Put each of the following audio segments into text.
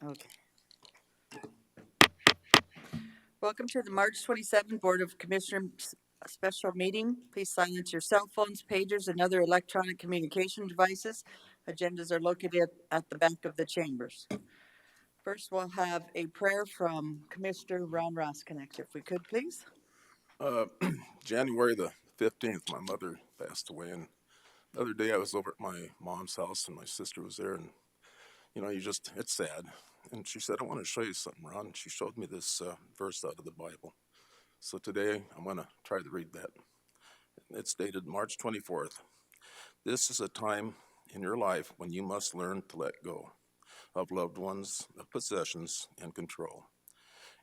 Okay. Welcome to the March 27 Board of Commissioners special meeting. Please silence your cell phones, pagers, and other electronic communication devices. Agendas are located at the back of the chambers. First, we'll have a prayer from Commissioner Ron Rosknecht, if we could, please. January the 15th, my mother passed away, and the other day I was over at my mom's house and my sister was there, and it's sad. And she said, I want to show you something, Ron. And she showed me this verse out of the Bible. So today I'm going to try to read that. It's dated March 24th. This is a time in your life when you must learn to let go of loved ones, of possessions, and control.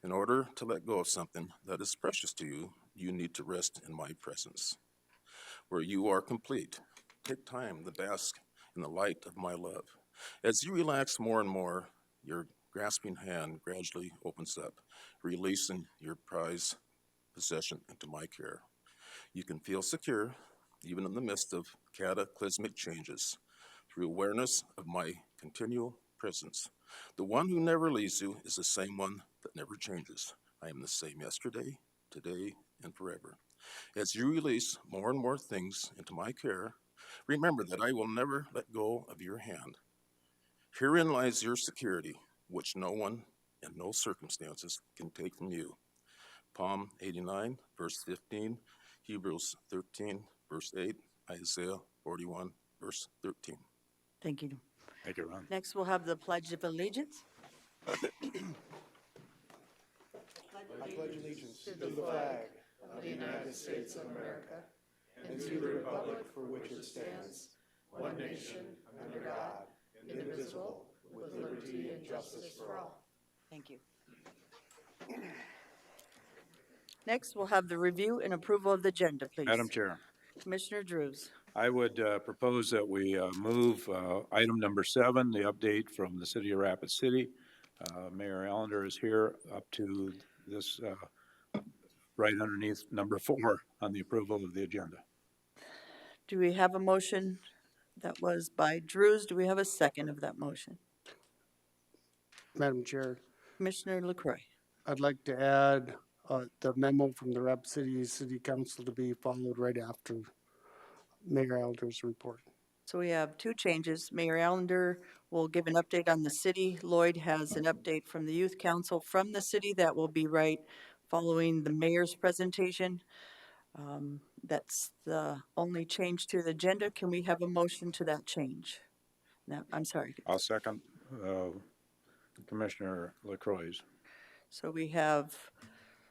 In order to let go of something that is precious to you, you need to rest in my presence, where you are complete. Take time to bask in the light of my love. As you relax more and more, your grasping hand gradually opens up, releasing your prized possession into my care. You can feel secure, even in the midst of cataclysmic changes, through awareness of my continual presence. The one who never leaves you is the same one that never changes. I am the same yesterday, today, and forever. As you release more and more things into my care, remember that I will never let go of your hand. Herein lies your security, which no one and no circumstances can take from you. Psalm 89, verse 15, Hebrews 13, verse 8, Isaiah 41, verse 13. Thank you. Thank you, Ron. Next, we'll have the Pledge of Allegiance. I pledge allegiance to the flag of the United States of America and to the republic for which it stands, one nation, under God, indivisible, with liberty and justice for all. Thank you. Next, we'll have the review and approval of the agenda, please. Madam Chair, Commissioner Drews. I would propose that we move item number 7, the update from the City of Rapid City. Mayor Allender is here up to this right underneath number 4 on the approval of the agenda. Do we have a motion that was by Drews? Do we have a second of that motion? Madam Chair, Commissioner LaCroix. I'd like to add the memo from the Rapid City Council to be followed right after Mayor Alder's report. So we have 2 changes. Mayor Allender will give an update on the city. Lloyd has an update from the Youth Council from the city that will be right following the mayor's presentation. That's the only change to the agenda. Can we have a motion to that change? No, I'm sorry. I'll second Commissioner LaCroix's. So we have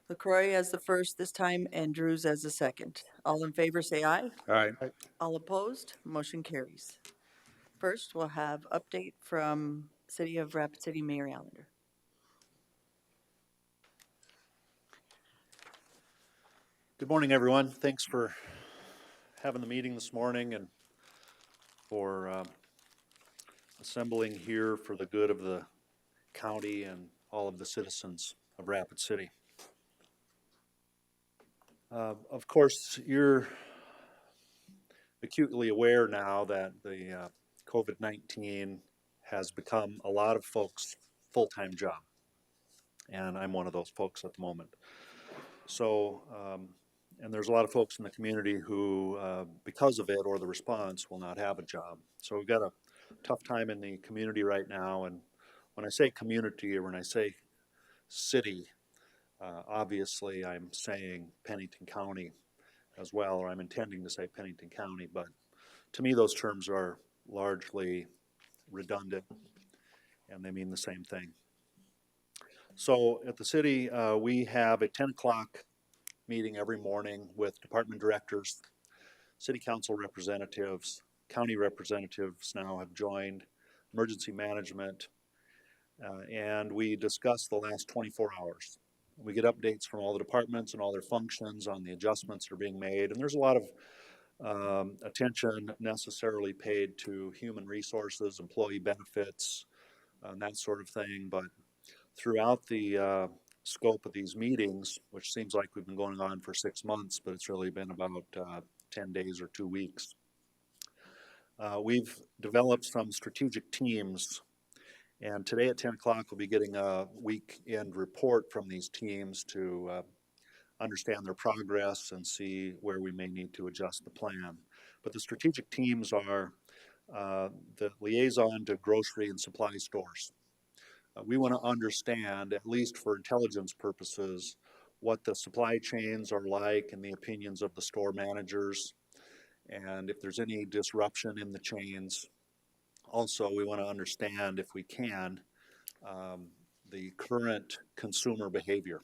LaCroix as the first this time and Drews as the second. All in favor say aye. Aye. All opposed? Motion carries. First, we'll have update from City of Rapid City Mayor Allender. Good morning, everyone. Thanks for having the meeting this morning and for assembling here for the good of the county and all of the citizens of Rapid City. Of course, you're acutely aware now that the COVID-19 has become a lot of folks' full-time job, and I'm one of those folks at the moment. So, and there's a lot of folks in the community who, because of it or the response, will not have a job. So we've got a tough time in the community right now, and when I say community or when I say city, obviously I'm saying Pennington County as well, or I'm intending to say Pennington County, but to me those terms are largely redundant and they mean the same thing. So at the city, we have a 10 o'clock meeting every morning with department directors, city council representatives, county representatives now have joined, emergency management, and we discuss the last 24 hours. We get updates from all the departments and all their functions on the adjustments that are being made, and there's a lot of attention necessarily paid to human resources, employee benefits, and that sort of thing, but throughout the scope of these meetings, which seems like we've been going on for 6 months, but it's really been about 10 days or 2 weeks. We've developed some strategic teams, And today at 10 o'clock, we'll be getting a weekend report from these teams to understand their progress and see where we may need to adjust the plan. But the strategic teams are the liaison to grocery and supply stores. We want to understand, at least for intelligence purposes, what the supply chains are like and the opinions of the store managers, and if there's any disruption in the chains. Also, we want to understand, if we can, the current consumer behavior,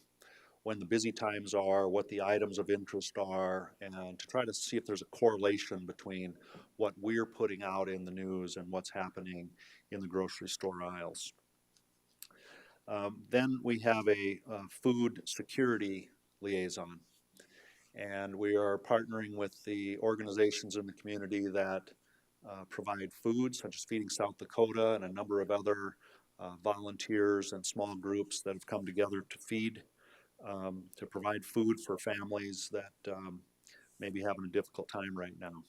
when the busy times are, what the items of interest are, and to try to see if there's a correlation between what we're putting out in the news and what's happening in the grocery store aisles. Then we have a food security liaison, and we are partnering with the organizations in the community that provide food, such as Feeding South Dakota and a number of other volunteers and small groups that have come together to feed, to provide food for families that may be having a difficult time right now.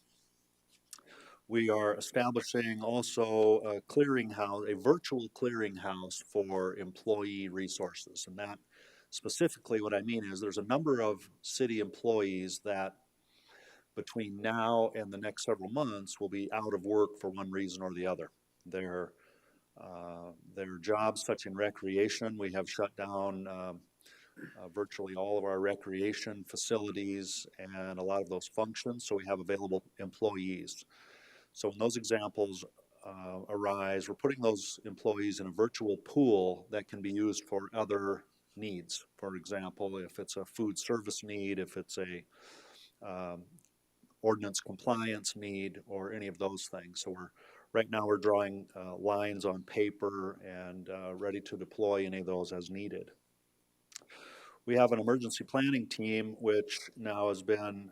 We are establishing also a clearinghouse, a virtual clearinghouse for employee resources. And that specifically, what I mean is there's a number of city employees that between now and the next several months will be out of work for one reason or the other. Their jobs, such in recreation, we have shut down virtually all of our recreation facilities and a lot of those functions, so we have available employees. So when those examples arise, we're putting those employees in a virtual pool that can be used for other needs. For example, if it's a food service need, if it's a ordinance compliance need, or any of those things. So right now we're drawing lines on paper and ready to deploy any of those as needed. We have an emergency planning team, which now has been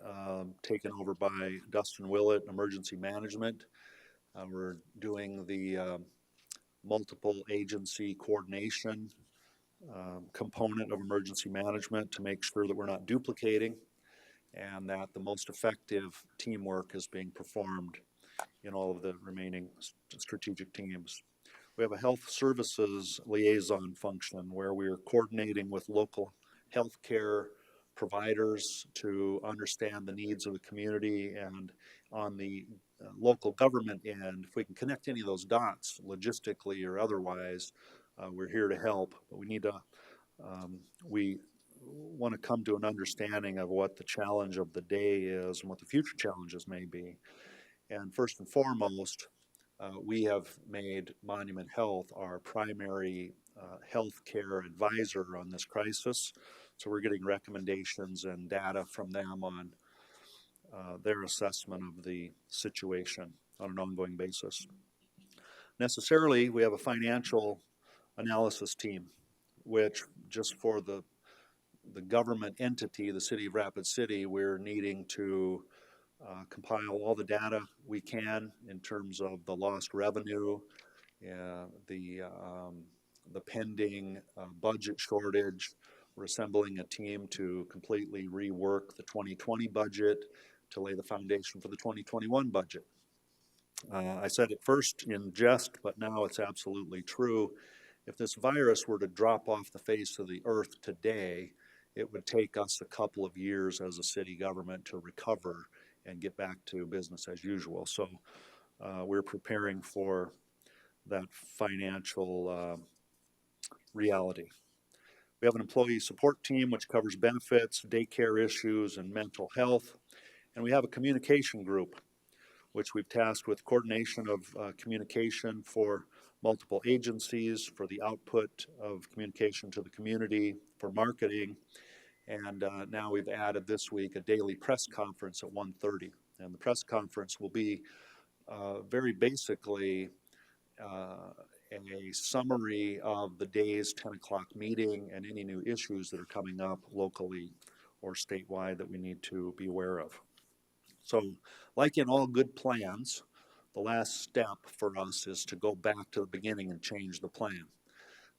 taken over by Dustin Willett, Emergency Management. We're doing the multiple agency coordination component of emergency management to make sure that we're not duplicating and that the most effective teamwork is being performed in all of the remaining strategic teams. We have a health services liaison function where we're coordinating with local healthcare providers to understand the needs of the community, and on the local government end, if we can connect any of those dots logistically or otherwise, we're here to help. But we want to come to an understanding of what the challenge of the day is and what the future challenges may be. And first and foremost, we have made Monument Health our primary health care advisor on this crisis. So we're getting recommendations and data from them on their assessment of the situation on an ongoing basis. Necessarily, we have a financial analysis team, which just for the government entity, the City of Rapid City, we're needing to compile all the data we can in terms of the lost revenue, the pending budget shortage. We're assembling a team to completely rework the 2020 budget to lay the foundation for the 2021 budget. I said it first in jest, but now it's absolutely true. If this virus were to drop off the face of the earth today, it would take us a couple of years as a city government to recover and get back to business as usual. So we're preparing for that financial reality. We have an employee support team which covers benefits, daycare issues, and mental health. And we have a communication group which we've tasked with coordination of communication for multiple agencies, for the output of communication to the community, for marketing. And now we've added this week a daily press conference at 1:30. And the press conference will be very basically a summary of the day's 10 o'clock meeting and any new issues that are coming up locally or statewide that we need to be aware of. So, like in all good plans, the last step for us is to go back to the beginning and change the plan.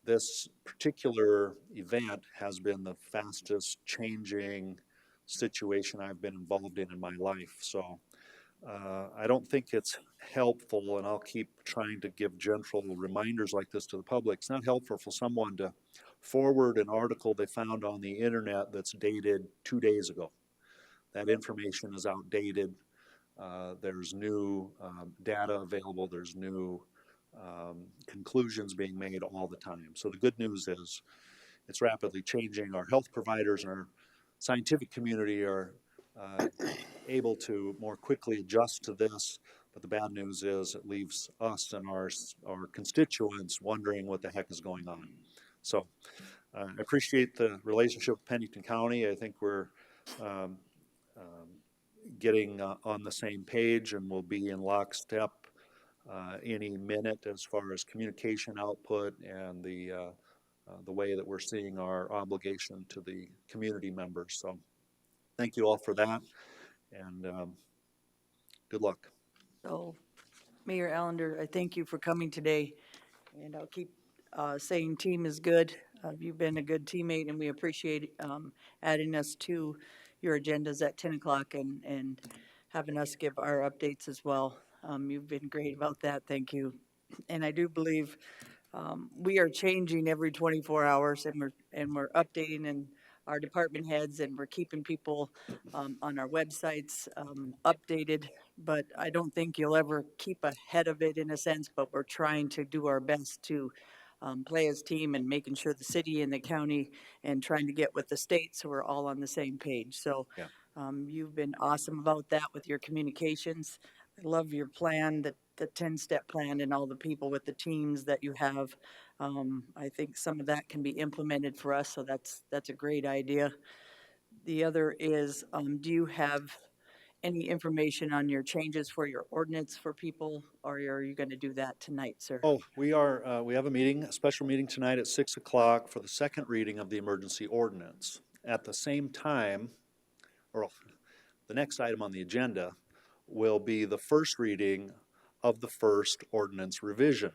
This particular event has been the fastest changing situation I've been involved in my life. So I don't think it's helpful, and I'll keep trying to give gentle reminders like this to the public. It's not helpful for someone to forward an article they found on the internet that's dated 2 days ago. That information is outdated. There's new data available. There's new conclusions being made all the time. So the good news is it's rapidly changing. Our health providers and our scientific community are able to more quickly adjust to this. But the bad news is it leaves us and our constituents wondering what the heck is going on. So I appreciate the relationship with Pennington County. I think we're um, getting on the same page, and we'll be in lockstep any minute as far as communication output and the way that we're seeing our obligation to the community members. So thank you all for that, and good luck. So, Mayor Allender, I thank you for coming today, and I'll keep saying team is good. You've been a good teammate, and we appreciate adding us to your agendas at 10 o'clock and having us give our updates as well. You've been great about that. Thank you. And I do believe we are changing every 24 hours, and we're updating in our department heads, and we're keeping people on our websites updated. But I don't think you'll ever keep ahead of it in a sense. But we're trying to do our best to play as team and making sure the city and the county and trying to get with the state so we're all on the same page. So Yeah. you've been awesome about that with your communications. I love your plan, the 10-step plan, and all the people with the teams that you have. I think some of that can be implemented for us, so that's a great idea. The other is, do you have any information on your changes for your ordinance for people, or are you going to do that tonight, sir? Oh, we are. We have a meeting, a special meeting tonight at 6 o'clock for the second reading of the emergency ordinance. At the same time, or the next item on the agenda will be the first reading of the first ordinance revision.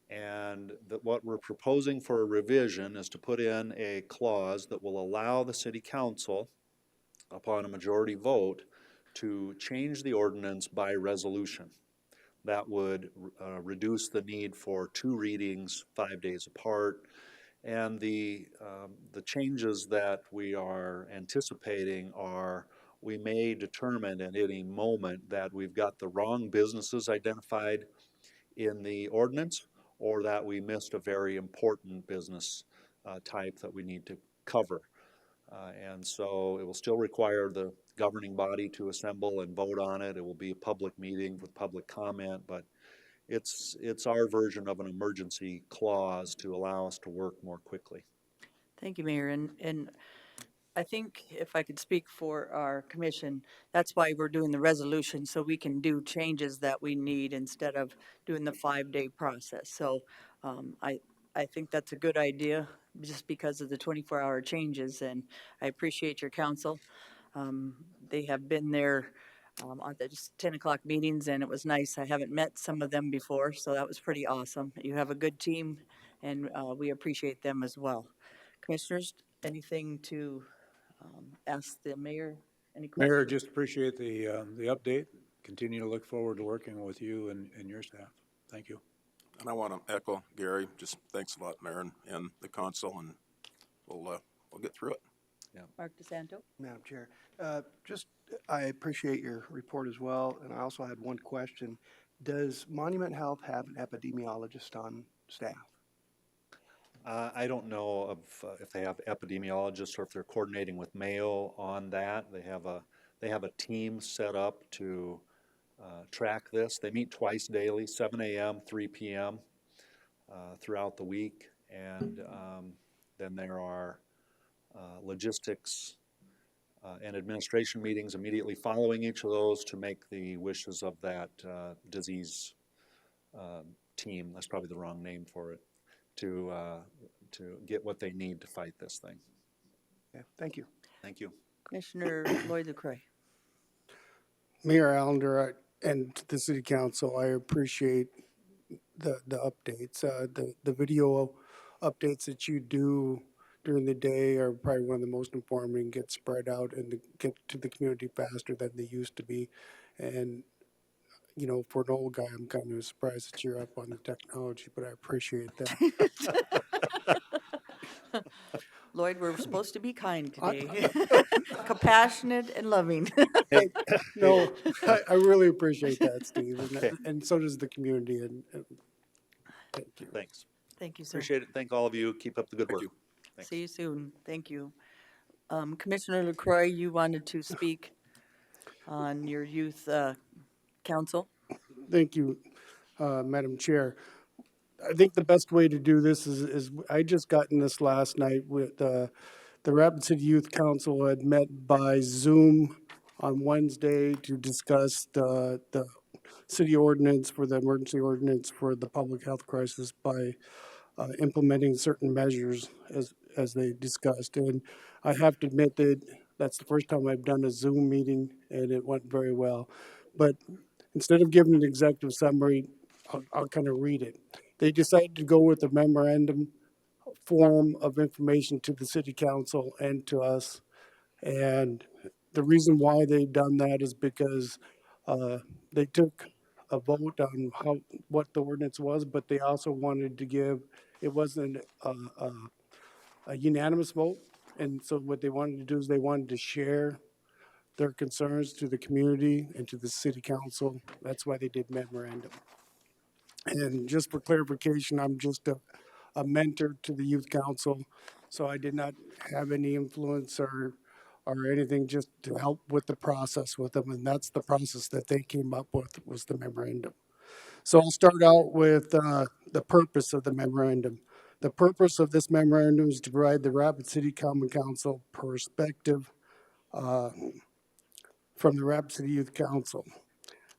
And what we're proposing for a revision is to put in a clause that will allow the city council, upon a majority vote, to change the ordinance by resolution. That would reduce the need for 2 readings 5 days apart. And the changes that we are anticipating are, we may determine at any moment that we've got the wrong businesses identified in the ordinance, or that we missed a very important business type that we need to cover. And so it will still require the governing body to assemble and vote on it. It will be a public meeting with public comment, but it's our version of an emergency clause to allow us to work more quickly. Thank you, Mayor. And I think if I could speak for our commission, that's why we're doing the resolution, so we can do changes that we need instead of doing the 5-day process. So I think that's a good idea just because of the 24-hour changes, and I appreciate your counsel. They have been there on the 10 o'clock meetings, and it was nice. I haven't met some of them before, so that was pretty awesome. You have a good team, and we appreciate them as well. Commissioners, anything to ask the mayor? Any questions? Mayor, just appreciate the update. Continue to look forward to working with you and your staff. Thank you. And I want to echo Gary. Just thanks a lot, Mayor, and the council, and we'll get through it. Mark DeSanto? Madam Chair, I appreciate your report as well, and I also had one question. Does Monument Health have an epidemiologist on staff? I don't know of if they have epidemiologists or if they're coordinating with Mayo on that. They have a team set up to track this. They meet twice daily, 7 a.m., 3 p.m. Throughout the week, and then there are logistics and administration meetings immediately following each of those to make the wishes of that disease team, that's probably the wrong name for it, to get what they need to fight this thing. Okay, thank you. Thank you. Commissioner Lloyd LaCroix? Mayor Allender and the city council, I appreciate the updates, the video updates that you do during the day are probably one of the most informing, get spread out and get to the community faster than they used to be. And, you know, for an old guy, I'm kind of surprised that you're up on the technology, but I appreciate that. Lloyd, we're supposed to be kind today. Compassionate and loving. No, I really appreciate that, Steve, Okay. and so does the community, and thank you. Thanks. Thank you, sir. Appreciate it. Thank all of you. Keep up the good work. you. Thanks. See you soon. Thank you. Commissioner LaCroix, you wanted to speak on your youth council? Thank you, Madam Chair. I think the best way to do this is I just gotten this last night with the Rapid City Youth Council had met by Zoom on Wednesday to discuss the city ordinance for the emergency ordinance for the public health crisis by implementing certain measures as they discussed. And I have to admit that that's the first time I've done a Zoom meeting, and it went very well. But instead of giving an executive summary, I'll kind of read it. They decided to go with the memorandum form of information to the city council and to us. And the reason why they've done that is because they took a vote on what the ordinance was, but they also wanted to give, it wasn't a unanimous vote. And so what they wanted to do is they wanted to share their concerns to the community and to the city council. That's why they did memorandum. And just for clarification, I'm just a mentor to the youth council, so I did not have any influence or anything, just to help with the process with them, and that's the process that they came up with, was the memorandum. So I'll start out with the purpose of the memorandum. The purpose of this memorandum is to provide the Rapid City Common Council perspective from the Rapid City Youth Council.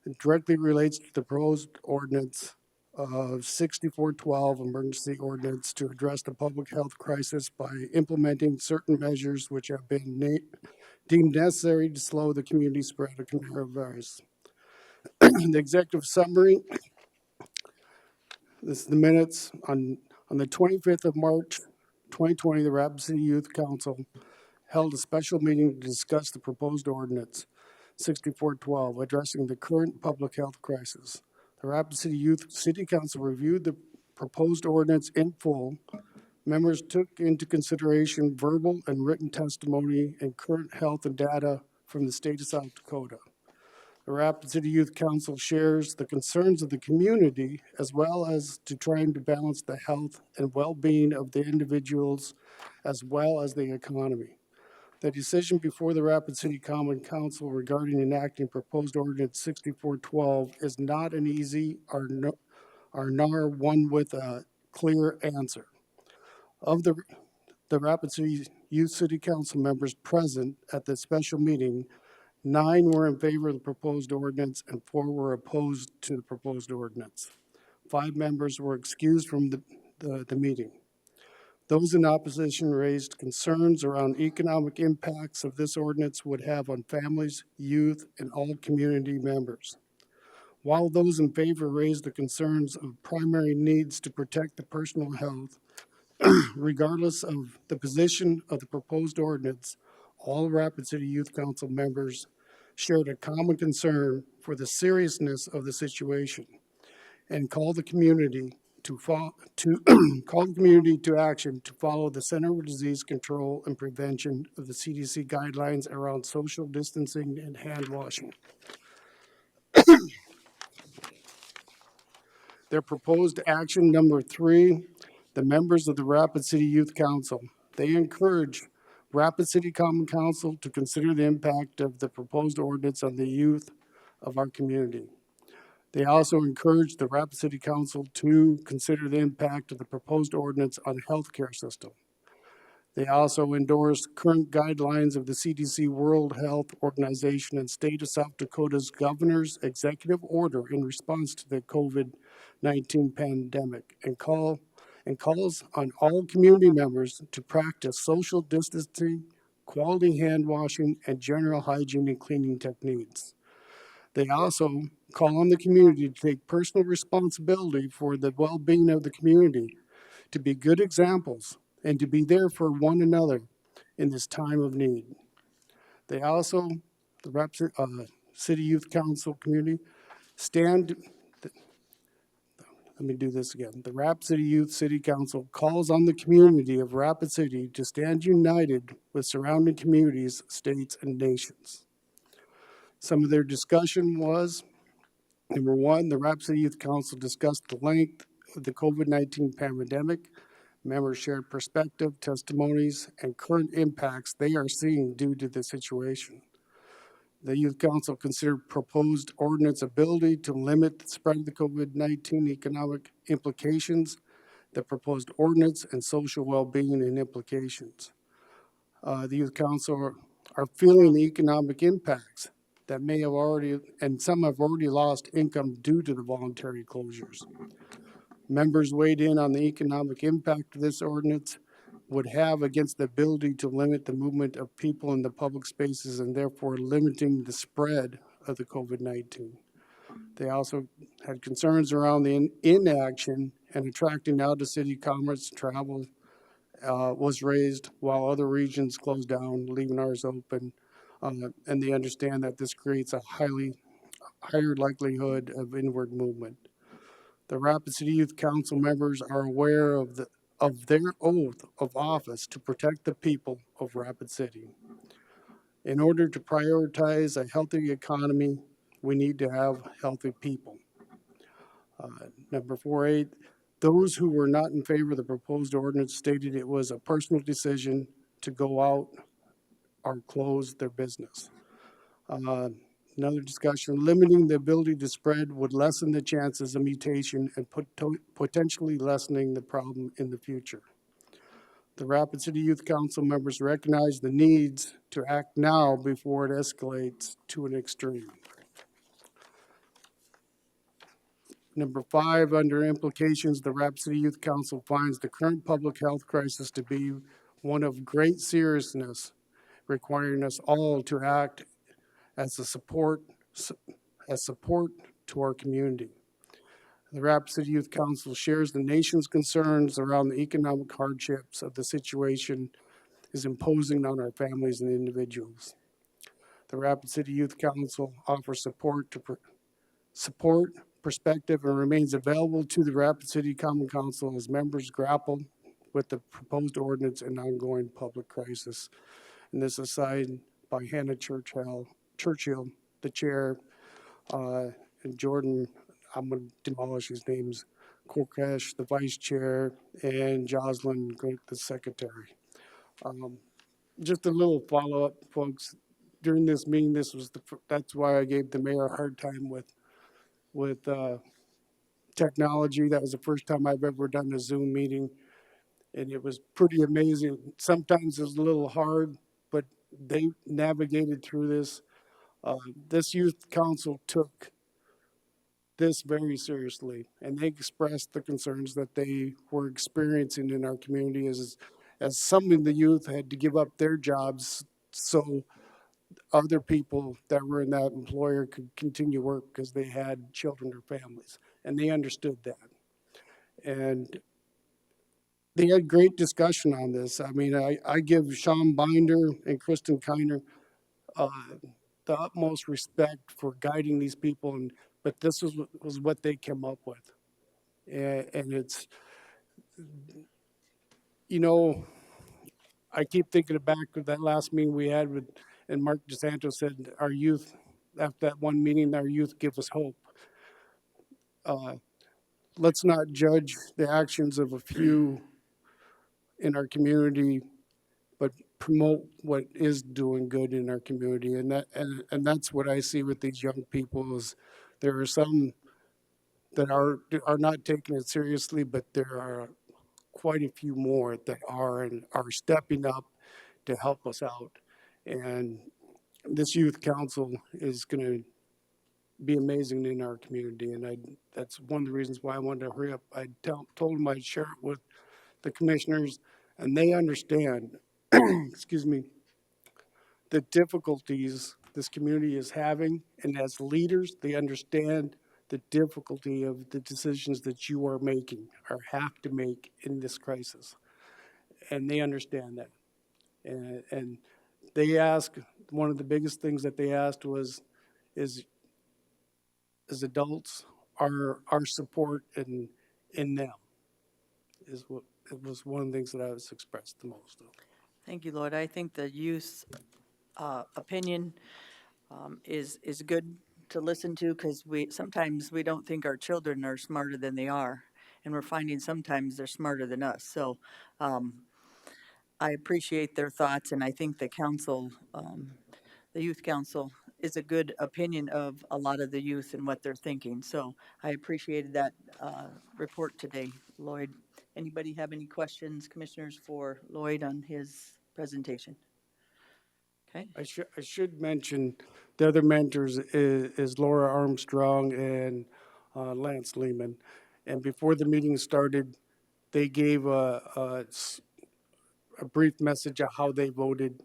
It directly relates to the proposed ordinance of 6412 emergency ordinance to address the public health crisis by implementing certain measures which have been deemed necessary to slow the community spread of coronavirus. The executive summary, this is the minutes. On the 25th of March, 2020, the Rapid City Youth Council held a special meeting to discuss the proposed ordinance 6412 addressing the current public health crisis. The Rapid City Youth City Council reviewed the proposed ordinance in full. Members took into consideration verbal and written testimony and current health and data from the state of South Dakota. The Rapid City Youth Council shares the concerns of the community as well as to trying to balance the health and well-being of the individuals as well as the economy. The decision before the Rapid City Common Council regarding enacting proposed ordinance 6412 is not an easy or nor one with a clear answer. Of the Rapid City Youth City Council members present at the special meeting, 9 were in favor of the proposed ordinance and 4 were opposed to the proposed ordinance. 5 members were excused from the meeting. Those in opposition raised concerns around economic impacts of this ordinance would have on families, youth, and all community members. While those in favor raised the concerns of primary needs to protect the personal health, regardless of the position of the proposed ordinance, all Rapid City Youth Council members shared a common concern for the seriousness of the situation and called the community to call the community to action to follow the Center for Disease Control and Prevention of the CDC guidelines around social distancing and hand washing. Their proposed action number 3, the members of the Rapid City Youth Council. They encourage Rapid City Common Council to consider the impact of the proposed ordinance on the youth of our community. They also encourage the Rapid City Council to consider the impact of the proposed ordinance on the healthcare system. They also endorse current guidelines of the CDC World Health Organization and State of South Dakota's governor's executive order in response to the COVID-19 pandemic and calls on all community members to practice social distancing, quality hand washing, and general hygiene and cleaning techniques. They also call on the community to take personal responsibility for the well-being of the community, to be good examples and to be there for one another in this time of need. They also, the City Youth Council community, stand, let me do this again. The Rapid City Youth City Council calls on the community of Rapid City to stand united with surrounding communities, states, and nations. Some of their discussion was, number one, the Rapid City Youth Council discussed the length of the COVID-19 pandemic. Members shared perspective, testimonies, and current impacts they are seeing due to the situation. The Youth Council considered proposed ordinance ability to limit the spread of the COVID-19 economic implications, the proposed ordinance, and social well-being and implications. The Youth Council are feeling the economic impacts that may have already, and some have already lost income due to the voluntary closures. Members weighed in on the economic impact of this ordinance would have against the ability to limit the movement of people in the public spaces and therefore limiting the spread of the COVID-19. They also had concerns around the inaction and attracting out of city commerce travel was raised while other regions closed down, leaving ours open. And they understand that this creates a higher likelihood of inward movement. The Rapid City Youth Council members are aware of their oath of office to protect the people of Rapid City. In order to prioritize a healthy economy, we need to have healthy people. Number 4.8, those who were not in favor of the proposed ordinance stated it was a personal decision to go out or close their business. Another discussion, limiting the ability to spread would lessen the chances of mutation and potentially lessening the problem in the future. The Rapid City Youth Council members recognize the needs to act now before it escalates to an extreme. Number 5, under implications, the Rapid City Youth Council finds the current public health crisis to be one of great seriousness, requiring us all to act as support to our community. The Rapid City Youth Council shares the nation's concerns around the economic hardships of the situation is imposing on our families and individuals. The Rapid City Youth Council offers support, perspective, and remains available to the Rapid City Common Council as members grapple with the proposed ordinance and ongoing public crisis. And this is signed by Hannah Churchill, the chair, and Jordan, I'm going to demolish his names, Korkesh, the vice chair, and Jocelyn, the secretary. Just a little follow-up, folks. During this meeting, that's why I gave the mayor a hard time with technology. That was the first time I've ever done a Zoom meeting, and it was pretty amazing. Sometimes it was a little hard, but they navigated through this. This youth council took this very seriously, and they expressed the concerns that they were experiencing in our community as some of the youth had to give up their jobs so other people that were in that employer could continue work because they had children or families, and they understood that. And they had great discussion on this. I mean, I give Sean Binder and Kristen Kiner the utmost respect for guiding these people, but this was what they came up with. And it's, you know, I keep thinking back to that last meeting we had and Mark DeSanto said, our youth, after that one meeting, our youth give us hope. Let's not judge the actions of a few in our community, but promote what is doing good in our community. And that's what I see with these young people is there are some that are not taking it seriously, but there are quite a few more that are and are stepping up to help us out. And this youth council is going to be amazing in our community. And that's one of the reasons why I wanted to hurry up. I told them I'd share it with the commissioners, and they understand, excuse me, the difficulties this community is having. And as leaders, they understand the difficulty of the decisions that you are making or have to make in this crisis. and they understand that. And they ask, one of the biggest things that they asked was, is as adults, our support in them is what, it was one of the things that I was expressed the most of. Thank you, Lloyd. I think the youth's opinion is good to listen to, because sometimes we don't think our children are smarter than they are, and we're finding sometimes they're smarter than us. So I appreciate their thoughts, and I think the council, the youth council, is a good opinion of a lot of the youth and what they're thinking. So I appreciated that report today, Lloyd. Anybody have any questions, commissioners, for Lloyd on his presentation? Okay. I should mention the other mentors is Laura Armstrong and Lance Lehman. And before the meeting started, they gave a brief message of how they voted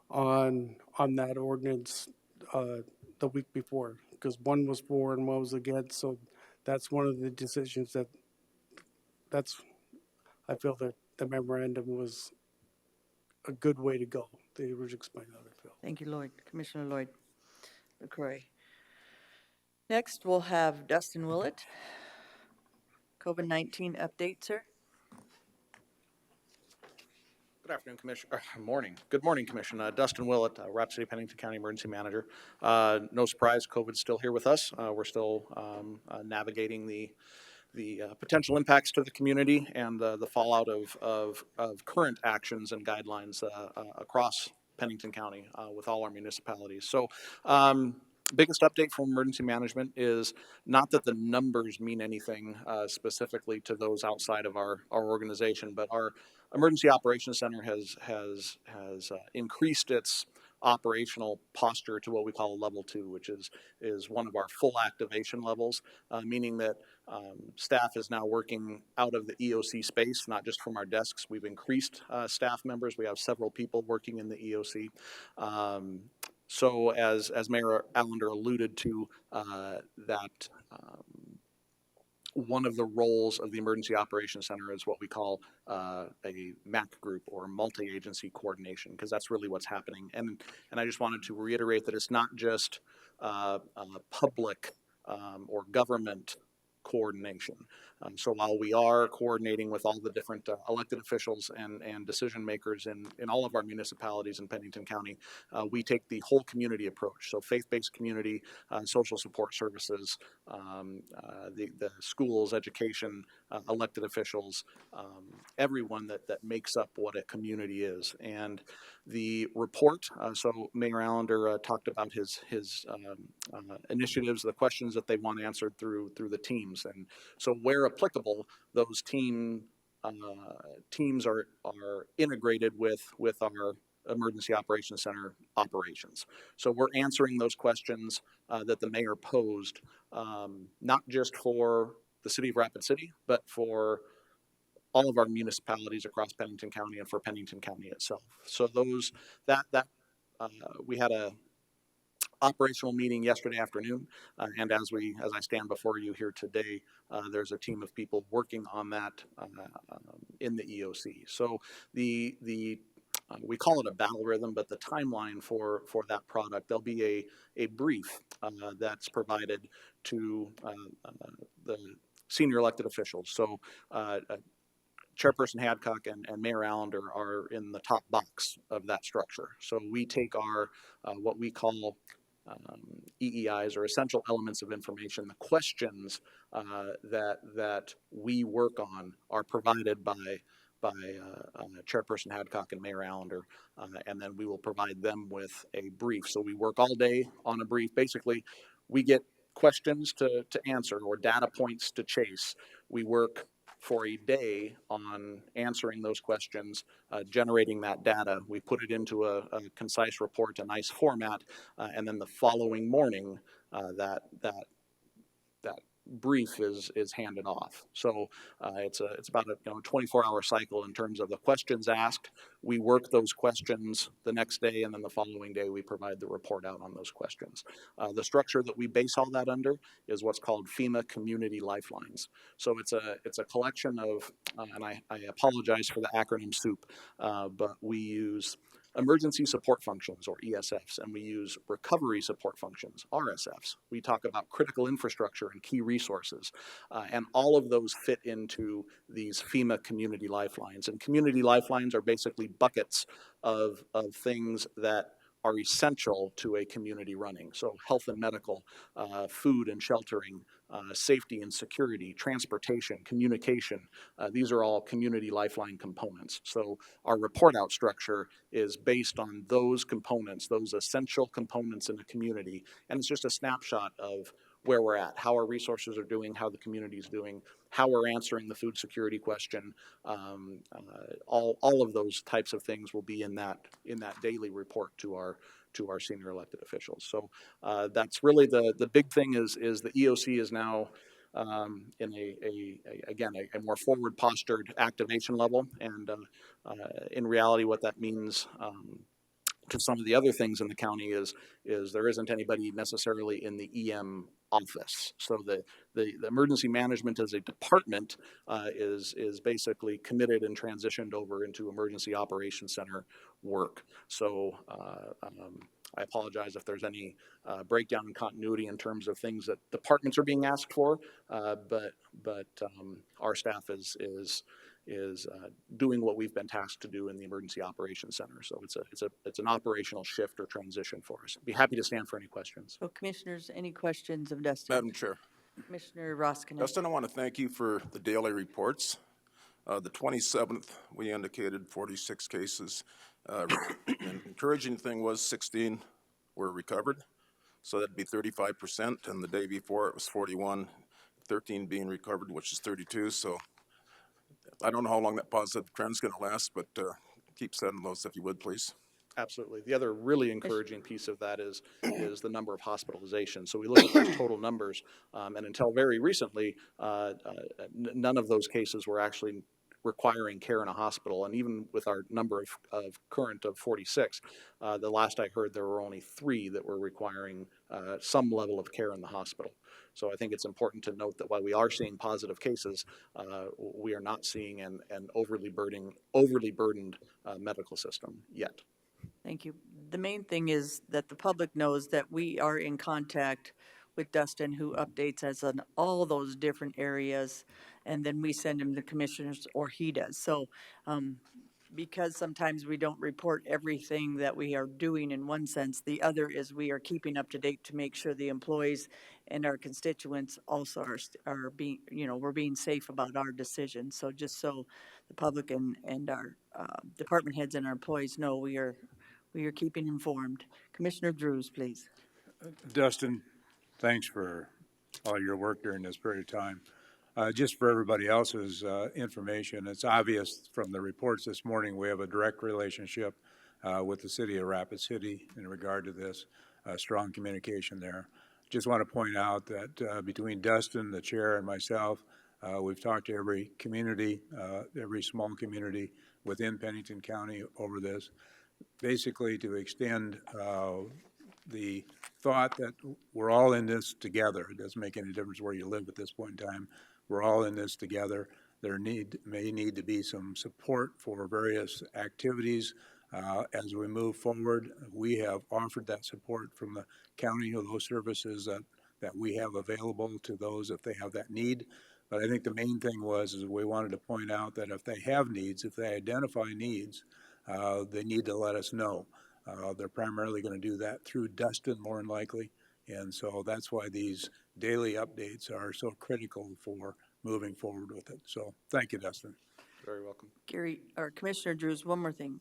on that ordinance the week before, because one was for and one was against. So that's one of the decisions I feel that the memorandum was a good way to go. They were explaining how they feel. Thank you, Lloyd. Commissioner Lloyd LaCroix. Next, we'll have Dustin Willett. COVID-19 update, sir. Good afternoon, Commissioner. Morning. Good morning, Commission. Dustin Willett, Rapid City, Pennington County Emergency Manager. No surprise, COVID's still here with us. We're still navigating the potential impacts to the community and the fallout of current actions and guidelines across Pennington County with all our municipalities. So biggest update from emergency management is not that the numbers mean anything specifically to those outside of our organization, but our Emergency Operations Center has increased its operational posture to what we call a level 2, which is one of our full activation levels, meaning that staff is now working out of the EOC space, not just from our desks. We've increased staff members. We have several people working in the EOC. So as Mayor Allender alluded to, that one of the roles of the Emergency Operations Center is what we call a MAC group, or multi-agency coordination, because that's really what's happening. And I just wanted to reiterate that it's not just public or government coordination. So while we are coordinating with all the different elected officials and decision makers in all of our municipalities in Pennington County, we take the whole community approach. So faith-based community, social support services, the schools, education, elected officials, everyone that makes up what a community is. And the report, so Mayor Allender talked about his initiatives, the questions that they want answered through the teams. And so where applicable, those teams are integrated with our Emergency Operations Center operations. So we're answering those questions that the mayor posed, not just for the city of Rapid City, but for all of our municipalities across Pennington County and for Pennington County itself. So we had a operational meeting yesterday afternoon, and as I stand before you here today, there's a team of people working on that in the EOC. So we call it a battle rhythm, but the timeline for that product, there'll be a brief that's provided to the senior elected officials. So Chairperson Hadcock and Mayor Allender are in the top box of that structure. So we take our what we call EEIs, or essential elements of information. The questions that we work on are provided by Chairperson Hadcock and Mayor Allender, and then we will provide them with a brief. So we work all day on a brief. Basically, we get questions to answer or data points to chase. We work for a day on answering those questions, generating that data. We put it into a concise report, a nice format, and then the following morning, that brief is handed off. So it's about a 24-hour cycle in terms of the questions asked. We work those questions the next day, and then the following day we provide the report out on those questions. The structure that we base all that under is what's called FEMA Community Lifelines. So it's a collection of, and I apologize for the acronym soup, but we use emergency support functions, or ESFs, and we use recovery support functions, RSFs. We talk about critical infrastructure and key resources, and all of those fit into these FEMA community lifelines. And community lifelines are basically buckets of things that are essential to a community running. So health and medical, food and sheltering, safety and security, transportation, communication. These are all community lifeline components. So our report out structure is based on those components, those essential components in the community. And it's just a snapshot of where we're at, how our resources are doing, how the community is doing, how we're answering the food security question. All of those types of things will be in that daily report to our senior elected officials. So that's really the big thing is the EOC is now in a more forward postured activation level, and in reality what that means to some of the other things in the county is there isn't anybody necessarily in the EM office. So the emergency management as a department is basically committed and transitioned over into emergency operations center work. So I apologize if there's any breakdown in continuity in terms of things that departments are being asked for, but our staff is doing what we've been tasked to do in the Emergency Operations Center. So it's an operational shift or transition for us. Be happy to stand for any questions. So commissioners, any questions of Dustin? Madam Chair. Commissioner Roskinek. Dustin, I want to thank you for the daily reports. The 27th, we indicated 46 cases. An encouraging thing was 16 were recovered, so that'd be 35%, and the day before it was 41, 13 being recovered, which is 32, so I don't know how long that positive trend's going to last, but keep sending those if you would, please. Absolutely. The other really encouraging piece of that is the number of hospitalizations. So we look at those total numbers, and until very recently, none of those cases were actually requiring care in a hospital. And even with our number of current of 46, the last I heard, there were only 3 that were requiring some level of care in the hospital. So I think it's important to note that while we are seeing positive cases, we are not seeing an overly burdened medical system yet. Thank you. The main thing is that the public knows that we are in contact with Dustin, who updates us on all those different areas, and then we send him the commissioners, or he does. So because sometimes we don't report everything that we are doing in one sense, the other is we are keeping up to date to make sure the employees and our constituents also are being, we're being safe about our decisions. So just so the public and our department heads and our employees know, we are keeping informed. Commissioner Drews, please. Dustin, thanks for all your work during this period of time. Just for everybody else's information, it's obvious from the reports this morning we have a direct relationship with the city of Rapid City in regard to this, strong communication there. Just want to point out that between Dustin, the chair, and myself, we've talked to every community, every small community within Pennington County over this, basically to extend the thought that we're all in this together. It doesn't make any difference where you live at this point in time. We're all in this together. There may need to be some support for various activities as we move forward. We have offered that support from the county of those services that we have available to those if they have that need. But I think the main thing is we wanted to point out that if they have needs, if they identify needs, they need to let us know. They're primarily going to do that through Dustin, more than likely. And so that's why these daily updates are so critical for moving forward with it. So thank you, Dustin. Very welcome. Gary, or Commissioner Drews, one more thing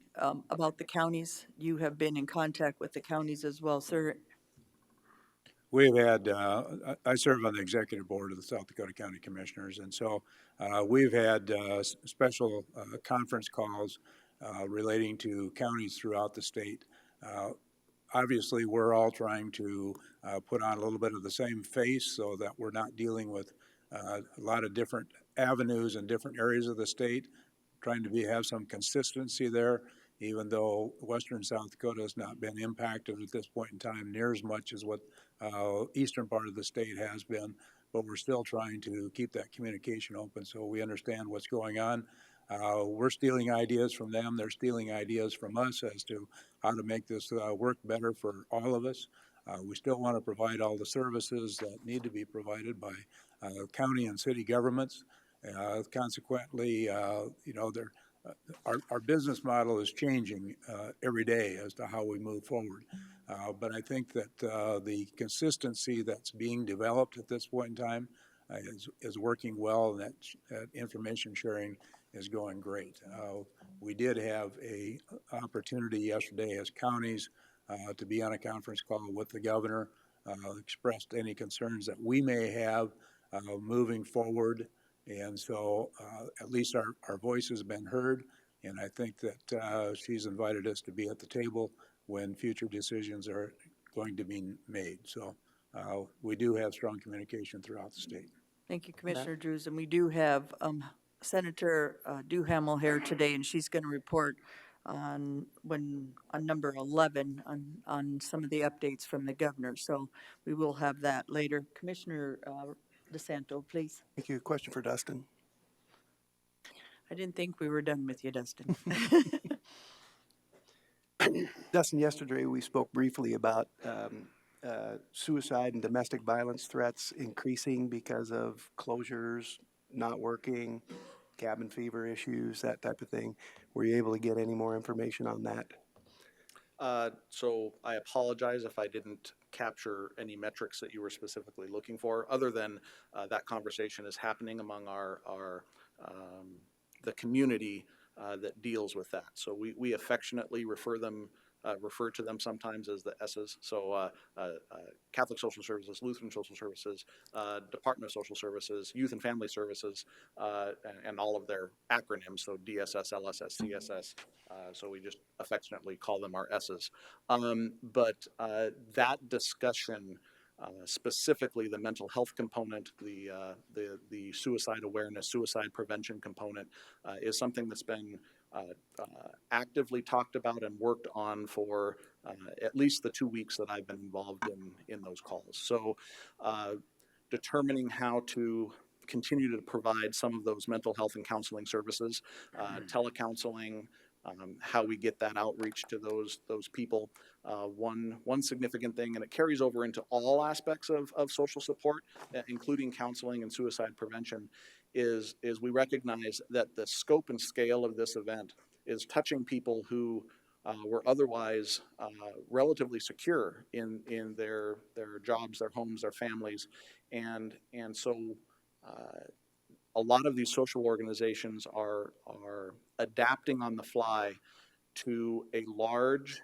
about the counties. You have been in contact with the counties as well, sir. We've had, I serve on the executive board of the South Dakota County Commissioners, and so we've had special conference calls relating to counties throughout the state. obviously, we're all trying to put on a little bit of the same face so that we're not dealing with a lot of different avenues in different areas of the state, trying to have some consistency there, even though western South Dakota has not been impacted at this point in time near as much as what eastern part of the state has been. But we're still trying to keep that communication open so we understand what's going on. We're stealing ideas from them. They're stealing ideas from us as to how to make this work better for all of us. We still want to provide all the services that need to be provided by county and city governments. Consequently, our business model is changing every day as to how we move forward. But I think that the consistency that's being developed at this point in time is working well, and that information sharing is going great. We did have a opportunity yesterday as counties to be on a conference call with the governor, expressed any concerns that we may have moving forward. And so at least our voice has been heard. And I think that she's invited us to be at the table when future decisions are going to be made. So we do have strong communication throughout the state. Thank you, Commissioner Drews. And we do have Senator Duhamel here today, and she's going to report on number 11 on some of the updates from the governor. So we will have that later. Commissioner DeSanto, please. Thank you. Question for Dustin. I didn't think we were done with you, Dustin. Dustin, yesterday we spoke briefly about suicide and domestic violence threats increasing because of closures, not working, cabin fever issues, that type of thing. Were you able to get any more information on that? So I apologize if I didn't capture any metrics that you were specifically looking for, other than that conversation is happening among the community that deals with that. So we affectionately refer to them sometimes as the S's. So Catholic Social Services, Lutheran Social Services, Department of Social Services, Youth and Family Services, and all of their acronyms, so DSS, LSS, CSS. So we just affectionately call them our S's. But that discussion, specifically the mental health component, the suicide awareness, suicide prevention component, is something that's been actively talked about and worked on for at least the 2 weeks that I've been involved in those calls. So determining how to continue to provide some of those mental health and counseling services, telecounseling, how we get that outreach to those people. One significant thing, and it carries over into all aspects of social support, including counseling and suicide prevention, is we recognize that the scope and scale of this event is touching people who were otherwise relatively secure in their jobs, their homes, their families, and so a lot of these social organizations are adapting on the fly to a large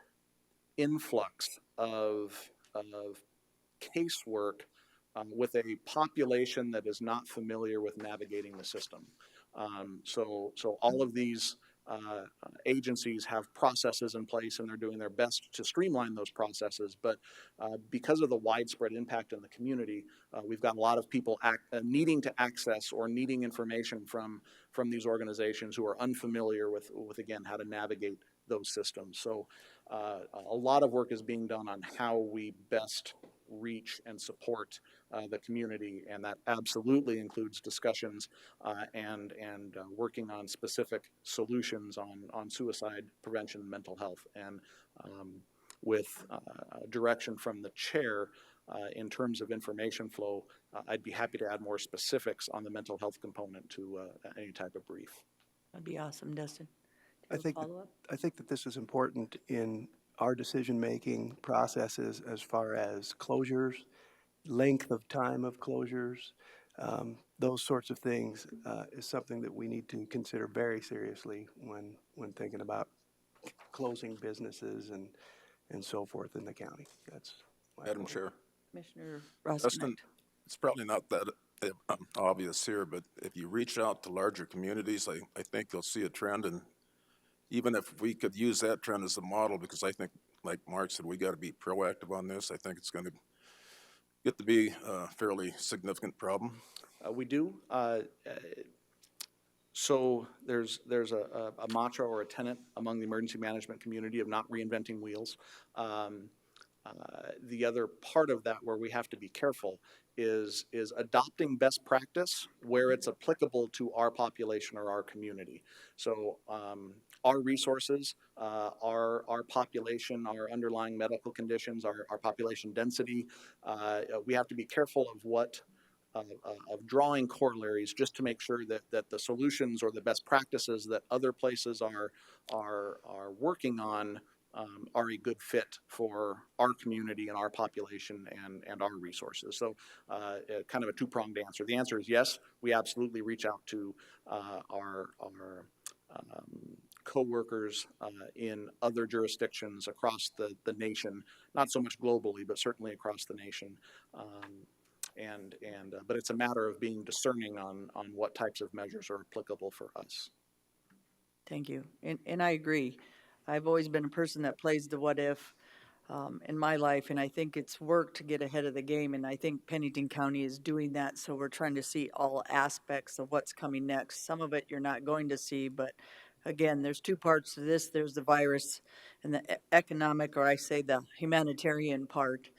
influx of casework with a population that is not familiar with navigating the system. So all of these agencies have processes in place, and they're doing their best to streamline those processes. But because of the widespread impact in the community, we've got a lot of people needing to access or needing information from these organizations who are unfamiliar with again, how to navigate those systems. So a lot of work is being done on how we best reach and support the community, and that absolutely includes discussions and working on specific solutions on suicide prevention and mental health. And with direction from the chair in terms of information flow, I'd be happy to add more specifics on the mental health component to any type of brief. That'd be awesome, Dustin. I think that this is important in our decision-making processes as far as closures, length of time of closures, those sorts of things is something that we need to consider very seriously when thinking about closing businesses and so forth in the county. That's my Madam point. Chair, Commissioner Ross. Dustin, it's probably not that obvious here, but if you reach out to larger communities, I think you'll see a trend. And even if we could use that trend as a model, because I think like Mark said, we got to be proactive on this. I think it's going to get to be a fairly significant problem. We do. So there's a mantra or a tenet among the emergency management community of not reinventing wheels. The other part of that where we have to be careful is adopting best practice where it's applicable to our population or our community. So our resources, our population, our underlying medical conditions, our population density, we have to be careful of what of drawing corollaries just to make sure that the solutions or the best practices that other places are working on are a good fit for our community and our population and our resources. So kind of a two-pronged answer. The answer is yes, we absolutely reach out to our co-workers in other jurisdictions across the nation, not so much globally, but certainly across the nation. But it's a matter of being discerning on what types of measures are applicable for us. Thank you. And I agree. I've always been a person that plays the what if in my life, and I think it's worked to get ahead of the game, and I think Pennington County is doing that, so we're trying to see all aspects of what's coming next. Some of it you're not going to see, but again, there's two parts to this. There's the virus and the economic, or I say the humanitarian part,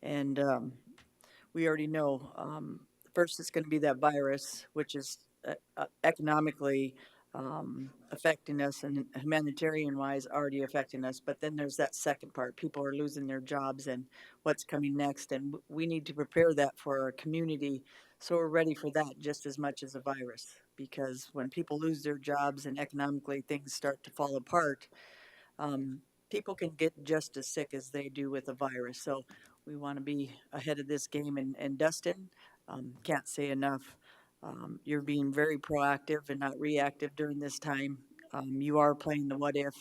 and we already know first it's going to be that virus, which is economically affecting us and humanitarian wise already affecting us. But then there's that second part. People are losing their jobs and what's coming next. And we need to prepare that for our community so we're ready for that just as much as a virus. Because when people lose their jobs and economically things start to fall apart, people can get just as sick as they do with a virus. So we want to be ahead of this game. And Dustin, can't say enough. You're being very proactive and not reactive during this time. You are playing the what if.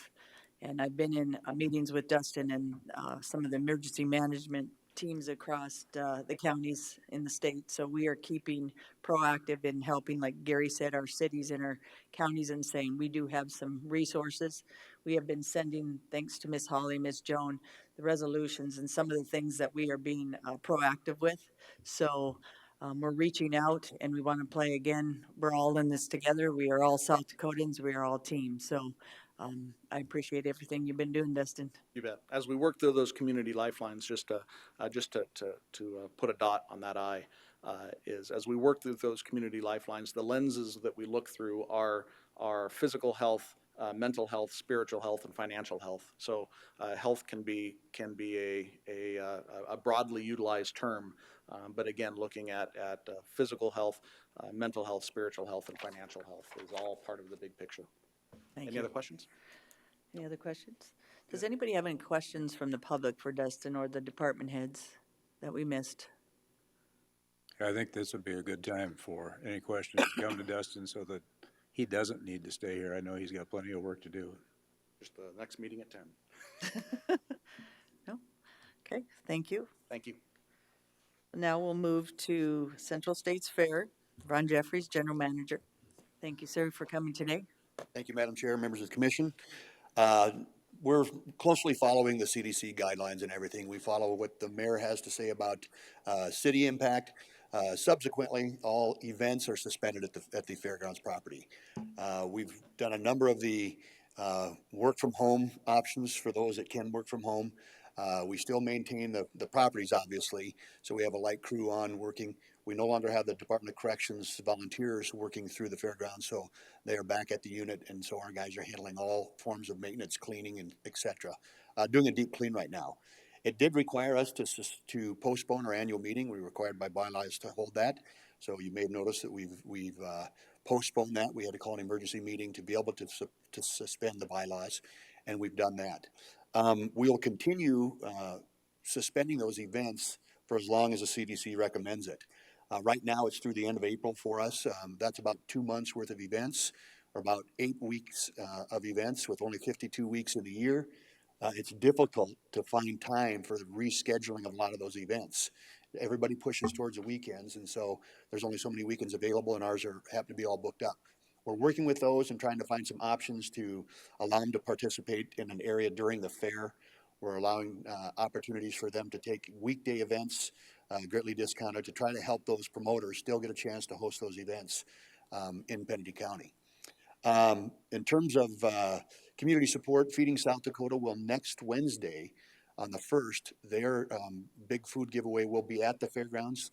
And I've been in meetings with Dustin and some of the emergency management teams across the counties in the state. So we are keeping proactive in helping, like Gary said, our cities and our counties, and saying we do have some resources. We have been sending, thanks to Miss Holly, Miss Joan, the resolutions and some of the things that we are being proactive with. So we're reaching out and we want to play again. We're all in this together. We are all South Dakotans. We are all team. So I appreciate everything you've been doing, Dustin. You bet. As we work through those community lifelines, just to put a dot on that I, is as we work through those community lifelines, the lenses that we look through are physical health, mental health, spiritual health, and financial health. So health can be a broadly utilized term, but again, looking at physical health, mental health, spiritual health, and financial health is all part of the big picture. Thank Any you. other questions? Any other questions? Does anybody have any questions from the public for Dustin or the department heads that we missed? I think this would be a good time for any questions to come to Dustin so that he doesn't need to stay here. I know he's got plenty of work to do. Just the next meeting at 10. No? Okay, thank you. Thank you. Now we'll move to Central States Fair. Ron Jeffries, General Manager. Thank you, sir, for coming today. Thank you, Madam Chair, members of the commission. We're closely following the CDC guidelines and everything. We follow what the mayor has to say about city impact. Subsequently, all events are suspended at the fairgrounds property. We've done a number of the work from home options for those that can work from home. We still maintain the properties, obviously, so we have a light crew on working. We no longer have the Department of Corrections volunteers working through the fairgrounds, so they are back at the unit, and so our guys are handling all forms of maintenance, cleaning, and et cetera. Doing a deep clean right now. It did require us to postpone our annual meeting. We were required by bylaws to hold that, so you may have noticed that we've postponed that. We had to call an emergency meeting to be able to suspend the bylaws, and we've done that. We'll continue suspending those events for as long as the CDC recommends it. Right now, it's through the end of April for us. That's about 2 months worth of events, or about 8 weeks of events with only 52 weeks in the year. It's difficult to find time for the rescheduling of a lot of those events. Everybody pushes towards the weekends, and so there's only so many weekends available, and ours happen to be all booked up. We're working with those and trying to find some options to allow them to participate in an area during the fair We're allowing opportunities for them to take weekday events, greatly discounted, to try to help those promoters still get a chance to host those events in Pennington County. In terms of community support, Feeding South Dakota will next Wednesday on the 1st, their big food giveaway will be at the fairgrounds.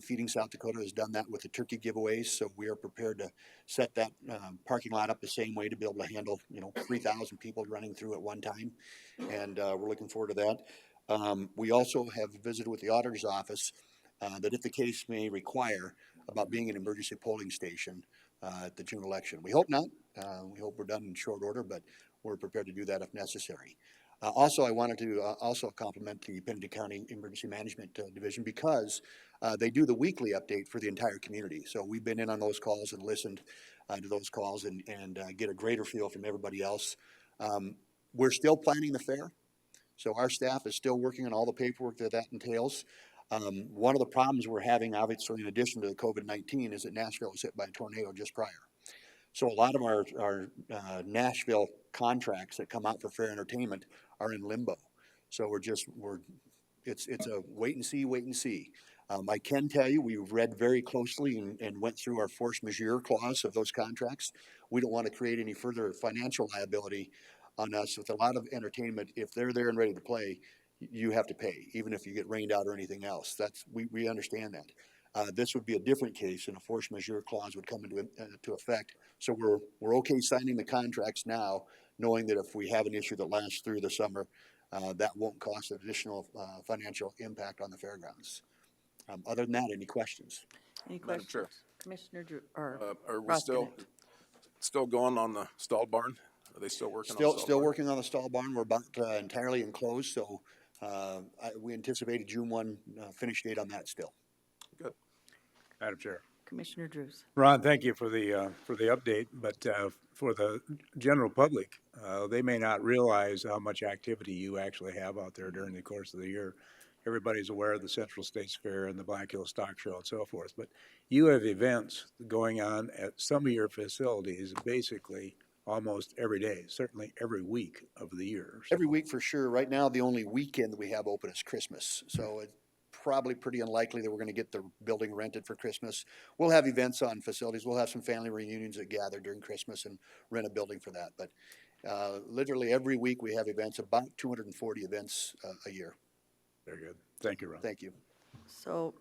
Feeding South Dakota has done that with the turkey giveaways, so we are prepared to set that parking lot up the same way to be able to handle 3,000 people running through at one time, and we're looking forward to that. We also have visited with the auditor's office that if the case may require, about being an emergency polling station at the June election. We hope not. We hope we're done in short order, but we're prepared to do that if necessary. Also, I wanted to also compliment the Pennington County Emergency Management Division because they do the weekly update for the entire community. So we've been in on those calls and listened to those calls and get a greater feel from everybody else. We're still planning the fair. So our staff is still working on all the paperwork that entails. One of the problems we're having, obviously, in addition to the COVID-19, is that Nashville was hit by a tornado just prior. So a lot of our Nashville contracts that come out for fair entertainment are in limbo. So it's a wait and see. I can tell you, we read very closely and went through our force majeure clause of those contracts. We don't want to create any further financial liability on us with a lot of entertainment. If they're there and ready to play, you have to pay, even if you get rained out or anything else. We understand that. This would be a different case, and a force majeure clause would come into effect. So we're okay signing the contracts now, knowing that if we have an issue that lasts through the summer, that won't cause additional financial impact on the fairgrounds. Other than that, any questions? Any Madam questions? Chair. Commissioner Drew, or Are we Ross still going on the stalled barn? Are they still working on the stalled Still barn? working on the stall barn. We're about entirely enclosed, so we anticipated June 1 finish date on that still. Good. Madam Chair. Commissioner Drews? Ron, thank you for the update, but for the general public, they may not realize how much activity you actually have out there during the course of the year. Everybody's aware of the Central States Fair and the Black Hill Stock Show and so forth, but you have events going on at some of your facilities basically almost every day, certainly every week of the year. Every week for sure. Right now, the only weekend that we have open is Christmas, so it's probably pretty unlikely that we're going to get the building rented for Christmas. We'll have events on facilities. We'll have some family reunions that gather during Christmas and rent a building for that. But literally every week we have events, about 240 events a year. Very good. Thank you, Ron. Thank you. So,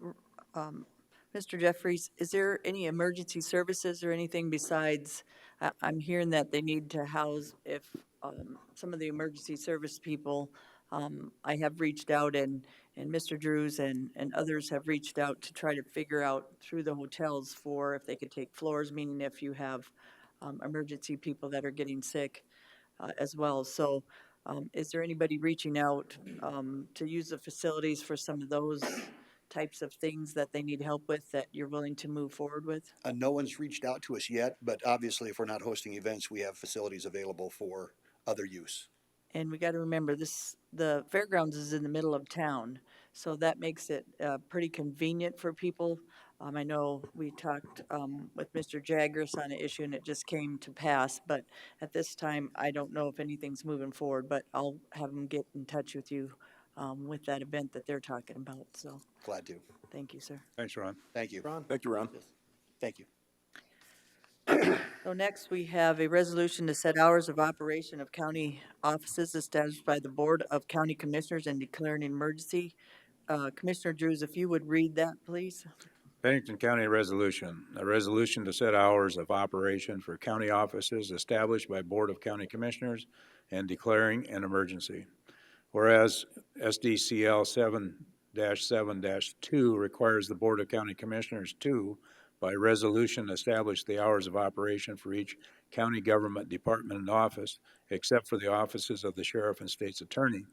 Mr. Jeffries, is there any emergency services or anything besides, I'm hearing that they need to house, if some of the emergency service people, I have reached out and Mr. Drews and others have reached out to try to figure out through the hotels for if they could take floors, meaning if you have emergency people that are getting sick as well. So is there anybody reaching out to use the facilities for some of those types of things that they need help with that you're willing to move forward with? No one's reached out to us yet, but obviously if we're not hosting events, we have facilities available for other use. And we got to remember the fairgrounds is in the middle of town, so that makes it pretty convenient for people. I know we talked with Mr. Jaggers on an issue and it just came to pass, but at this time, I don't know if anything's moving forward, but I'll have them get in touch with you with that event that they're talking about, so Glad to. thank you, sir. Thanks, Ron. Thank you. Ron? Thank you, Ron. Thank you. So next, we have a resolution to set hours of operation of county offices established by the Board of County Commissioners and declaring an emergency. Commissioner Drews, if you would read that, please. Pennington County Resolution, a resolution to set hours of operation for county offices established by Board of County Commissioners and declaring an emergency. Whereas SDCL 7-7-2 requires the Board of County Commissioners to, by resolution, establish the hours of operation for each county government department and office, except for the offices of the sheriff and state's attorney.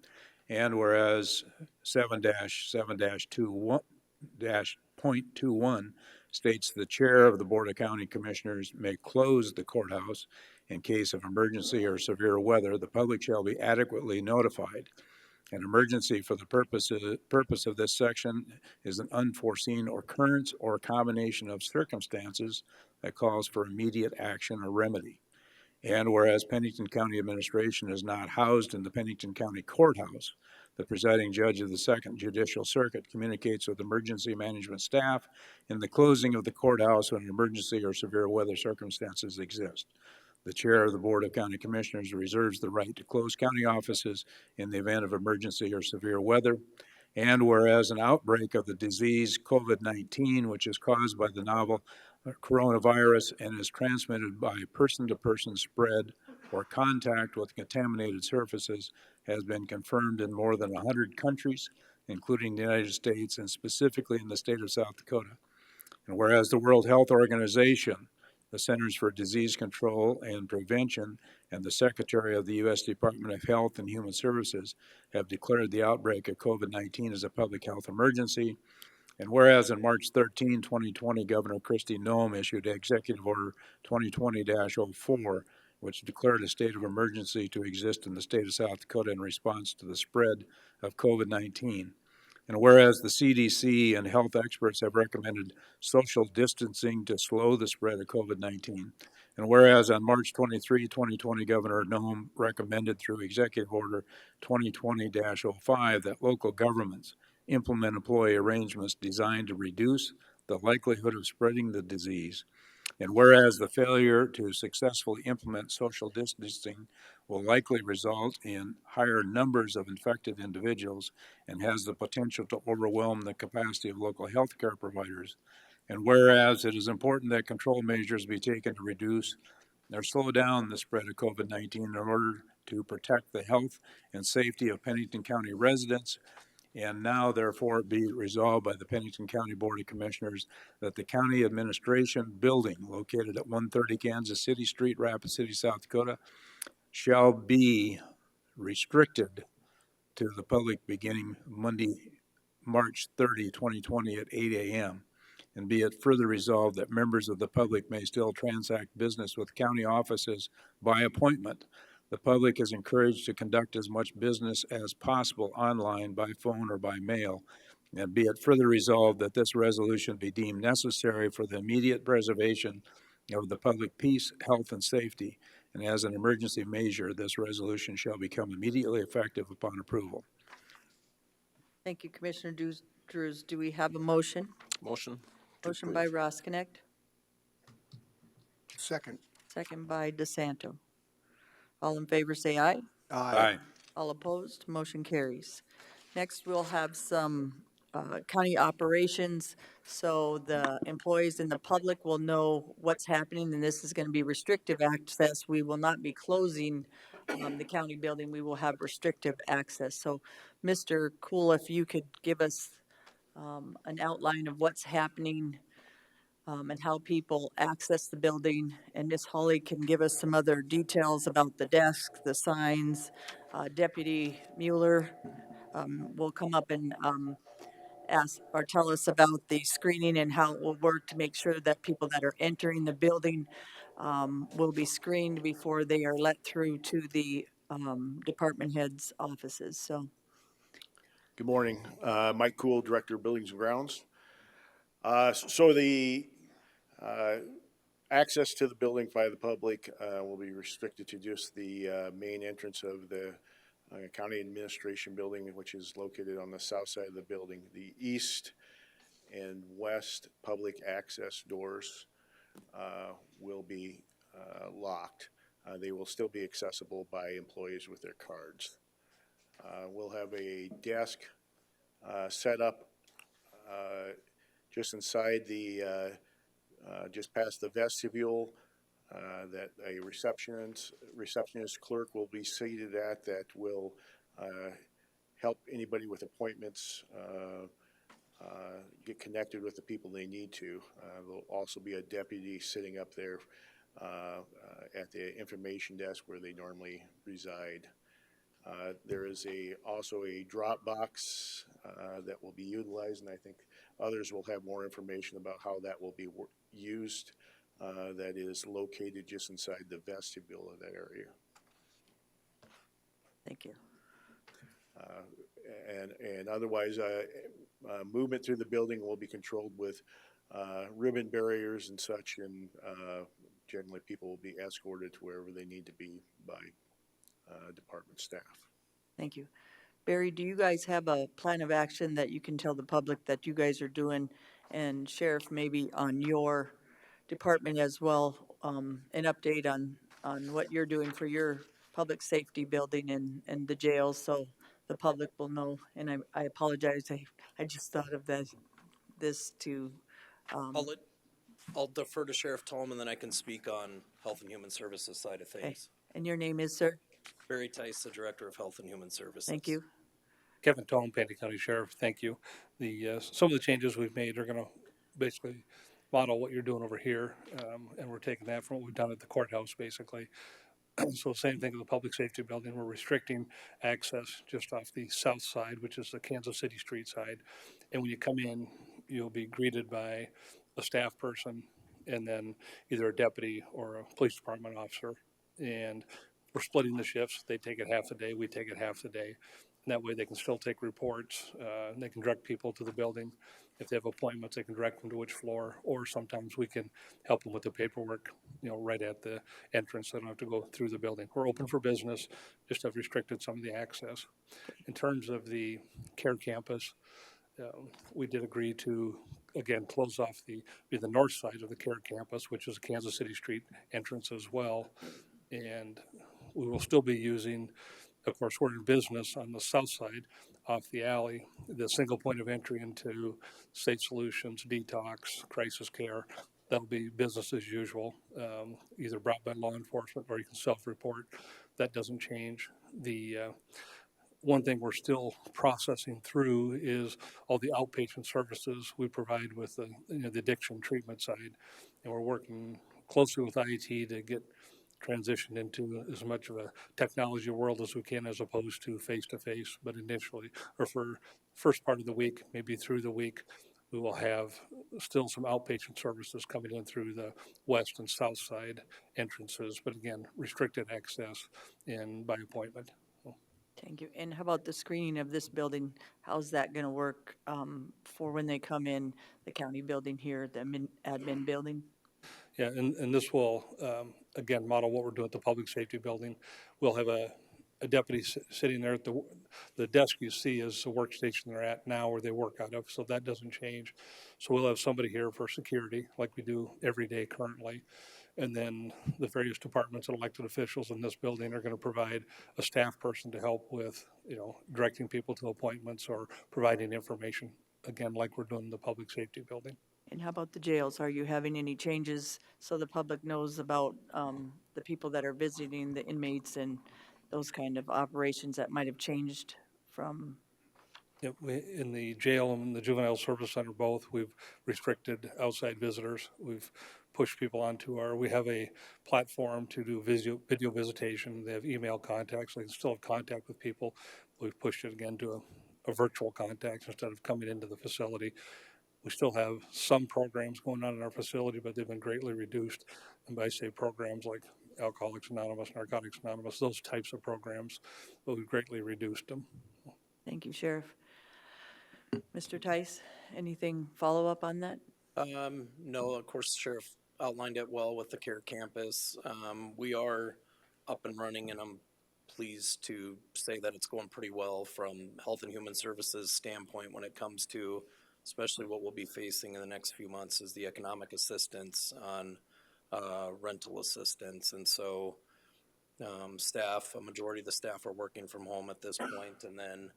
And whereas 7-7-2.21 states the chair of the Board of County Commissioners may close the courthouse in case of emergency or severe weather, the public shall be adequately notified. An emergency for the purpose of this section is an unforeseen occurrence or combination of circumstances that calls for immediate action or remedy. And whereas Pennington County Administration is not housed in the Pennington County Courthouse, the presiding judge of the Second Judicial Circuit communicates with emergency management staff in the closing of the courthouse when an emergency or severe weather circumstances exist. The chair of the Board of County Commissioners reserves the right to close county offices in the event of emergency or severe weather. And whereas an outbreak of the disease COVID-19, which is caused by the novel coronavirus and is transmitted by person-to-person spread or contact with contaminated surfaces, has been confirmed in more than 100 countries, including the United States and specifically in the state of South Dakota. And whereas the World Health Organization, the Centers for Disease Control and Prevention, and the Secretary of the U.S. Department of Health and Human Services have declared the outbreak of COVID-19 as a public health emergency. And whereas on March 13, 2020, Governor Kristi Noem issued Executive Order 2020-04, which declared a state of emergency to exist in the state of South Dakota in response to the spread of COVID-19. And whereas the CDC and health experts have recommended social distancing to slow the spread of COVID-19, and whereas on March 23, 2020, Governor Noem recommended through Executive Order 2020-05 that local governments implement employee arrangements designed to reduce the likelihood of spreading the disease, and whereas the failure to successfully implement social distancing will likely result in higher numbers of infected individuals and has the potential to overwhelm the capacity of local health care providers, and whereas it is important that control measures be taken to reduce or slow down the spread of COVID-19 in order to protect the health and safety of Pennington County residents, and now, therefore, be resolved by the Pennington County Board of Commissioners that the County Administration Building located at 130 Kansas City Street, Rapid City, South Dakota, shall be restricted to the public beginning Monday, March 30, 2020 at 8 a.m. And be it further resolved that members of the public may still transact business with county offices by appointment. The public is encouraged to conduct as much business as possible online, by phone, or by mail. And be it further resolved that this resolution be deemed necessary for the immediate preservation of the public peace, health, and safety. And as an emergency measure, this resolution shall become immediately effective upon approval. Thank you, Commissioner Drews. Do we have a motion? Motion. to Motion by approve. Roskinick, Second. second by DeSanto. All in favor, say aye. Aye. All opposed, motion carries. Next, we'll have some county operations, so the employees and the public will know what's happening, and this is going to be restrictive access. We will not be closing the county building. We will have restrictive access. So, Mr. Cool, if you could give us an outline of what's happening and how people access the building. And Ms. Hawley can give us some other details about the desk, the signs. Deputy Mueller will come up and ask or tell us about the screening and how it will work to make sure that people that are entering the building will be screened before they are let through to the department heads' offices. So, Good morning. Mike Cool, Director of Buildings and Grounds. So the access to the building by the public will be restricted to just the main entrance of the County Administration Building, which is located on the south side of the building. The east and west public access doors will be locked. They will still be accessible by employees with their cards. We'll have a desk set up just inside the, just past the vestibule that a receptionist clerk will be seated at, that will help anybody with appointments get connected with the people they need to. There'll also be a deputy sitting up there at the information desk where they normally reside. There is also a drop box that will be utilized, and I think others will have more information about how that will be used. That is located just inside the vestibule of that area. thank you. And otherwise, movement through the building will be controlled with ribbon barriers and such, and generally people will be escorted to wherever they need to be by department staff. Thank you. Barry, do you guys have a plan of action that you can tell the public that you guys are doing? And Sheriff, maybe on your department as well, an update on what you're doing for your public safety building and the jails, so the public will know. And I apologize, I just thought of this to, I'll defer to Sheriff Tolman, and then I can speak on Health and Human Services side of okay. things. And your name is, sir? Barry Tice, the Director of Health and Human Services. Thank you. Kevin Tone, Pennington County Sheriff, thank you. Some of the changes we've made are gonna basically model what you're doing over here, and we're taking that from what we've done at the courthouse, basically. So same thing with the public safety building, we're restricting access just off the south side, which is the Kansas City Street side. And when you come in, you'll be greeted by a staff person and then either a deputy or a police department officer. And we're splitting the shifts. They take it half the day, we take it half the day. And that way they can still take reports, and they can direct people to the building. If they have appointments, they can direct them to which floor, or sometimes we can help them with the paperwork, right at the entrance. They don't have to go through the building. We're open for business, just have restricted some of the access. In terms of the care campus, we did agree to, again, close off the north side of the care campus, which is Kansas City Street entrance as well. And we will still be using, of course, we're in business on the south side off the alley, the single point of entry into Safe Solutions, detox, crisis care. That'll be business as usual, either brought by law enforcement or you can self-report. That doesn't change. The one thing we're still processing through is all the outpatient services we provide with the addiction treatment side. And we're working closely with IET to get transitioned into as much of a technology world as we can, as opposed to face-to-face. But initially, or for first part of the week, maybe through the week, we will have still some outpatient services coming in through the west and south side entrances. But again, restricted access and by appointment. Thank you. And how about the screening of this building? How's that gonna work, for when they come in, the county building here, the admin building? Yeah, and this will, again, model what we're doing at the public safety building. We'll have a deputy sitting there at the desk you see is the workstation they're at now where they work out of, so that doesn't change. So we'll have somebody here for security like we do every day currently. And then the various departments and elected officials in this building are gonna provide a staff person to help with, directing people to appointments or providing information, again, like we're doing in the public safety building. And how about the jails? Are you having any changes so the public knows about, the people that are visiting, the inmates and those kind of operations that might have changed from? Yep, in the jail and the juvenile service center both, we've restricted outside visitors. We've pushed people onto we have a platform to do video visitation. They have email contacts, so they can still have contact with people. We've pushed it again to a virtual contact instead of coming into the facility. We still have some programs going on in our facility, but they've been greatly reduced. And by say programs like Alcoholics Anonymous, Narcotics Anonymous, those types of programs, but we've greatly reduced them. Thank you, Sheriff. Mr. Tice, anything follow up on that? No, of course, the Sheriff outlined it well with the care campus. We are up and running, and I'm pleased to say that it's going pretty well from Health and Human Services standpoint when it comes to, especially what we'll be facing in the next few months is the economic assistance on rental assistance. And so a majority of the staff are working from home at this point. And then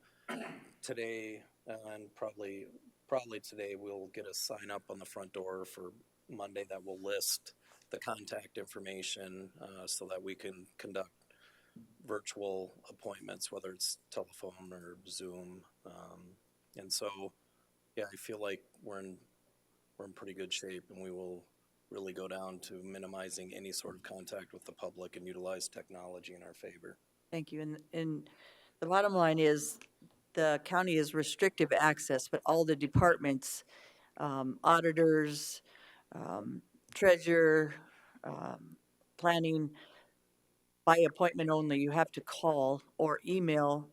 today, and probably today, we'll get a sign up on the front door for Monday that will list the contact information so that we can conduct virtual appointments, whether it's telephone or Zoom. And so, yeah, I feel like we're in pretty good shape, and we will really go down to minimizing any sort of contact with the public and utilize technology in our favor. Thank you. And the bottom line is the county is restrictive access, but all the departments, auditors, treasurer, planning, by appointment only. You have to call or email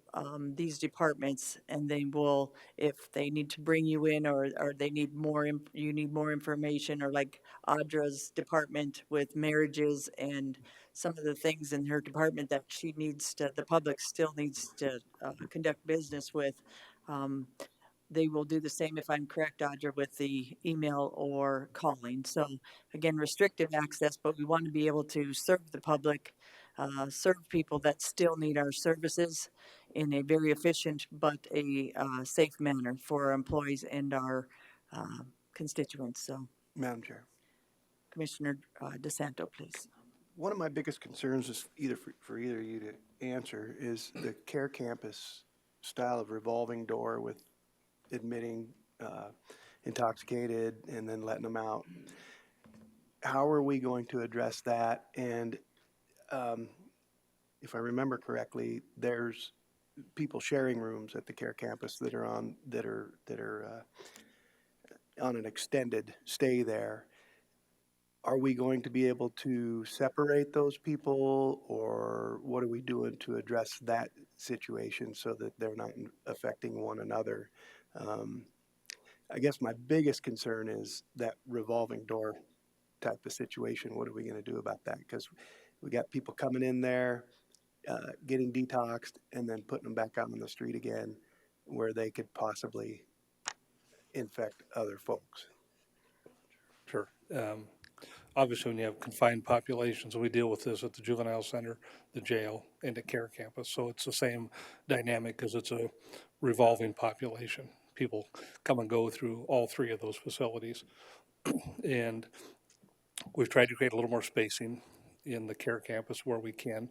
these departments, and they will, if they need to bring you in, or they need more, you need more information, or like Audra's department with marriages and some of the things in her department that she needs to, the public still needs to conduct business with. Um, they will do the same, if I'm correct, Audra, with the email or calling. So again, restricted access, but we want to be able to serve the public, serve people that still need our services in a very efficient but a safe manner for our employees and our constituents. So Madam Chair, Commissioner DeSanto, please. one of my biggest concerns is for either of you to answer is the Care Campus style of revolving door with admitting intoxicated and then letting them out. How are we going to address that? And if I remember correctly, there's people sharing rooms at the Care Campus that are on an extended stay there. Are we going to be able to separate those people, or what are we doing to address that situation so that they're not affecting one another? I guess my biggest concern is that revolving door type of situation. What are we going to do about that? Because we got people coming in there, getting detoxed, and then putting them back out on the street again, where they could possibly infect other folks. Sure. Obviously, when you have confined populations, we deal with this at the juvenile center, the jail, and the care campus. So it's the same dynamic because it's a revolving population. People come and go through all three of those facilities. And we've tried to create a little more spacing in the care campus where we can,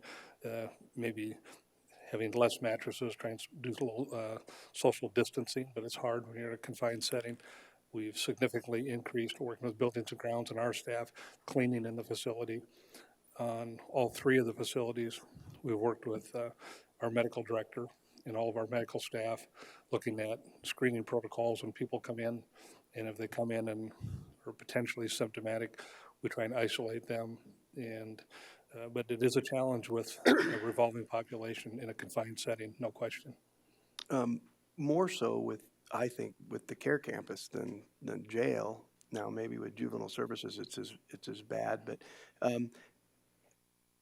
maybe having less mattresses, trying to do a little social distancing, but it's hard when you're in a confined setting. We've significantly increased working with buildings and grounds and our staff cleaning in the facility. On all three of the facilities, we've worked with our medical director and all of our medical staff looking at screening protocols when people come in. And if they come in and are potentially symptomatic, we try and isolate them. And but it is a challenge with a revolving population in a confined setting, no question. More so with, I think, with the care campus than jail. Now, maybe with juvenile services, it's as bad. But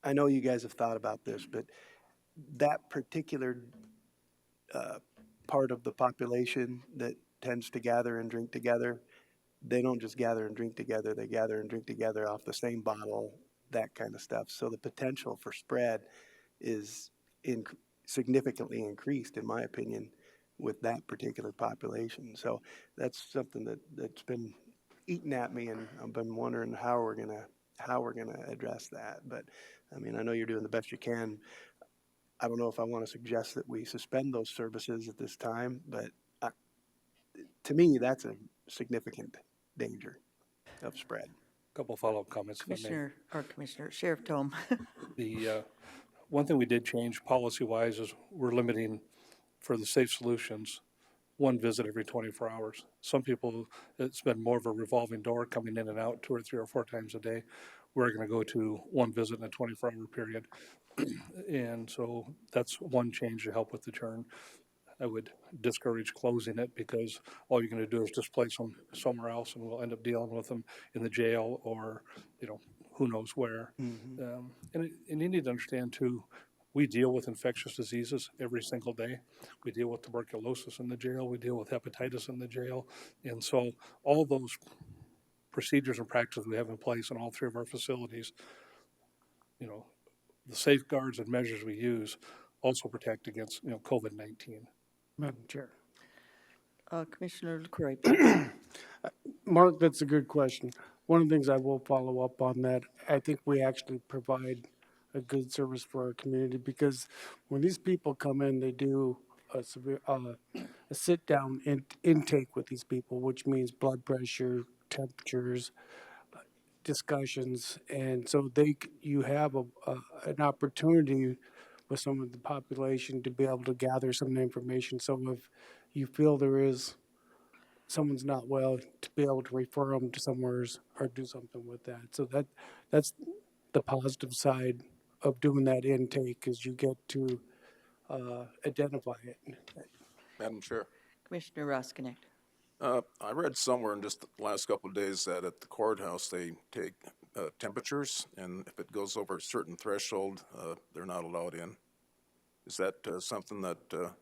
I know you guys have thought about this, but that particular part of the population that tends to gather and drink together, they don't just gather and drink together. They gather and drink together off the same bottle, that kind of stuff. So the potential for spread is significantly increased, in my opinion, with that particular population. So that's something that's been eating at me, and I've been wondering how we're gonna address that. But I mean, I know you're doing the best you can. I don't know if I want to suggest that we suspend those services at this time, but to me, that's a significant danger of spread. Couple follow-up comments, if I may. Commissioner Sheriff Tome. The one thing we did change policy-wise is we're limiting for the safe solutions one visit every 24 hours. Some people, it's been more of a revolving door coming in and out 2 or 3 or 4 times a day. We're going to go to one visit in a 24-hour period. And so that's one change to help with the churn. I would discourage closing it because all you're going to do is displace them somewhere else, and we'll end up dealing with them in the jail or, who knows where. Mm-hmm. And you need to understand too, we deal with infectious diseases every single day. We deal with tuberculosis in the jail. We deal with hepatitis in the jail. And so all those procedures and practices we have in place in all three of our facilities, the safeguards and measures we use also protect against, COVID-19. Madam Chair. Commissioner LaCroix. Mark, that's a good question. One of the things I will follow up on that, I think we actually provide a good service for our community, because when these people come in, they do a sit-down intake with these people, which means blood pressure, temperatures, discussions, and so you have an opportunity with some of the population to be able to gather some information. So if you feel someone's not well, to be able to refer them to somewhere or do something with that. So that's the positive side of doing that intake as you get to, identify it. Madam Chair, Commissioner Roskinek. I read somewhere in just the last couple of days that at the courthouse, they take temperatures, and if it goes over a certain threshold, they're not allowed in. Is that something that,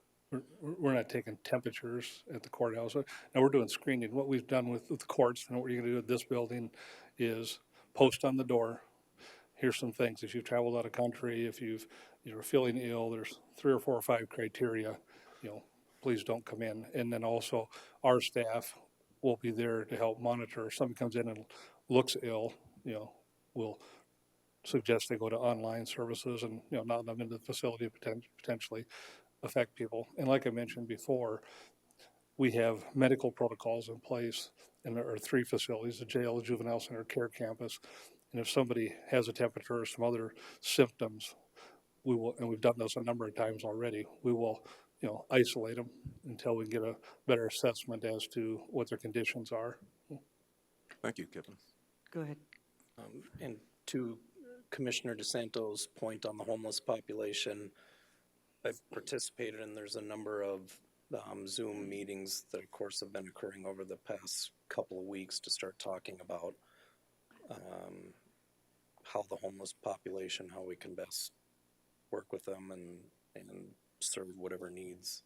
We're not taking temperatures at the courthouse. Now, we're doing screening. What we've done with the courts, and what you're gonna do with this building is post on the door, here's some things. If you've traveled out of country, if you're feeling ill, there's 3 or 4 or 5 criteria, please don't come in. And then also, our staff will be there to help monitor. If somebody comes in and looks ill, we'll suggest they go to online services and, not let them into the facility, potentially affect people. And like I mentioned before, we have medical protocols in place, and there are 3 facilities, the jail, the juvenile center, care campus. And if somebody has a temperature or some other symptoms, we will, and we've done this a number of times already, we will, isolate them until we get a better assessment as to what their conditions are. thank you, Kevin. Go ahead. And to Commissioner DeSanto's point on the homeless population, I've participated in, there's a number of Zoom meetings that of course have been occurring over the past couple of weeks to start talking about how the homeless population, how we can best work with them and serve whatever needs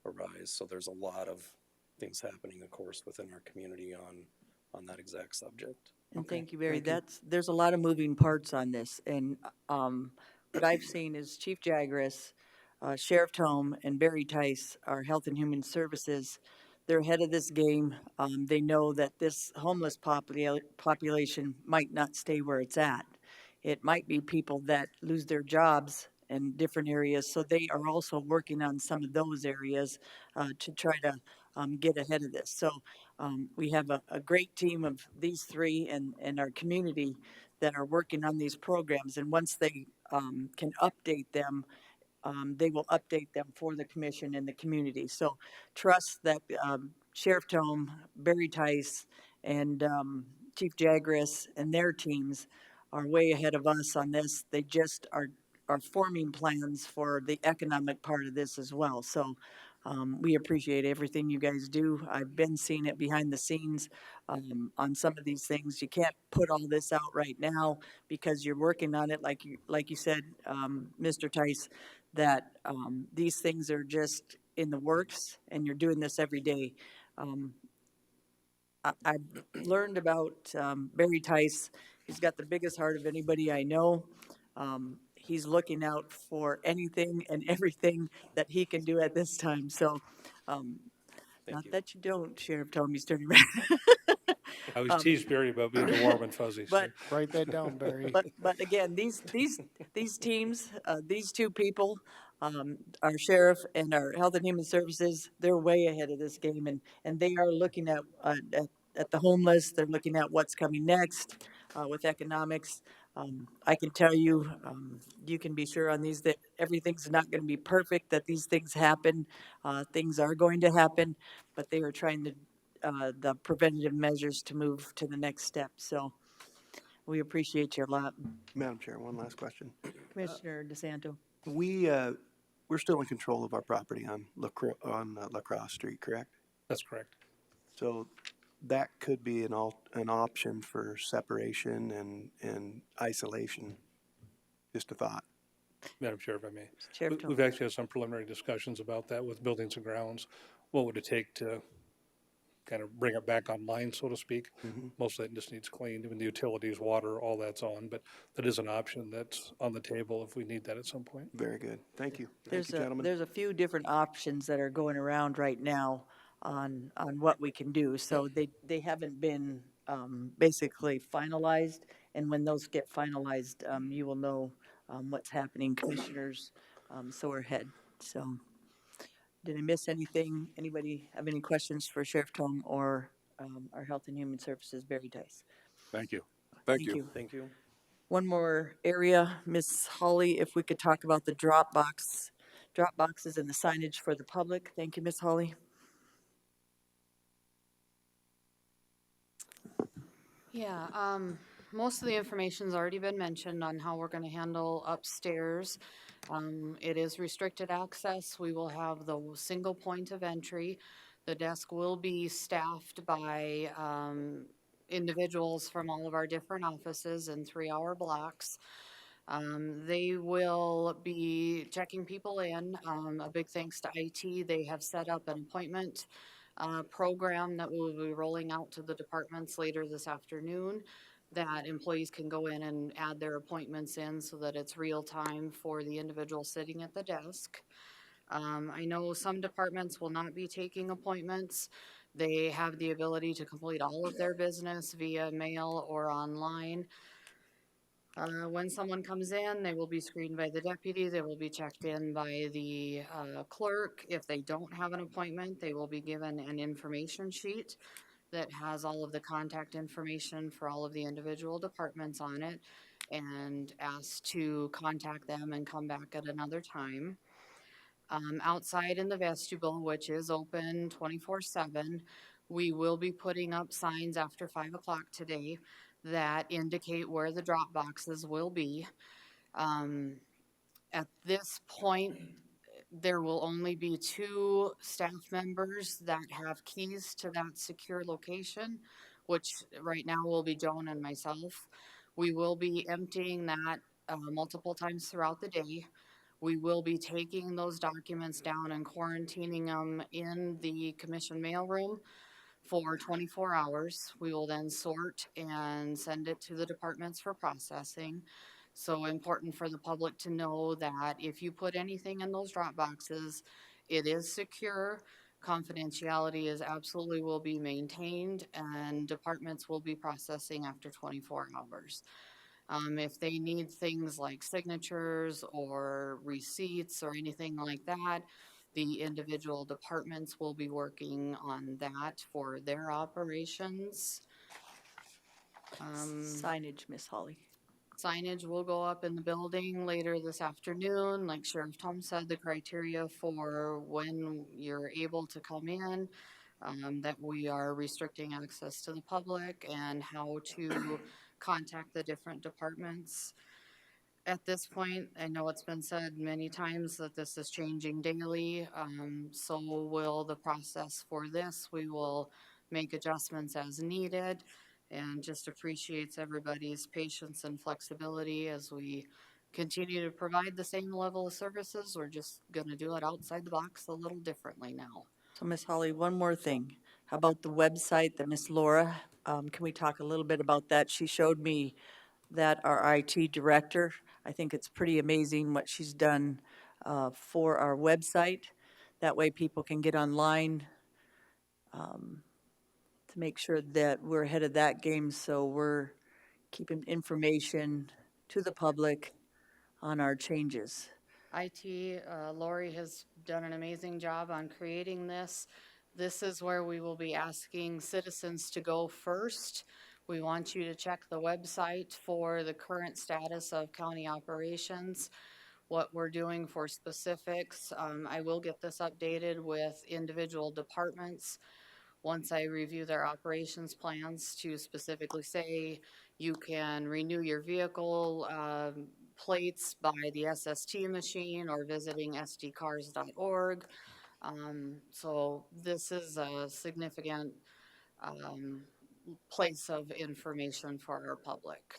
arise. So there's a lot of things happening, of course, within our community on that exact subject. And thank you, Barry. There's a lot of moving parts on this. And what I've seen is Chief Jagras, Sheriff Tome, and Barry Tice, our Health and Human Services, they're ahead of this game. They know that this homeless population might not stay where it's at. It might be people that lose their jobs in different areas. So they are also working on some of those areas to try to get ahead of this. So we have a great team of these 3 and our community that are working on these programs. And once they can update them, they will update them for the commission and the community. So trust that Sheriff Tome, Barry Tice, and Chief Jagras and their teams are way ahead of us on this. They just are forming plans for the economic part of this as well. So we appreciate everything you guys do. I've been seeing it behind the scenes on some of these things. You can't put all this out right now because you're working on it, like you said, Mr. Tice, that these things are just in the works, and you're doing this every day. I've learned about Barry Tice. He's got the biggest heart of anybody I know. He's looking out for anything and everything that he can do at this time. So, not that you don't, Sheriff Tome, he's turning around. I was teased Barry about being warm and fuzzy. But Write that down, Barry. But again, these teams, these 2 people, our sheriff and our Health and Human Services, they're way ahead of this game, and they are looking at the homeless. They're looking at what's coming next with economics. I can tell you, you can be sure on these that everything's not going to be perfect, that these things happen. Things are going to happen, but they are trying to the preventative measures to move to the next step. So we appreciate you a lot. Madam Chair, one last question. Commissioner DeSanto. We're still in control of our property on Lacrosse Street, correct? That's correct. So that could be an option for separation and isolation. Just a thought. Madam Chair, if I may. Sheriff Tome. We've actually had some preliminary discussions about that with Buildings and Grounds. What would it take to kind of bring it back online, so to speak? Most of it just needs cleaned. I mean, the utilities, water, all that's on, but that is an option that's on the table if we need that at some point. Very good. Thank you. Thank you, gentlemen. There's a few different options that are going around right now on what we can do. So they haven't been basically finalized, and when those get finalized, you will know what's happening, commissioners. So we're ahead. So did I miss anything? Anybody have any questions for Sheriff Tome or our Health and Human Services, Barry Tice? Thank you. Thank you. Thank you. One more area, Miss Holly, if we could talk about the drop boxes and the signage for the public. Thank you, Miss Holly. Yeah, most of the information's already been mentioned on how we're gonna handle upstairs. It is restricted access. We will have the single point of entry. The desk will be staffed by, individuals from all of our different offices in 3-hour blocks. They will be checking people in. A big thanks to IT. They have set up an appointment program that will be rolling out to the departments later this afternoon, that employees can go in and add their appointments in so that it's real time for the individual sitting at the desk. I know some departments will not be taking appointments. They have the ability to complete all of their business via mail or online. When someone comes in, they will be screened by the deputy, they will be checked in by the clerk. If they don't have an appointment, they will be given an information sheet that has all of the contact information for all of the individual departments on it, and asked to contact them and come back at another time. Outside in the vestibule, which is open 24/7, we will be putting up signs after 5 o'clock today that indicate where the drop boxes will be. At this point, there will only be 2 staff members that have keys to that secure location, which right now will be Joan and myself. We will be emptying that multiple times throughout the day. We will be taking those documents down and quarantining them in the commission mailroom for 24 hours. We will then sort and send it to the departments for processing. So important for the public to know that if you put anything in those drop boxes, it is secure. Confidentiality is absolutely will be maintained, and departments will be processing after 24 hours. If they need things like signatures or receipts or anything like that, the individual departments will be working on that for their operations. Signage, Miss Holly. Signage will go up in the building later this afternoon. Like Sheriff Tom said, the criteria for when you're able to come in, that we are restricting access to the public, and how to contact the different departments. At this point, I know it's been said many times that this is changing daily, so will the process for this. We will make adjustments as needed, and just appreciates everybody's patience and flexibility as we continue to provide the same level of services. We're just gonna do it outside the box a little differently now. So Miss Holly, one more thing. How about the website that Miss Laura, can we talk a little bit about that? She showed me that our IT director, I think it's pretty amazing what she's done for our website. That way people can get online to make sure that we're ahead of that game, so we're keeping information to the public on our changes. IT, Lori has done an amazing job on creating this. This is where we will be asking citizens to go first. We want you to check the website for the current status of county operations, what we're doing for specifics. I will get this updated with individual departments once I review their operations plans, to specifically say you can renew your vehicle plates by the SST machine or visiting sdcars.org. So this is a significant place of information for our public.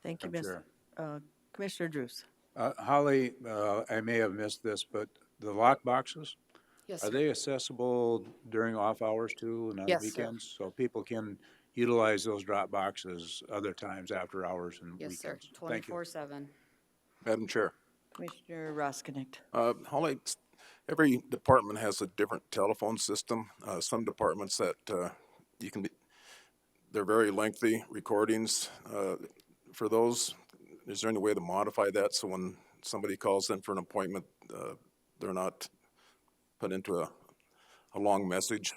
Thank you, Madam Commissioner Drews. Holly, I may have missed this, but the lock boxes, Yes, are sir. they accessible during off hours too and on Yes, sir. weekends? So people can utilize those drop boxes other times after hours and Yes, sir. weekends? Thank you. 24/7. Madam Chair, Commissioner Roskinick. Holly, every department has a different telephone system. Some departments that they're very lengthy recordings. For those, is there any way to modify that so when somebody calls in for an appointment, they're not put into a long message?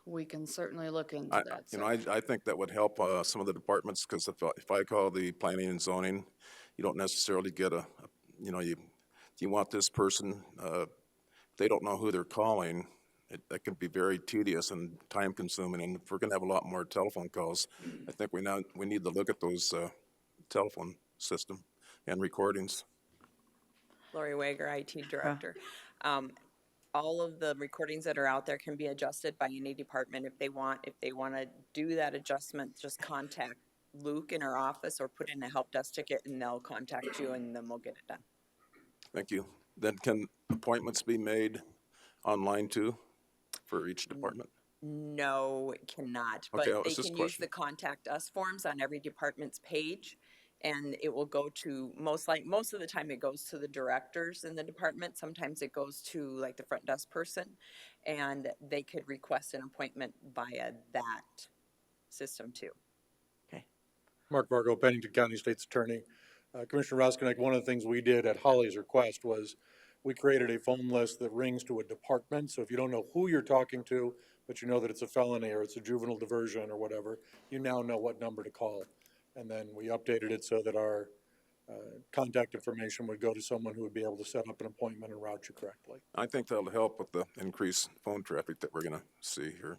We can certainly look into that, sir. I think that would help some of the departments, because if I call the planning and zoning, you don't necessarily get you want this person, they don't know who they're calling, that can be very tedious and time consuming. And if we're gonna have a lot more telephone calls, I think we need to look at those, telephone system and recordings. Lori Wager, IT Director. Um, all of the recordings that are out there can be adjusted by any department if they want. If they want to do that adjustment, just contact Luke in our office or put in a help desk ticket and they'll contact you and then we'll get it done. Thank you. Then can appointments be made online too for each department? No, it cannot, but Okay, that they was just can a use the question. contact us forms on every department's page. And it will go to most of the time it goes to the directors in the department. Sometimes it goes to like the front desk person and they could request an appointment via that system too. Mark Vargo, Pennington County State's Attorney. Commissioner Roskinek, one of the things we did at Holly's request was we created a phone list that rings to a department. So if you don't know who you're talking to, but you know that it's a felony or it's a juvenile diversion or whatever, you now know what number to call. And then we updated it so that our contact information would go to someone who would be able to set up an appointment and route you correctly. I think that'll help with the increased phone traffic that we're gonna see here.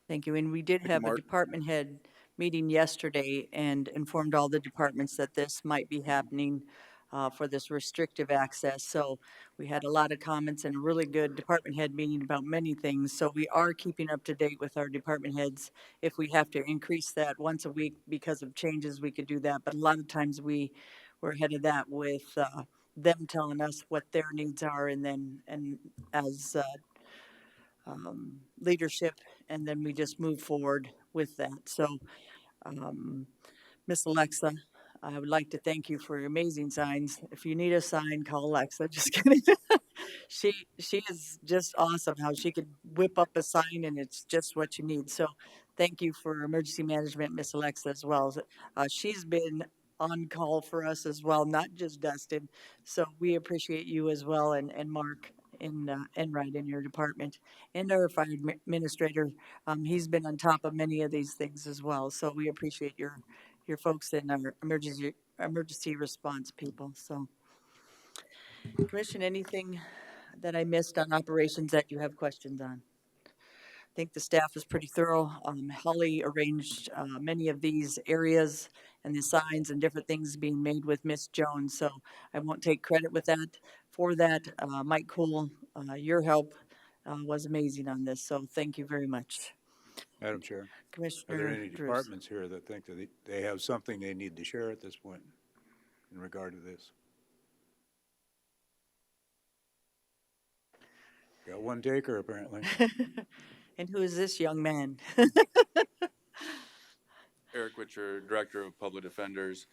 Thank you. And we did Thank you, have a Mark. department head meeting yesterday and informed all the departments that this might be happening for this restrictive access. So we had a lot of comments and a really good department head meeting about many things. So we are keeping up to date with our department heads. If we have to increase that once a week because of changes, we could do that. But a lot of times we're ahead of that with them telling us what their needs are and then, and as leadership, and then we just move forward with that. So, Miss Alexa, I would like to thank you for your amazing signs. If you need a sign, call Alexa. Just kidding. She is just awesome how she could whip up a sign and it's just what you need. So, thank you for emergency management, Miss Alexa, as well. She's been on call for us as well, not just Dustin. So we appreciate you as well, and Mark in Enright in your department, and our fire administrator. He's been on top of many of these things as well. So we appreciate your folks in our emergency response people. So, Commission, anything that I missed on operations that you have questions on? I think the staff is pretty thorough. Holly arranged many of these areas and the signs and different things being made with Miss Jones, so I won't take credit with that. For that, Mike Cool, your help was amazing on this, so thank you very much. Madam Chair, are Commissioner there any Drews. departments here that think that they have something they need to share at this point in regard to this? Got one taker, apparently. And who is this young man? Eric Witcher, Director of Public Defenders.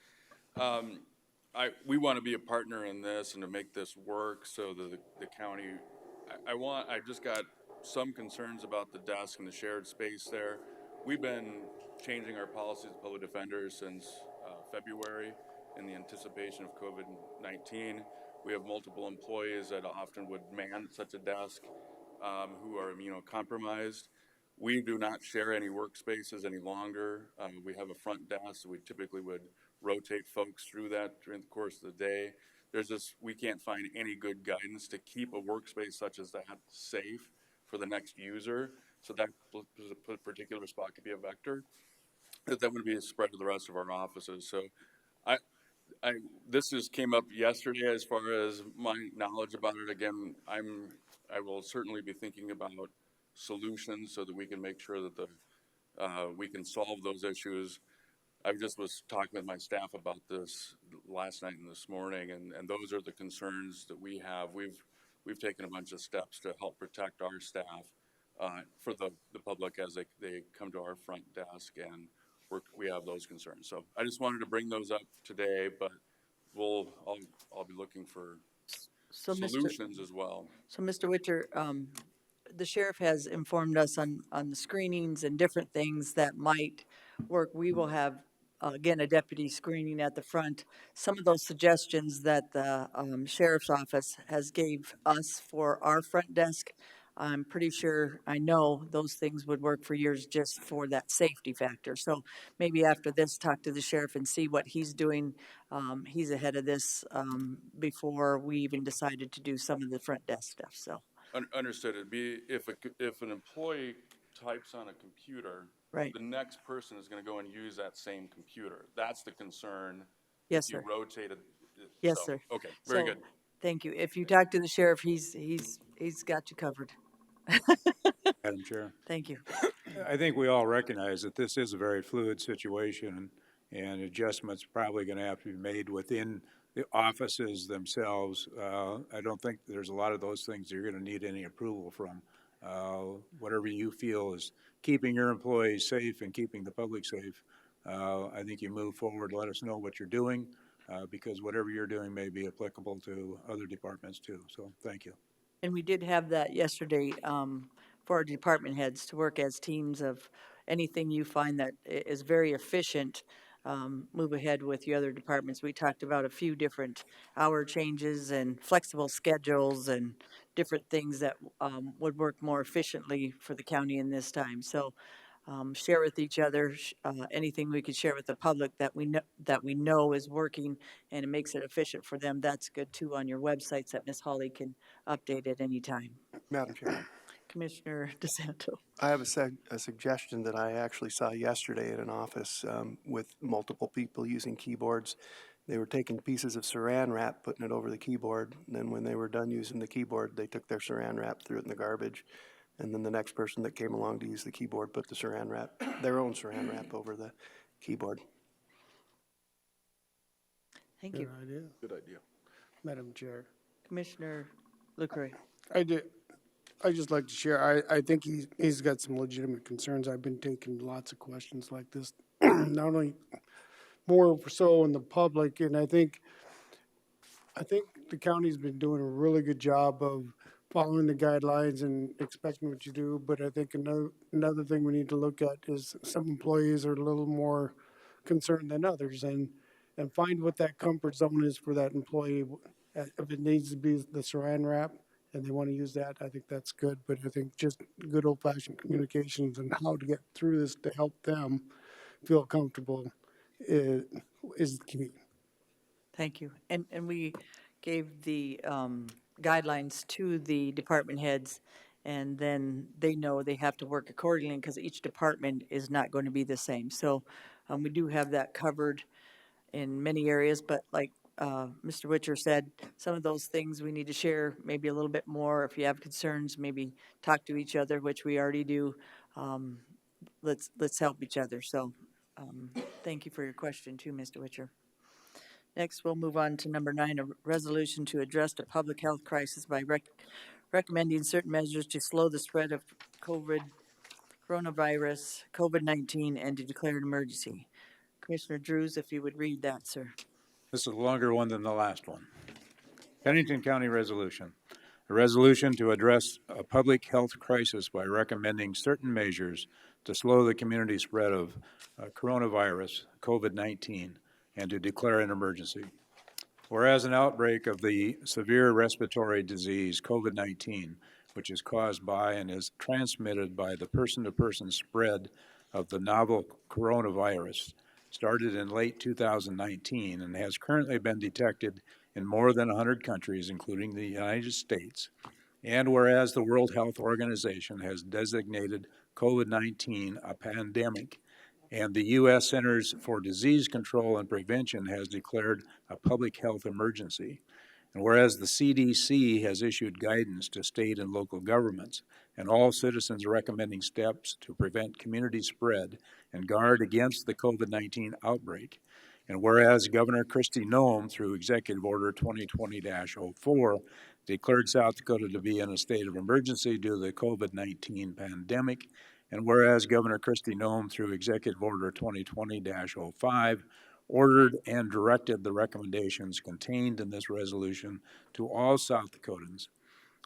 We want to be a partner in this and to make this work so that the county, I just got some concerns about the desk and the shared space there. We've been changing our policies as public defenders since February in the anticipation of COVID-19. We have multiple employees that often would man such a desk who are immunocompromised. We do not share any workspaces any longer. We have a front desk. We typically would rotate folks through that during the course of the day. We can't find any good guidance to keep a workspace such as that safe for the next user. So that particular spot could be a vector. That would be spread to the rest of our offices. So this just came up yesterday as far as my knowledge about it. Again, I will certainly be thinking about solutions so that we can make sure that we can solve those issues. I just was talking with my staff about this last night and this morning, and those are the concerns that we have. We've taken a bunch of steps to help protect our staff for the public as they come to our front desk, and we have those concerns. So I just wanted to bring those up today, but I'll be looking for solutions as well. So, Mr. Witcher, the sheriff has informed us on the screenings and different things that might work. We will have, again, a deputy screening at the front. Some of those suggestions that the sheriff's office has gave us for our front desk, I'm pretty sure, I know those things would work for yours just for that safety factor. So maybe after this, talk to the sheriff and see what he's doing. He's ahead of this before we even decided to do some of the front desk stuff, so. Understood. It'd be if an employee types on a computer, Right. the next person is gonna go and use that same computer. That's the concern. Yes, If you sir. rotate it. Yes, So, sir. okay, very So, good. thank you. If you talk to the sheriff, he's got you covered. Madam Chair. Thank you. I think we all recognize that this is a very fluid situation, and adjustments probably going to have to be made within the offices themselves. I don't think there's a lot of those things you're going to need any approval from. Whatever you feel is keeping your employees safe and keeping the public safe, I think you move forward, let us know what you're doing, because whatever you're doing may be applicable to other departments too. So, thank you. And we did have that yesterday for our department heads to work as teams of anything you find that is very efficient, move ahead with the other departments. We talked about a few different hour changes and flexible schedules and different things that would work more efficiently for the county in this time. So share with each other anything we could share with the public that we know is working and it makes it efficient for them. That's good too on your websites that Ms. Hawley can update at any time. Madam Chair, Commissioner DeSanto. I have a suggestion that I actually saw yesterday at an office with multiple people using keyboards. They were taking pieces of saran wrap, putting it over the keyboard, and then when they were done using the keyboard, they took their saran wrap, threw it in the garbage, and then the next person that came along to use the keyboard put the saran wrap, their own saran wrap over the keyboard. Thank you. Good idea, Good idea. Madam Chair. Commissioner LaCroix. I just like to share, I think he's got some legitimate concerns. I've been taking lots of questions like this, not only more so in the public, and I think the county's been doing a really good job of following the guidelines and expecting what you do, but I think another thing we need to look at is some employees are a little more concerned than others, and find what that comfort zone is for that employee. If it needs to be the saran wrap and they want to use that, I think that's good, but I think just good old-fashioned communications and how to get through this to help them feel comfortable is the key. Thank you. And we gave the guidelines to the department heads, and then they know they have to work accordingly because each department is not going to be the same. So we do have that covered in many areas, but like Mr. Witcher said, some of those things we need to share maybe a little bit more. If you have concerns, maybe talk to each other, which we already do. Let's help each other. So thank you for your question too, Mr. Witcher. Next, we'll move on to number 9, a resolution to address the public health crisis by recommending certain measures to slow the spread of coronavirus, COVID-19, and to declare an emergency. Commissioner Drews, if you would read that, sir. This is a longer one than the last one. Pennington County Resolution. A resolution to address a public health crisis by recommending certain measures to slow the community spread of coronavirus, COVID-19, and to declare an emergency. Whereas an outbreak of the severe respiratory disease, COVID-19, which is caused by and is transmitted by the person-to-person spread of the novel coronavirus, started in late 2019 and has currently been detected in more than 100 countries, including the United States. And whereas the World Health Organization has designated COVID-19 a pandemic, and the U.S. Centers for Disease Control and Prevention has declared a public health emergency. And whereas the CDC has issued guidance to state and local governments and all citizens recommending steps to prevent community spread and guard against the COVID-19 outbreak. And whereas Governor Kristi Noem, through Executive Order 2020-04, declared South Dakota to be in a state of emergency due to the COVID-19 pandemic. And whereas Governor Kristi Noem, through Executive Order 2020-05, ordered and directed the recommendations contained in this resolution to all South Dakotans.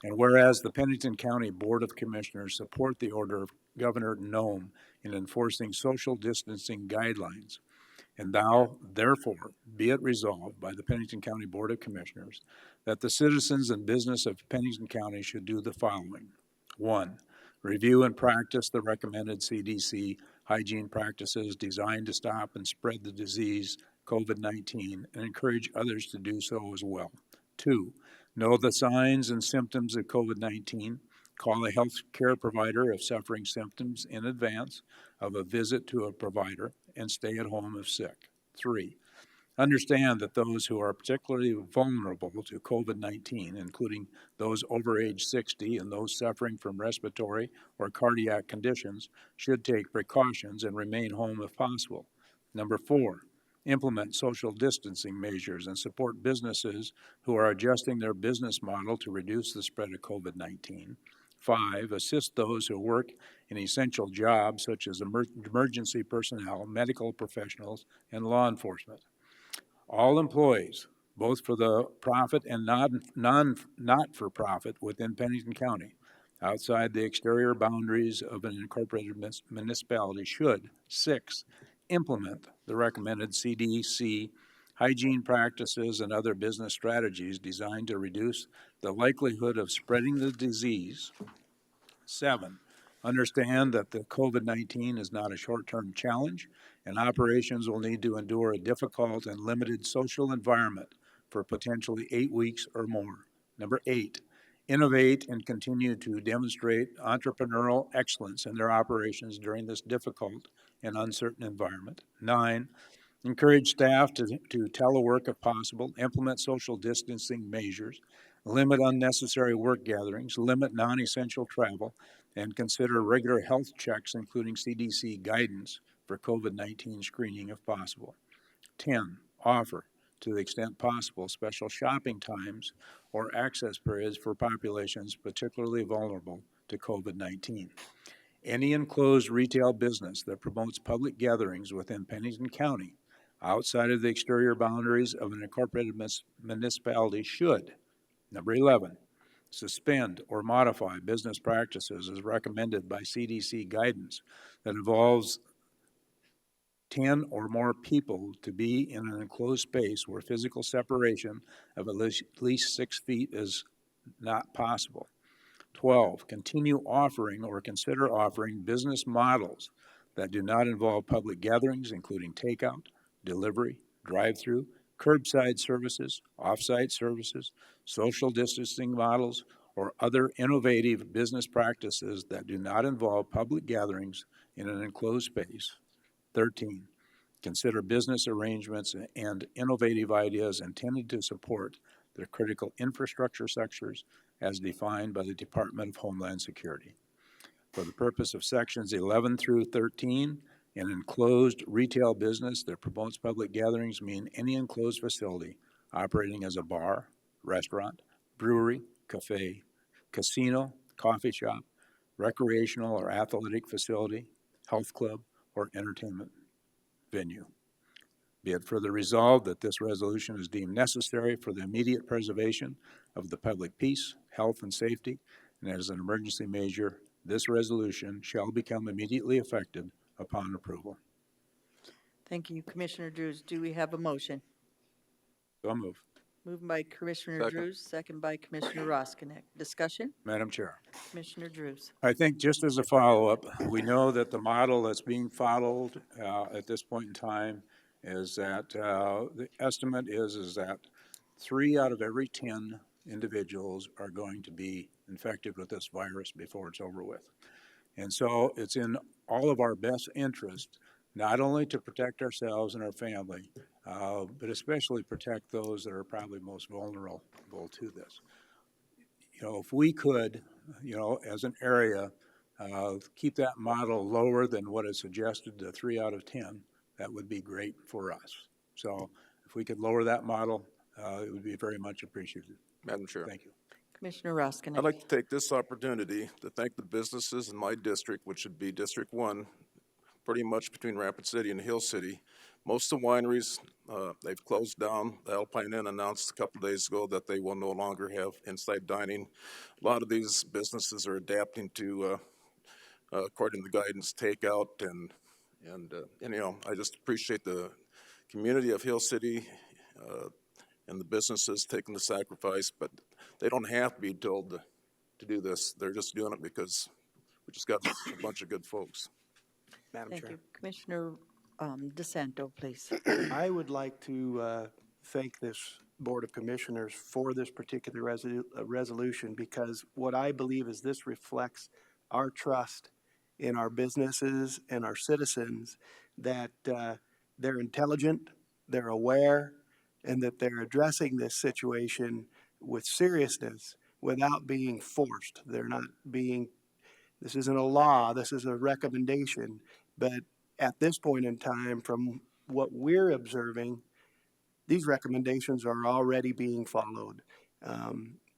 And whereas the Pennington County Board of Commissioners support the order of Governor Noem in enforcing social distancing guidelines. And now, therefore, be it resolved by the Pennington County Board of Commissioners that the citizens and business of Pennington County should do the following. 1, review and practice the recommended CDC hygiene practices designed to stop and spread the disease, COVID-19, and encourage others to do so as well. 2, Know the signs and symptoms of COVID-19. Call a health care provider if suffering symptoms in advance of a visit to a provider, and stay at home if sick. 3, understand that those who are particularly vulnerable to COVID-19, including those over age 60 and those suffering from respiratory or cardiac conditions, should take precautions and remain home if possible. Number 4, implement social distancing measures and support businesses who are adjusting their business model to reduce the spread of COVID-19. 5, assist those who work in essential jobs such as emergency personnel, medical professionals, and law enforcement. All employees, both for the profit and not-for-profit within Pennington County, outside the exterior boundaries of an incorporated municipality should, 6, implement the recommended CDC hygiene practices and other business strategies designed to reduce the likelihood of spreading the disease. 7, understand that the COVID-19 is not a short-term challenge, and operations will need to endure a difficult and limited social environment for potentially 8 weeks or more. Number 8, innovate and continue to demonstrate entrepreneurial excellence in their operations during this difficult and uncertain environment. 9, encourage staff to telework if possible, implement social distancing measures, limit unnecessary work gatherings, limit non-essential travel, and consider regular health checks, including CDC guidance for COVID-19 screening if possible. 10, offer, to the extent possible, special shopping times or access periods for populations particularly vulnerable to COVID-19. Any enclosed retail business that promotes public gatherings within Pennington County outside of the exterior boundaries of an incorporated municipality should, number 11, suspend or modify business practices as recommended by CDC guidance that involves 10 or more people to be in an enclosed space where physical separation of at least 6 feet is not possible. 12, continue offering or consider offering business models that do not involve public gatherings, including takeout, delivery, drive-through, curbside services, off-site services, social distancing models, or other innovative business practices that do not involve public gatherings in an enclosed space. 13, consider business arrangements and innovative ideas intended to support the critical infrastructure sectors as defined by the Department of Homeland Security. For the purpose of sections 11 through 13, an enclosed retail business that promotes public gatherings mean any enclosed facility operating as a bar, restaurant, brewery, cafe, casino, coffee shop, recreational or athletic facility, health club, or entertainment venue. Be it further resolved that this resolution is deemed necessary for the immediate preservation of the public peace, health, and safety, and as an emergency measure, this resolution shall become immediately effective upon approval. Thank you, Commissioner Drews. Do we have a motion? So move. Moved by Commissioner Second. Drews, second by Commissioner Roskinek. Discussion? Madam Chair. Commissioner Drews. I think just as a follow-up, we know that the model that's being followed at this point in time is that the estimate is that 3 out of every 10 individuals are going to be infected with this virus before it's over with. And so it's in all of our best interest not only to protect ourselves and our family, but especially protect those that are probably most vulnerable to this. You know, if we could, you know, as an area, keep that model lower than what is suggested, to 3 out of 10, that would be great for us. So if we could lower that model, it would be very much appreciated. Madam Chair. Thank you. Commissioner Roskinek. I'd like to take this opportunity to thank the businesses in my district, which would be District 1, pretty much between Rapid City and Hill City. Most of the wineries, they've closed down. The Alpine Inn announced a couple of days ago that they will no longer have inside dining. A lot of these businesses are adapting to, according to the guidance, takeout and you know, I just appreciate the community of Hill City and the businesses taking the sacrifice, but they don't have to be told to do this. They're just doing it because we just got a bunch of good folks. Madam Thank Chair. you. Commissioner DeSanto, please. I would like to thank this Board of Commissioners for this particular resolution, because what I believe is this reflects our trust in our businesses and our citizens, that they're intelligent, they're aware, and that they're addressing this situation with seriousness without being forced. They're not being, this isn't a law, this is a recommendation, but at this point in time, from what we're observing, these recommendations are already being followed.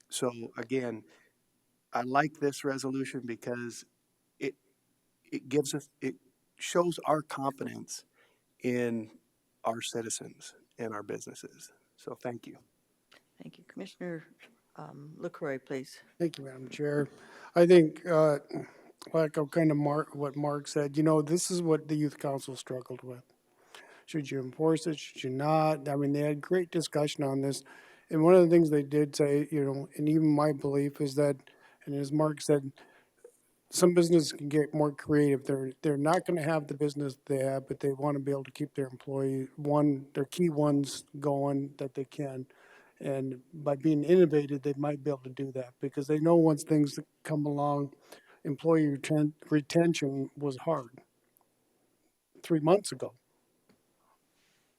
So again, I like this resolution because it it shows our confidence in our citizens and our businesses. So thank you. Thank you. Commissioner LaCroy, please. Thank you, Madam Chair. I think, like kind of what Mark said, this is what the youth council struggled with. Should you enforce it? Should you not? I mean, they had great discussion on this. And one of the things they did say, and even my belief is that, and as Mark said, some businesses can get more creative. They're not going to have the business they have, but they want to be able to keep their their key ones going that they can. And by being innovative, they might be able to do that because they know once things come along, employee retention was hard. 3 months ago,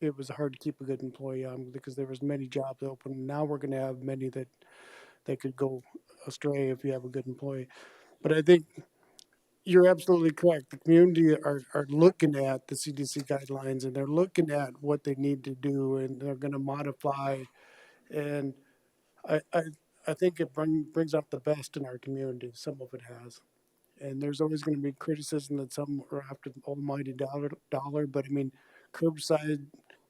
it was hard to keep a good employee on because there was many jobs open. Now we're going to have many that could go astray if you have a good employee. But I think you're absolutely correct. The community are looking at the CDC guidelines and they're looking at what they need to do and they're going to modify. And I think it brings out the best in our community. Some of it has. And there's always going to be criticism that some are after the almighty dollar. But I mean, curbside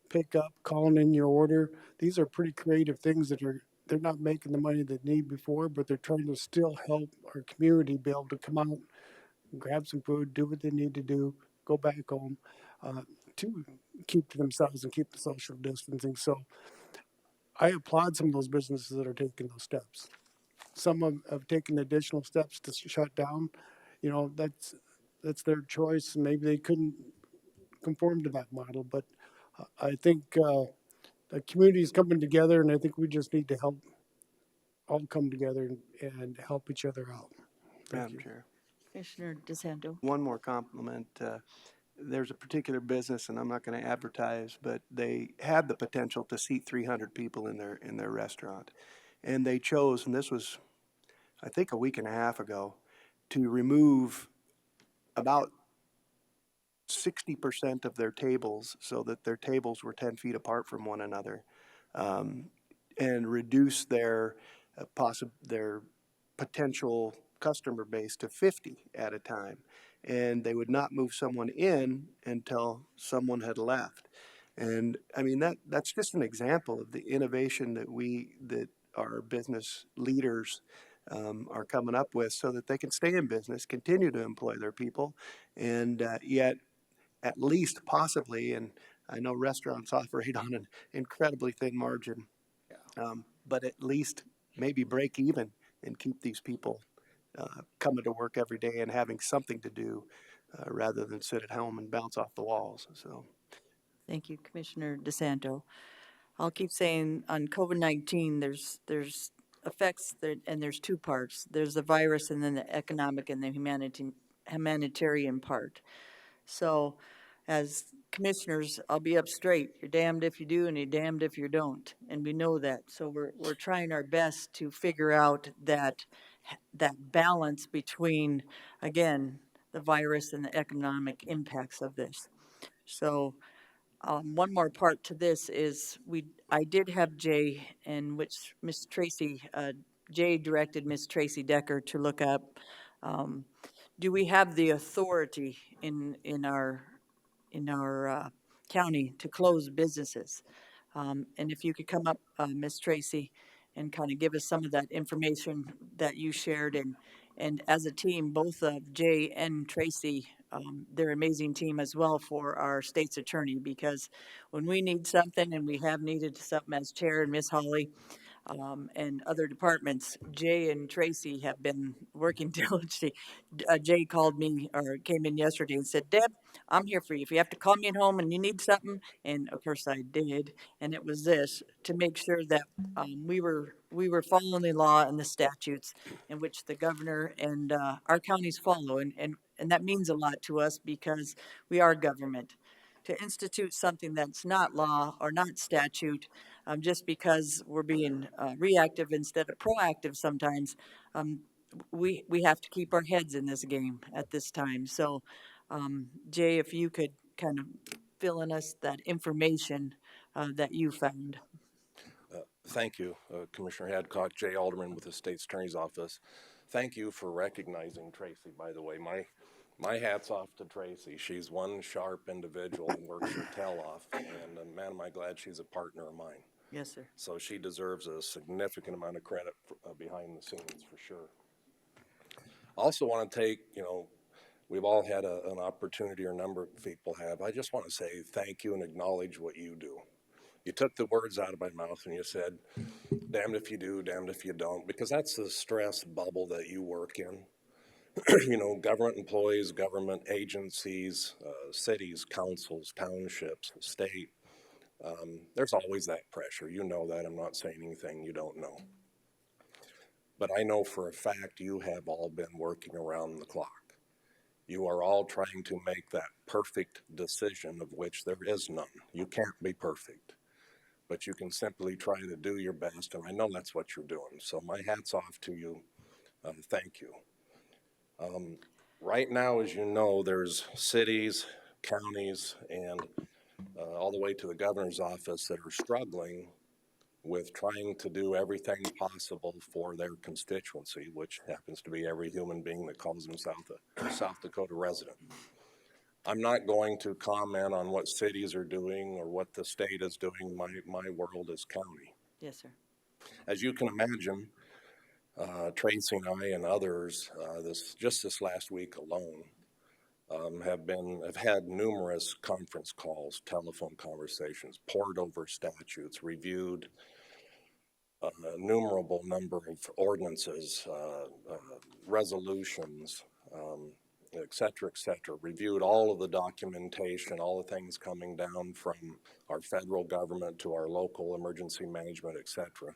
pickup, calling in your order, these are pretty creative things that they're not making the money they need before, but they're trying to still help our community be able to come out, grab some food, do what they need to do, go back home, to keep to themselves and keep the social distancing. So I applaud some of those businesses that are taking those steps. Some have taken additional steps to shut down. That's their choice. Maybe they couldn't conform to that model, but I think the community is coming together, and I think we just need to all come together and help each other out. Madam Chair. Commissioner DeSanto. One more compliment. There's a particular business, and I'm not going to advertise, but they had the potential to seat 300 people in their restaurant, and they chose, and this was, I think, a week and a half ago, to remove about 60% of their tables so that their tables were 10 feet apart from one another, and reduce their potential customer base to 50 at a time. And they would not move someone in until someone had left. And I mean, that's just an example of the innovation that our business leaders are coming up with so that they can stay in business, continue to employ their people, and yet at least possibly, and I know restaurants operate on an incredibly thin margin, but at least maybe break even and keep these people coming to work every day and having something to do rather than sit at home and bounce off the walls. So, Thank you, Commissioner DeSanto. I'll keep saying on COVID-19, there's effects there, and there's two parts. There's the virus and then the economic and the humanitarian part. So as commissioners, I'll be up straight. You're damned if you do and you're damned if you don't. And we know that. So we're trying our best to figure out that balance between, again, the virus and the economic impacts of this. So one more part to this is I did have Jay, and which Miss Tracy, Jay directed Miss Tracy Decker to look up, do we have the authority in our county to close businesses? And if you could come up, Miss Tracy, and kind of give us some of that information that you shared, and as a team, both of Jay and Tracy, they're an amazing team as well for our state's attorney, because when we need something, and we have needed something as chair and Miss Holly, and other departments. Jay and Tracy have been working diligently. Jay called me or came in yesterday and said, Deb, I'm here for you. If you have to call me at home and you need something, and of course I did, and it was this, to make sure that we were following the law and the statutes in which the governor and our counties follow. And that means a lot to us because we are government. To institute something that's not law or not statute, just because we're being reactive instead of proactive sometimes, we have to keep our heads in this game at this time. So, Jay, if you could kind of fill in us that information that you found. Thank you, Commissioner Hadcock, Jay Alderman with the State's Attorney's Office. Thank you for recognizing Tracy, by the way. My hat's off to Tracy. She's one sharp individual and works her tail off, and man, am I glad she's a partner of mine. Yes, sir. So she deserves a significant amount of credit behind the scenes, for sure. Also want to take, we've all had an opportunity, or a number of people have. I just want to say thank you and acknowledge what you do. You took the words out of my mouth and you said, damned if you do, damned if you don't, because that's the stress bubble that you work in. Government employees, government agencies, cities, councils, townships, state. There's always that pressure. You know that. I'm not saying anything you don't know. But I know for a fact you have all been working around the clock. You are all trying to make that perfect decision, of which there is none. You can't be perfect, but you can simply try to do your best, and I know that's what you're doing. So my hat's off to you. Thank you. Right now, as you know, there's cities, counties, and all the way to the governor's office that are struggling with trying to do everything possible for their constituency, which happens to be every human being that calls himself a South Dakota resident. I'm not going to comment on what cities are doing or what the state is doing. My world is county. Yes, sir. As you can imagine, Tracy and I and others, this last week alone, have had numerous conference calls, telephone conversations, pored over statutes, reviewed a numerable number of ordinances, resolutions, et cetera, reviewed all of the documentation, all the things coming down from our federal government to our local emergency management, et cetera.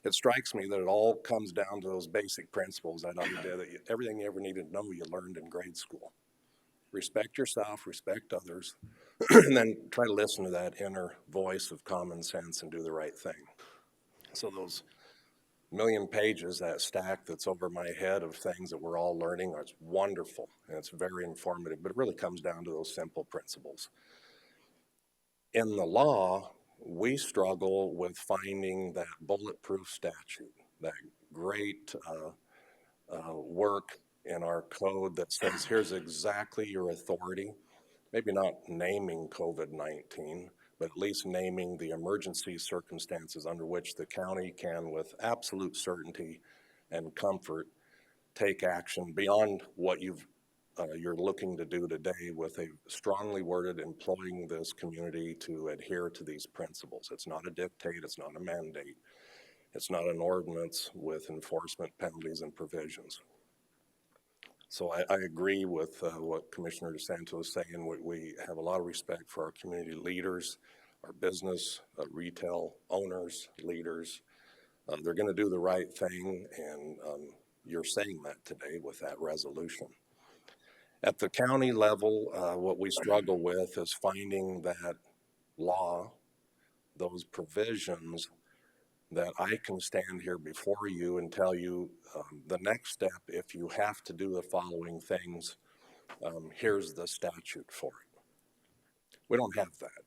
It strikes me that it all comes down to those basic principles that everything you ever needed to know you learned in grade school. Respect yourself, respect others, and then try to listen to that inner voice of common sense and do the right thing. So those million pages, that stack that's over my head of things that we're all learning, it's wonderful and it's very informative, but it really comes down to those simple principles. In the law, we struggle with finding that bulletproof statute, that great work in our code that says here's exactly your authority, maybe not naming COVID-19, but at least naming the emergency circumstances under which the county can, with absolute certainty and comfort, take action beyond what you're looking to do today with a strongly worded employing this community to adhere to these principles. It's not a dictate, it's not a mandate, it's not an ordinance with enforcement penalties and provisions. So I agree with what Commissioner DeSanto is saying. We have a lot of respect for our community leaders, our business, retail owners, leaders. They're going to do the right thing, and you're saying that today with that resolution. At the county level, what we struggle with is finding that law, those provisions that I can stand here before you and tell you the next step, if you have to do the following things, here's the statute for it. We don't have that.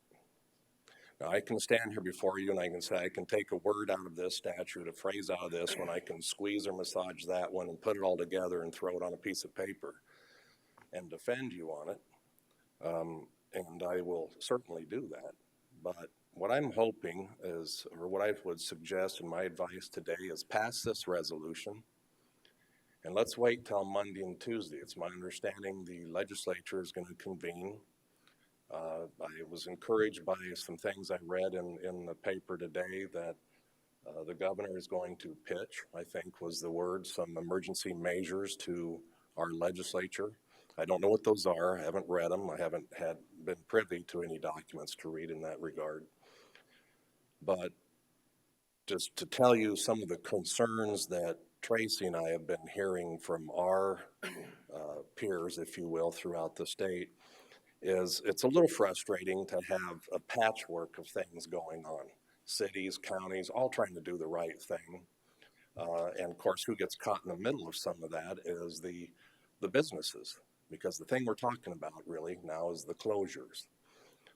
Now, I can stand here before you and I can say, I can take a word out of this statute, a phrase out of this one, I can squeeze or massage that one and put it all together and throw it on a piece of paper and defend you on it. And I will certainly do that. But what I'm hoping is, or what I would suggest in my advice today is pass this resolution and let's wait till Monday and Tuesday. It's my understanding the legislature is going to convene. I was encouraged by some things I read in the paper today that The governor is going to pitch, I think was the word, some emergency measures to our legislature. I don't know what those are. I haven't read them. I haven't been privy to any documents to read in that regard. But just to tell you some of the concerns that Tracy and I have been hearing from our peers, if you will, throughout the state, is it's a little frustrating to have a patchwork of things going on. Cities, counties, all trying to do the right thing. And of course, who gets caught in the middle of some of that is the businesses, because the thing we're talking about really now is the closures.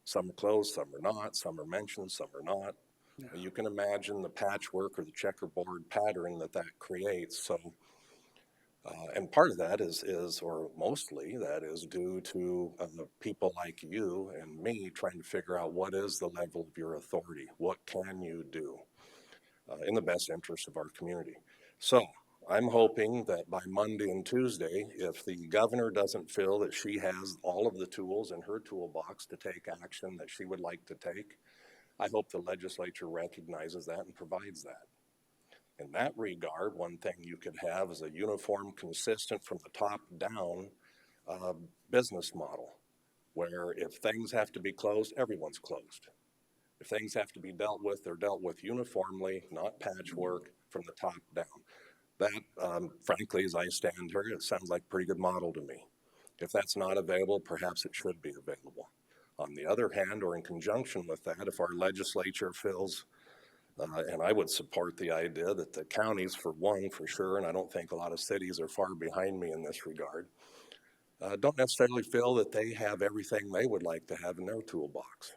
Some are closed, some are not, some are mentioned, some are not. Yeah. You can imagine the patchwork or the checkerboard pattern that creates. So, and part of that is, or mostly that is due to people like you and me trying to figure out what is the level of your authority, what can you do in the best interest of our community. So I'm hoping that by Monday and Tuesday, if the governor doesn't feel that she has all of the tools in her toolbox to take action that she would like to take, I hope the legislature recognizes that and provides that. In that regard, one thing you could have is a uniform, consistent from the top down business model, where if things have to be closed, everyone's closed. If things have to be dealt with, they're dealt with uniformly, not patchwork from the top down. That, frankly, as I stand here, it sounds like a pretty good model to me. If that's not available, perhaps it should be available. On the other hand, or in conjunction with that, if our legislature feels, and I would support the idea that the counties, for one, for sure, and I don't think a lot of cities are far behind me in this regard, don't necessarily feel that they have everything they would like to have in their toolbox.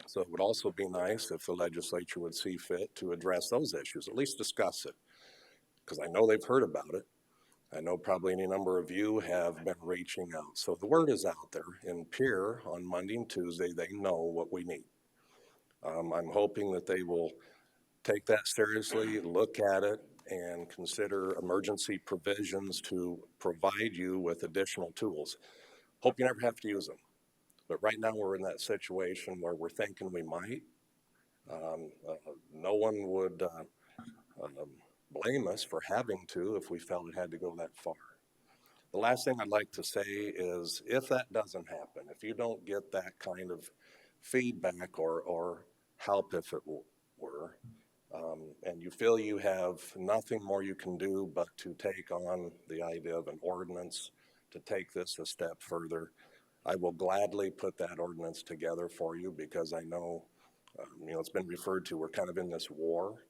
So it would also be nice if the legislature would see fit to address those issues, at least discuss it, because I know they've heard about it. I know probably any number of you have been reaching out. So the word is out there. In Pierre on Monday and Tuesday, they know what we need. I'm hoping that they will take that seriously, look at it, and consider emergency provisions to provide you with additional tools. Hope you never have to use them. But right now we're in that situation where we're thinking we might. No one would blame us for having to if we felt it had to go that far. The last thing I'd like to say is if that doesn't happen, if you don't get that kind of feedback or help if it were, and you feel you have nothing more you can do but to take on the idea of an ordinance to take this a step further, I will gladly put that ordinance together for you, because I know, it's been referred to, we're kind of in this war.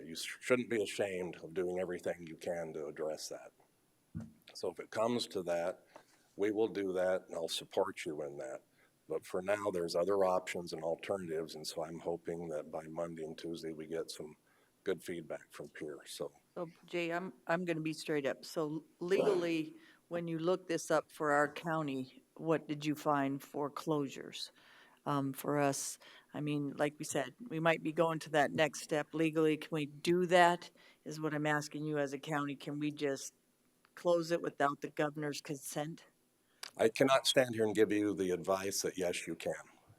You shouldn't be ashamed of doing everything you can to address that. So if it comes to that, we will do that, and I'll support you in that. But for now, there's other options and alternatives, and so I'm hoping that by Monday and Tuesday we get some good feedback from Pierre. So Jay, I'm going to be straight up. So legally, when you look this up for our county, what did you find for closures? For us, I mean, like we said, we might be going to that next step legally. Can we do that? Is what I'm asking you as a county. Can we just close it without the governor's consent? I cannot stand here and give you the advice that yes, you can.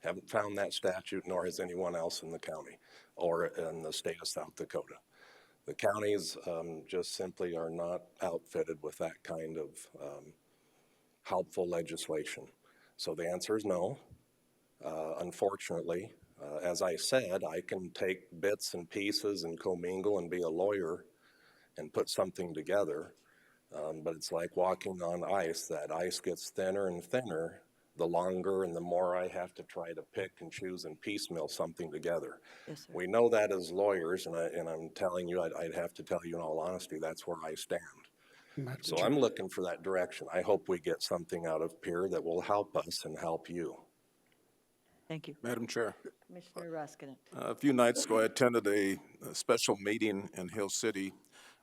Haven't found that statute, nor has anyone else in the county or in the state of South Dakota. The counties just simply are not outfitted with that kind of helpful legislation. So the answer is no. Unfortunately, as I said, I can take bits and pieces and commingle and be a lawyer and put something together. But it's like walking on ice. That ice gets thinner and thinner the longer and the more I have to try to pick and choose and piecemeal something together. Yes, sir. We know that as lawyers, and I'm telling you, I'd have to tell you in all honesty, that's where I stand. So I'm looking for that direction. I hope we get something out of Pierre that will help us and help you. Thank you. Madam Chair, Commissioner Roskinet. a few nights ago I attended a special meeting in Hill City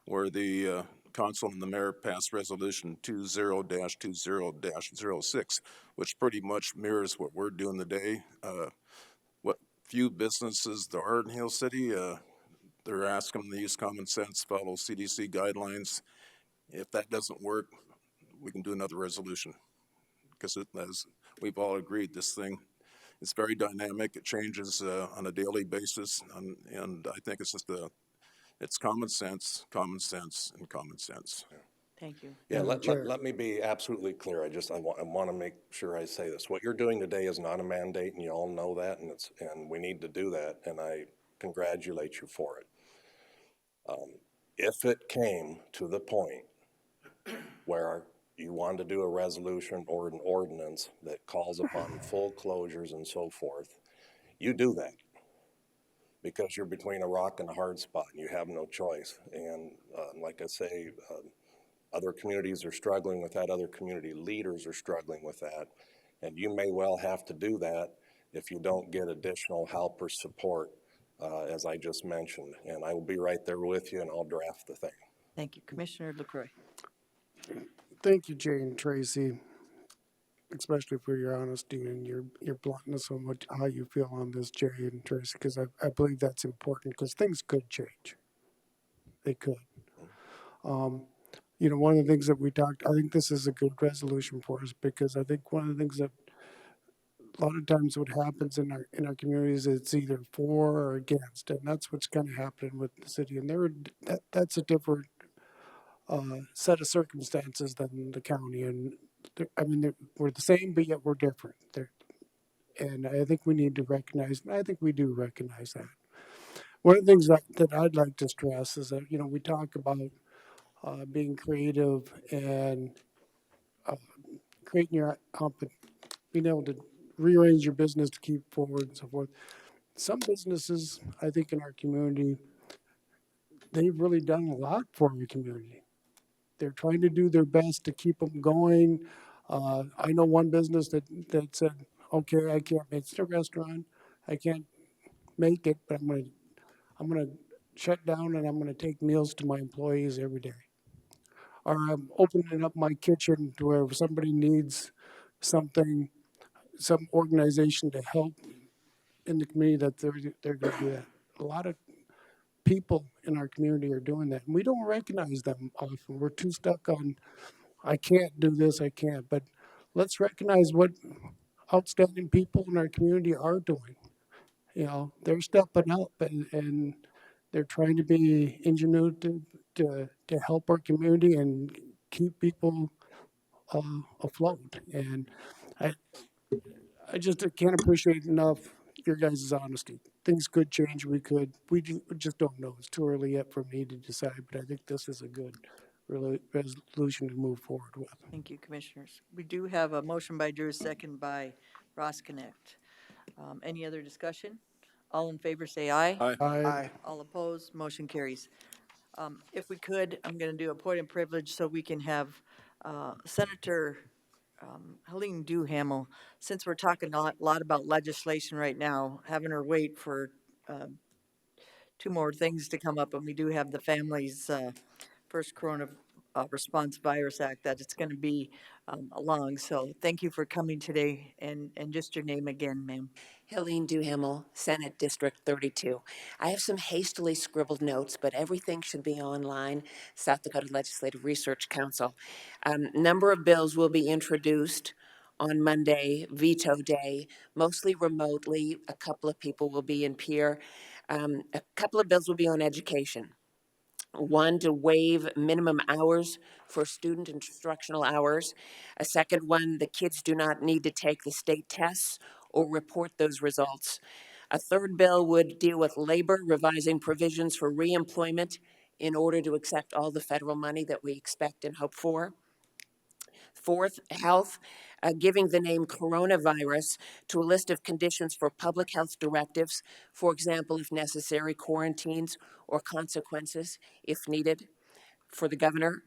where the council and the mayor passed resolution 20-20-06, which pretty much mirrors what we're doing today. What few businesses there are in Hill City, they're asking them to use common sense, follow CDC guidelines. If that doesn't work, we can do another resolution, because as we've all agreed, this thing it's very dynamic. It changes on a daily basis, and I think it's just it's common sense, and common sense. Thank you. Yeah, Madam Chair. let me be absolutely clear. I want to make sure I say this. What you're doing today is not a mandate, and you all know that, and we need to do that, and I congratulate you for it. If it came to the point where you want to do a resolution or an ordinance that calls upon full closures and so forth, you do that, because you're between a rock and a hard spot and you have no choice. And like I say, other communities are struggling with that, other community leaders are struggling with that, and you may well have to do that if you don't get additional help or support, as I just mentioned. And I will be right there with you, and I'll draft the thing. Thank you. Commissioner LaCroy. Thank you, Jay and Tracy, especially for your honesty and your bluntness on how you feel on this, Jay and Tracy, because I believe that's important, because things could change. They could. One of the things that we talked, I think this is a good resolution for us, because I think one of the things that a lot of times what happens in our communities, it's either for or against, and that's what's kind of happening with the city. And that's a different set of circumstances than the county. And we're the same, but yet we're different. And I think we need to recognize, and I think we do recognize that. One of the things that I'd like to stress is that, we talk about being creative and creating your being able to rearrange your business to keep forward and so forth. Some businesses, I think, in our community, they've really done a lot for the community. They're trying to do their best to keep them going. I know one business that said, okay, I can't make it a restaurant. I can't make it, but I'm gonna shut down and I'm gonna take meals to my employees every day. Or I'm opening up my kitchen to where if somebody needs something, some organization to help in the community, that they're going to do that. A lot of people in our community are doing that, and we don't recognize them often. We're too stuck on, I can't do this, I can't. But let's recognize what outstanding people in our community are doing. They're stepping up and they're trying to be ingenuitive to help our community and keep people afloat. And I just can't appreciate enough your guys' honesty. Things could change. We just don't know. It's too early yet for me to decide, but I think this is a good resolution to move forward with. Thank you, commissioners. We do have a motion by Drew, second by Ross Connect. Any other discussion? All in favor say aye. Aye. Aye. All opposed, motion carries. If we could, I'm going to do a point of privilege so we can have Senator Helene Duhamel, since we're talking a lot about legislation right now, having her wait for two more things to come up, and we do have the family's first Corona Response Virus Act that it's going to be along. So thank you for coming today, and just your name again, ma'am. Helene Duhamel, Senate District 32. I have some hastily scribbled notes, but everything should be online. South Dakota Legislative Research Council. Number of bills will be introduced on Monday, veto day, mostly remotely. A couple of people will be in Pierre. A couple of bills will be on education. One, to waive minimum hours for student instructional hours. A second one, the kids do not need to take the state tests or report those results. A third bill would deal with labor, revising provisions for reemployment in order to accept all the federal money that we expect and hope for. Fourth, health, giving the name coronavirus to a list of conditions for public health directives, for example, if necessary, quarantines or consequences if needed for the governor.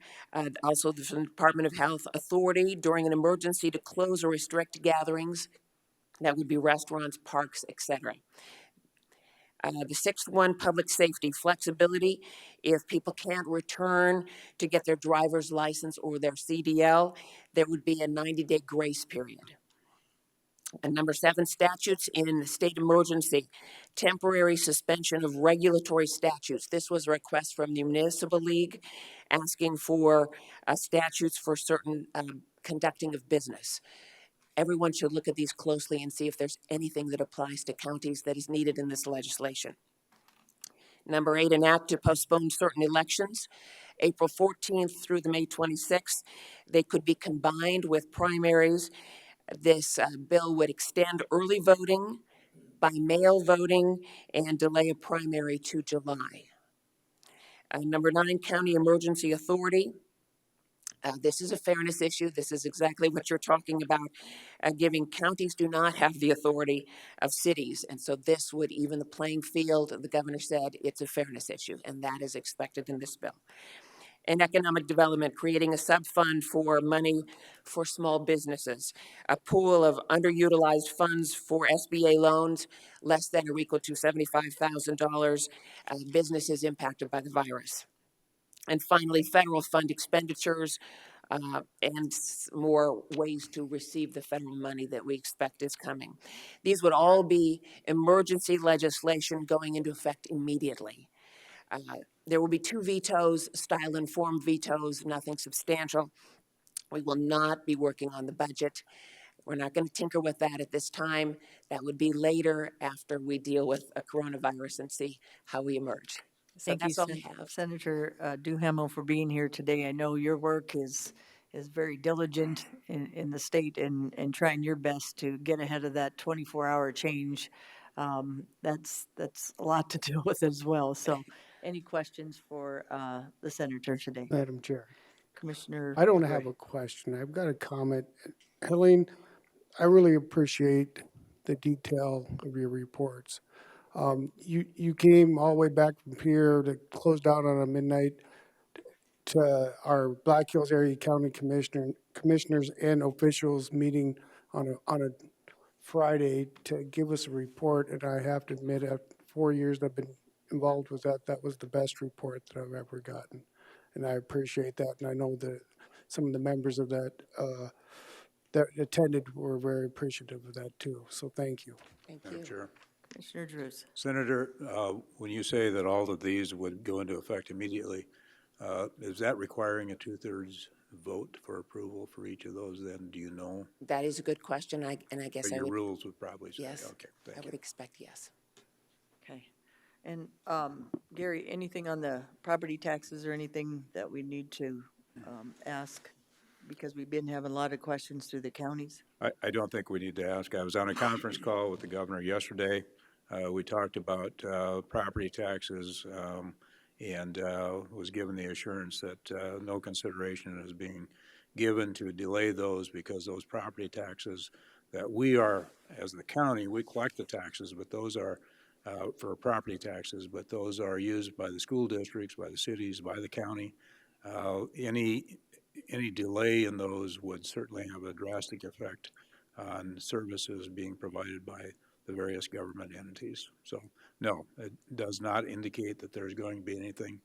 Also, the Department of Health authority during an emergency to close or restrict gatherings. That would be restaurants, parks, etc. The sixth one, public safety, flexibility. If people can't return to get their driver's license or their CDL, there would be a 90-day grace period. And number 7, statutes in the state emergency, temporary suspension of regulatory statutes. This was a request from the Municipal League asking for statutes for certain conducting of business. Everyone should look at these closely and see if there's anything that applies to counties that is needed in this legislation. Number 8, an act to postpone certain elections, April 14th through the May 26th. They could be combined with primaries. This bill would extend early voting, by mail voting, and delay a primary to July. Number 9, county emergency authority. This is a fairness issue. This is exactly what you're talking about. Giving counties do not have the authority of cities. And so this would even the playing field. The governor said it's a fairness issue, and that is expected in this bill. And economic development, creating a sub-fund for money for small businesses, a pool of underutilized funds for SBA loans, less than or equal to $75,000, businesses impacted by the virus. And finally, federal fund expenditures and more ways to receive the federal money that we expect is coming. These would all be emergency legislation going into effect immediately. There will be 2 vetoes, style-informed vetoes, nothing substantial. We will not be working on the budget. We're not going to tinker with that at this time. That would be later after we deal with a coronavirus and see how we emerge. So Thank you, that's all I have. Senator Duhamel, for being here today. I know your work is very diligent in the state and trying your best to get ahead of that 24-hour change. That's a lot to deal with as well. So any questions for the senator today? Madam Chair. Commissioner I don't Gray. have a question. I've got a comment. Helene, I really appreciate the detail of your reports. You came all the way back from here to close down on a midnight to our Black Hills Area County commissioners and officials meeting on a Friday to give us a report. And I have to admit, after 4 years I've been involved with that, that was the best report that I've ever gotten. And I appreciate that. And I know that some of the members of that that attended were very appreciative of that too. So thank you. Thank Madam you. Chair. Commissioner Drews. Senator, when you say that all of these would go into effect immediately, is that requiring a 2/3 vote for approval for each of those then? Do you know? That is a good question. I guess Or I your would. rules would probably say, Yes. okay, I thank would you. expect yes. Okay. And Gary, anything on the property taxes or anything that we need to ask? Because we've been having a lot of questions through the counties. I don't think we need to ask. I was on a conference call with the governor yesterday. We talked about property taxes and was given the assurance that no consideration is being given to delay those because those property taxes that we are, as the county, we collect the taxes, but those are for property taxes, but those are used by the school districts, by the cities, by the county. Any delay in those would certainly have a drastic effect on services being provided by the various government entities. So, no, it does not indicate that there's going to be anything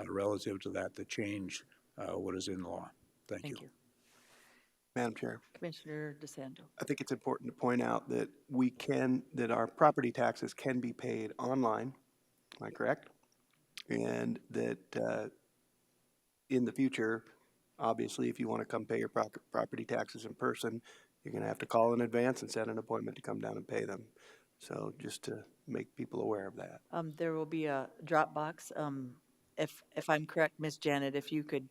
relative to that change what is in law. Thank you. Madam Chair, Commissioner DeSanto. I think it's important to point out that that our property taxes can be paid online. Am I correct? And that in the future, obviously, if you want to come pay your property taxes in person, you're going to have to call in advance and set an appointment to come down and pay them. So just to make people aware of that. There will be a Dropbox. If I'm correct, Miss Janet, if you could,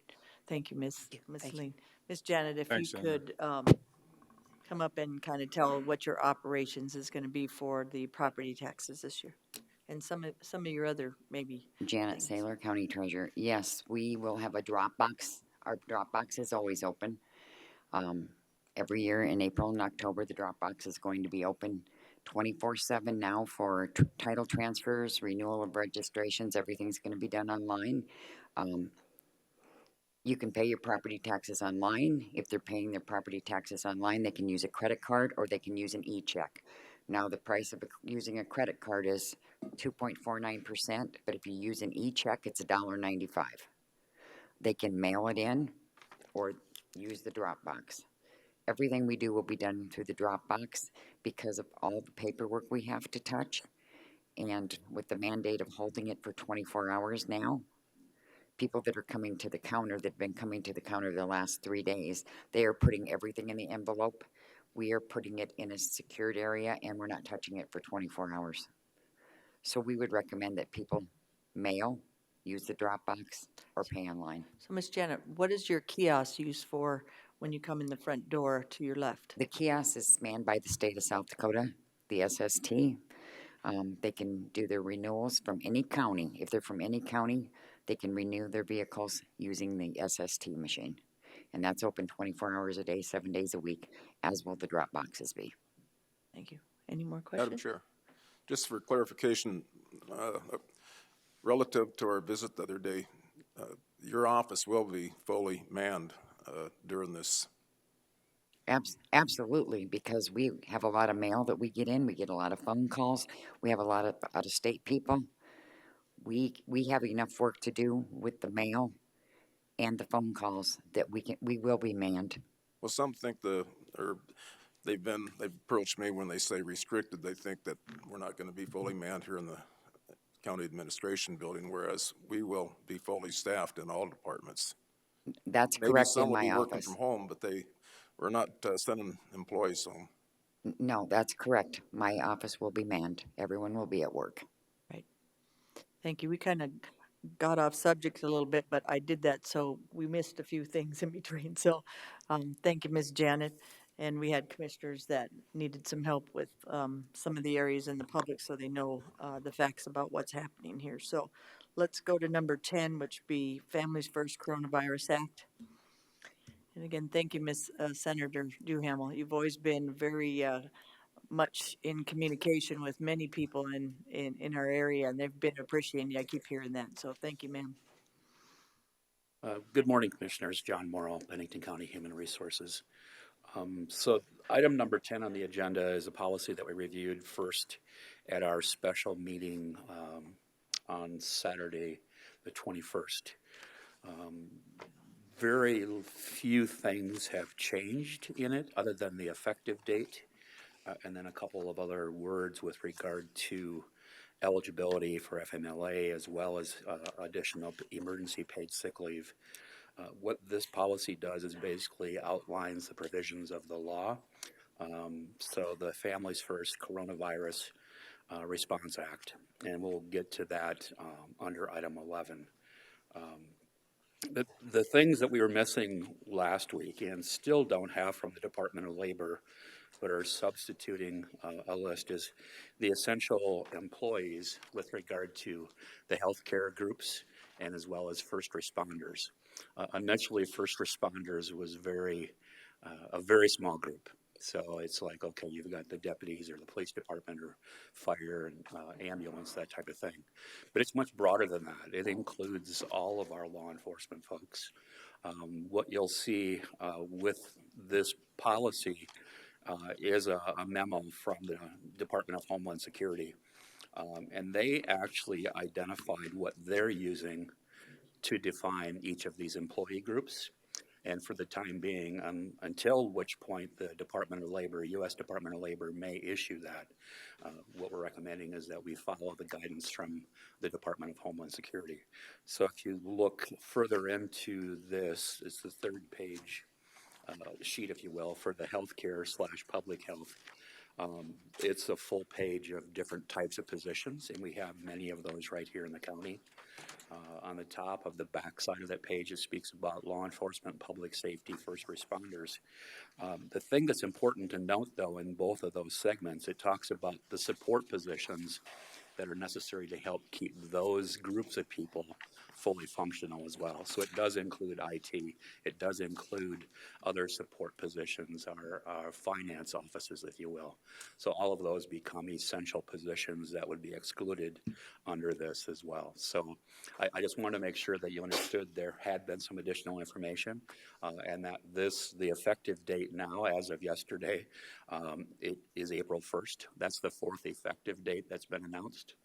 thank you, Miss Lean. Miss Janet, if Thanks, you could come up and kind of tell what your operations is going to be for the property taxes this year, and some of your other maybe. Janet Saylor, County Treasurer. Yes, we will have a Dropbox. Our Dropbox is always open. Every year in April and October, the Dropbox is going to be open 24/7 now for title transfers, renewal of registrations. Everything's going to be done online. You can pay your property taxes online. If they're paying their property taxes online, they can use a credit card or they can use an e-check. Now, the price of using a credit card is 2.49%, but if you use an e-check, it's $1.95. They can mail it in or use the Dropbox. Everything we do will be done through the Dropbox because of all the paperwork we have to touch. And with the mandate of holding it for 24 hours now, people that are coming to the counter, that have been coming to the counter the last 3 days, they are putting everything in the envelope. we are putting it in a secured area and we're not touching it for 24 hours. So we would recommend that people mail, use the drop box, or pay online. So Miss Janet, what is your kiosk used for when you come in the front door to your left? The kiosk is manned by the state of South Dakota, the SST. They can do their renewals from any county. If they're from any county, they can renew their vehicles using the SST machine. And that's open 24 hours a day, 7 days a week, as will the drop boxes be. Thank you. Any more Madam questions? Chair, just for clarification, relative to our visit the other day, your office will be fully manned during this. Absolutely, because we have a lot of mail that we get in. We get a lot of phone calls. We have a lot of out-of-state people. We have enough work to do with the mail and the phone calls that we will be manned. Well, some think they've approached me when they say restricted, they think that we're not going to be fully manned here in the county administration building, whereas we will be fully staffed in all departments. That's Maybe correct some in will my be working office. from home, but we're not sending employees home. No, that's correct. My office will be manned. Everyone will be at work. Right. Thank you. We kind of got off subject a little bit, but I did that, so we missed a few things in between. So thank you, Ms. Janet. And we had commissioners that needed some help with some of the areas in the public so they know the facts about what's happening here. So let's go to number 10, which be Families First Coronavirus Act. And again, thank you, Ms. Senator Duhamel. You've always been very much in communication with many people in our area, and they've been appreciating you. I keep hearing that. So thank you, ma'am. Good morning, Commissioners. John Morrell, Pennington County Human Resources. So item number 10 on the agenda is a policy that we reviewed first at our special meeting on Saturday, the 21st. Very few things have changed in it other than the effective date and then a couple of other words with regard to eligibility for FMLA as well as additional emergency paid sick leave. What this policy does is basically outlines the provisions of the law. So the Families First Coronavirus Response Act, and we'll get to that under item 11. The things that we were missing last week and still don't have from the Department of Labor but are substituting a list is the essential employees with regard to the healthcare groups and as well as first responders. Initially, first responders was a very small group. So it's like, okay, you've got the deputies or the police department or fire and ambulance, that type of thing. But it's much broader than that. It includes all of our law enforcement folks. What you'll see with this policy is a memo from the Department of Homeland Security. And they actually identified what they're using to define each of these employee groups. And for the time being, until which point the Department of Labor, U.S. Department of Labor may issue that, what we're recommending is that we follow the guidance from the Department of Homeland Security. So if you look further into this, it's the third page sheet, if you will, for the healthcare/public health. It's a full page of different types of positions, and we have many of those right here in the county. On the top of the back side of that page, it speaks about law enforcement, public safety, first responders. The thing that's important to note, though, in both of those segments, it talks about the support positions that are necessary to help keep those groups of people fully functional as well. So it does include IT. It does include other support positions, our finance offices, if you will. So all of those become essential positions that would be excluded under this as well. So I just want to make sure that you understood there had been some additional information and that the effective date now, as of yesterday, it is April 1st. That's the fourth effective date that's been announced.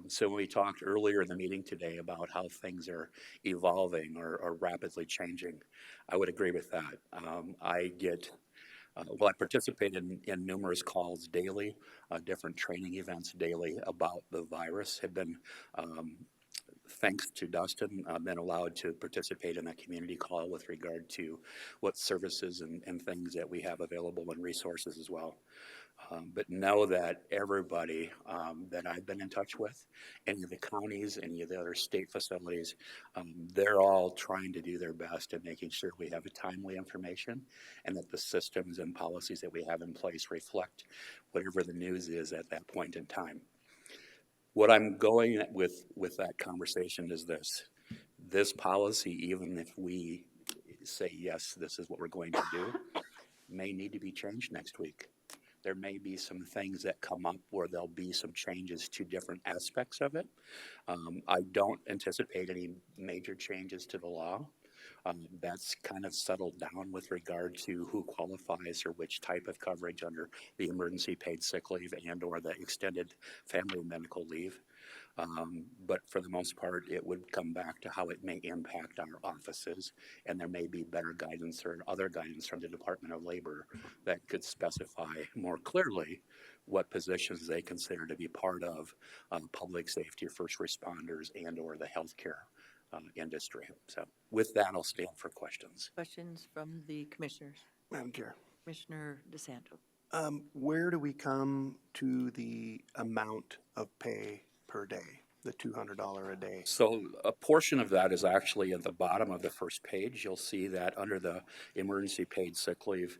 So when we talked earlier in the meeting today about how things are evolving or rapidly changing, I would agree with that. I participate in numerous calls daily, different training events daily about the virus, have been thanks to Dustin, been allowed to participate in that community call with regard to what services and things that we have available and resources as well. But know that everybody that I've been in touch with, any of the counties, any of the other state facilities, they're all trying to do their best in making sure we have timely information and that the systems and policies that we have in place reflect whatever the news is at that point in time. What I'm going with that conversation is this. This policy, even if we say, yes, this is what we're going to do, may need to be changed next week. There may be some things that come up where there'll be some changes to different aspects of it. I don't anticipate any major changes to the law. That's kind of settled down with regard to who qualifies or which type of coverage under the emergency paid sick leave and or the extended family medical leave. But for the most part, it would come back to how it may impact our offices, and there may be better guidance or other guidance from the Department of Labor that could specify more clearly what positions they consider to be part of public safety, first responders, and or the healthcare industry. So with that, I'll stand for questions. Questions from the commissioners? Madam Chair, Commissioner DeSanto. where do we come to the amount of pay per day, the $200 a day? So a portion of that is actually at the bottom of the first page. You'll see that under the emergency paid sick leave,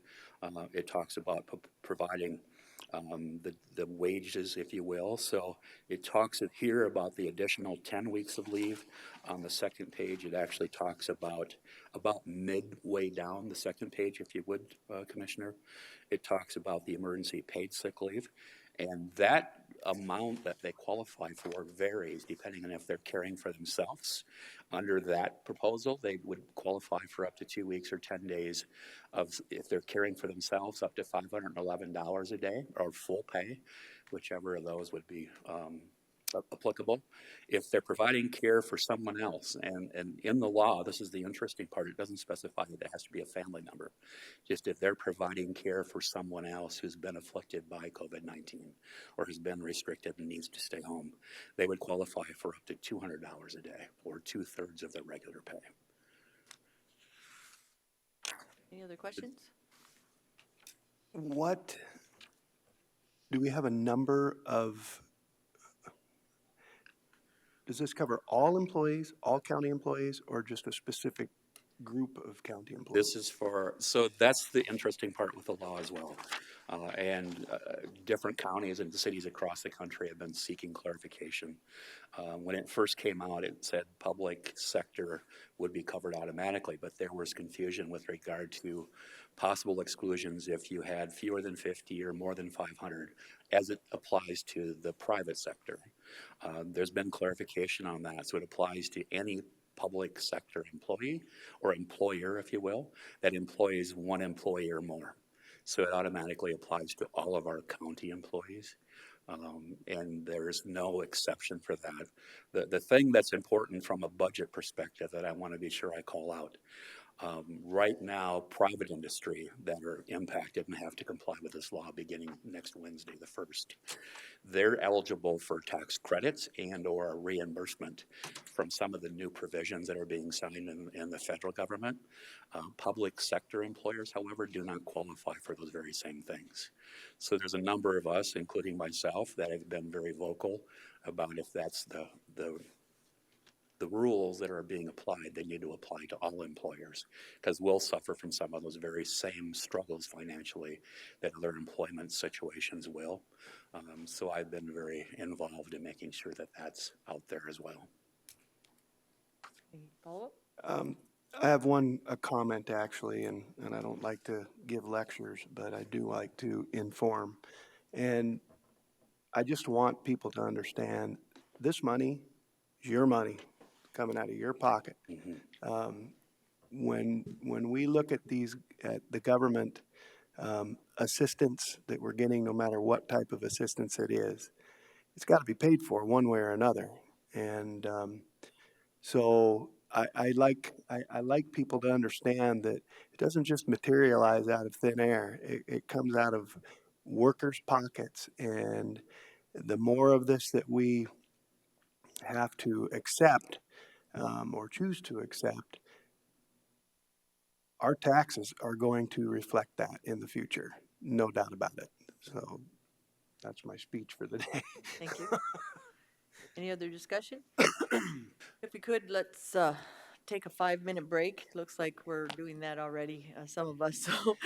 it talks about providing the wages, if you will. So it talks here about the additional 10 weeks of leave. On the second page, it actually talks about midway down the second page, if you would, Commissioner. It talks about the emergency paid sick leave. And that amount that they qualify for varies depending on if they're caring for themselves. Under that proposal, they would qualify for up to 2 weeks or 10 days of, if they're caring for themselves, up to $511 a day or full pay, whichever of those would be applicable. If they're providing care for someone else, and in the law, this is the interesting part, it doesn't specify that it has to be a family member. Just if they're providing care for someone else who's been afflicted by COVID-19 or has been restricted and needs to stay home, they would qualify for up to $200 a day or 2/3 of their regular pay. Any other questions? What, do we have a number of, does this cover all employees, all county employees, or just a specific group of county employees? This is for, so that's the interesting part with the law as well. Different counties and cities across the country have been seeking clarification. When it first came out, it said public sector would be covered automatically, but there was confusion with regard to possible exclusions if you had fewer than 50 or more than 500, as it applies to the private sector. There's been clarification on that, so it applies to any public sector employee or employer, if you will, that employs one employee or more. So it automatically applies to all of our county employees. And there's no exception for that. The thing that's important from a budget perspective that I want to be sure I call out, right now, private industry that are impacted and have to comply with this law beginning next Wednesday, the 1st, they're eligible for tax credits and or reimbursement from some of the new provisions that are being signed in the federal government. Public sector employers, however, do not qualify for those very same things. So there's a number of us, including myself, that have been very vocal about if that's the rules that are being applied, they need to apply to all employers, because we'll suffer from some of those very same struggles financially that other employment situations will. So I've been very involved in making sure that that's out there as well. Any follow-up? I have a comment actually, and I don't like to give lectures, but I do like to inform. And I just want people to understand this money is your money coming out of your pocket. Mm-hmm. When we look at the government assistance that we're getting, no matter what type of assistance it is, it's got to be paid for one way or another. And so I like people to understand that it doesn't just materialize out of thin air. It comes out of workers' pockets, and the more of this that we have to accept or choose to accept, our taxes are going to reflect that in the future, no doubt about it. So that's my speech for the day. Thank you. Any other discussion? If we could, let's take a 5-minute break. Looks like we're doing that already, some of us, so.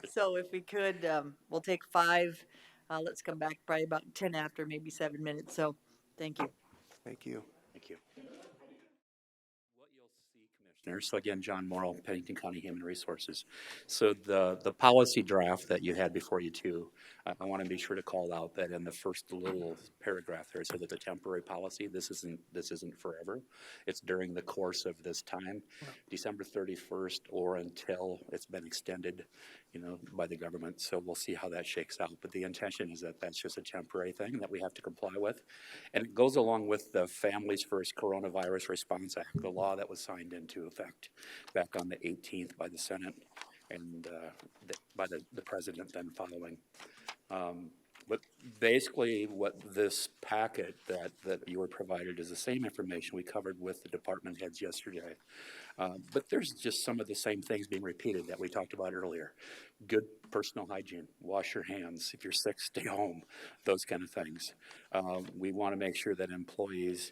So if we could, we'll take 5. Let's come back probably about 10 after, maybe 7 minutes, so thank you. Thank you. Thank you. What you'll see, Commissioners, so again, John Morrill, Pennington County Human Resources. So the policy draft that you had before you too, I want to be sure to call out that in the first little paragraph there, it said that the temporary policy, this isn't forever. It's during the course of this time, December 31st, or until it's been extended, by the government. So we'll see how that shakes out. But the intention is that that's just a temporary thing that we have to comply with. And it goes along with the Families First Coronavirus Response Act, the law that was signed into effect back on the 18th by the Senate and by the President then following. But basically what this packet that you were provided is the same information we covered with the department heads yesterday. But there's just some of the same things being repeated that we talked about earlier. Good personal hygiene, wash your hands. If you're sick, stay home, those kind of things. We want to make sure that employees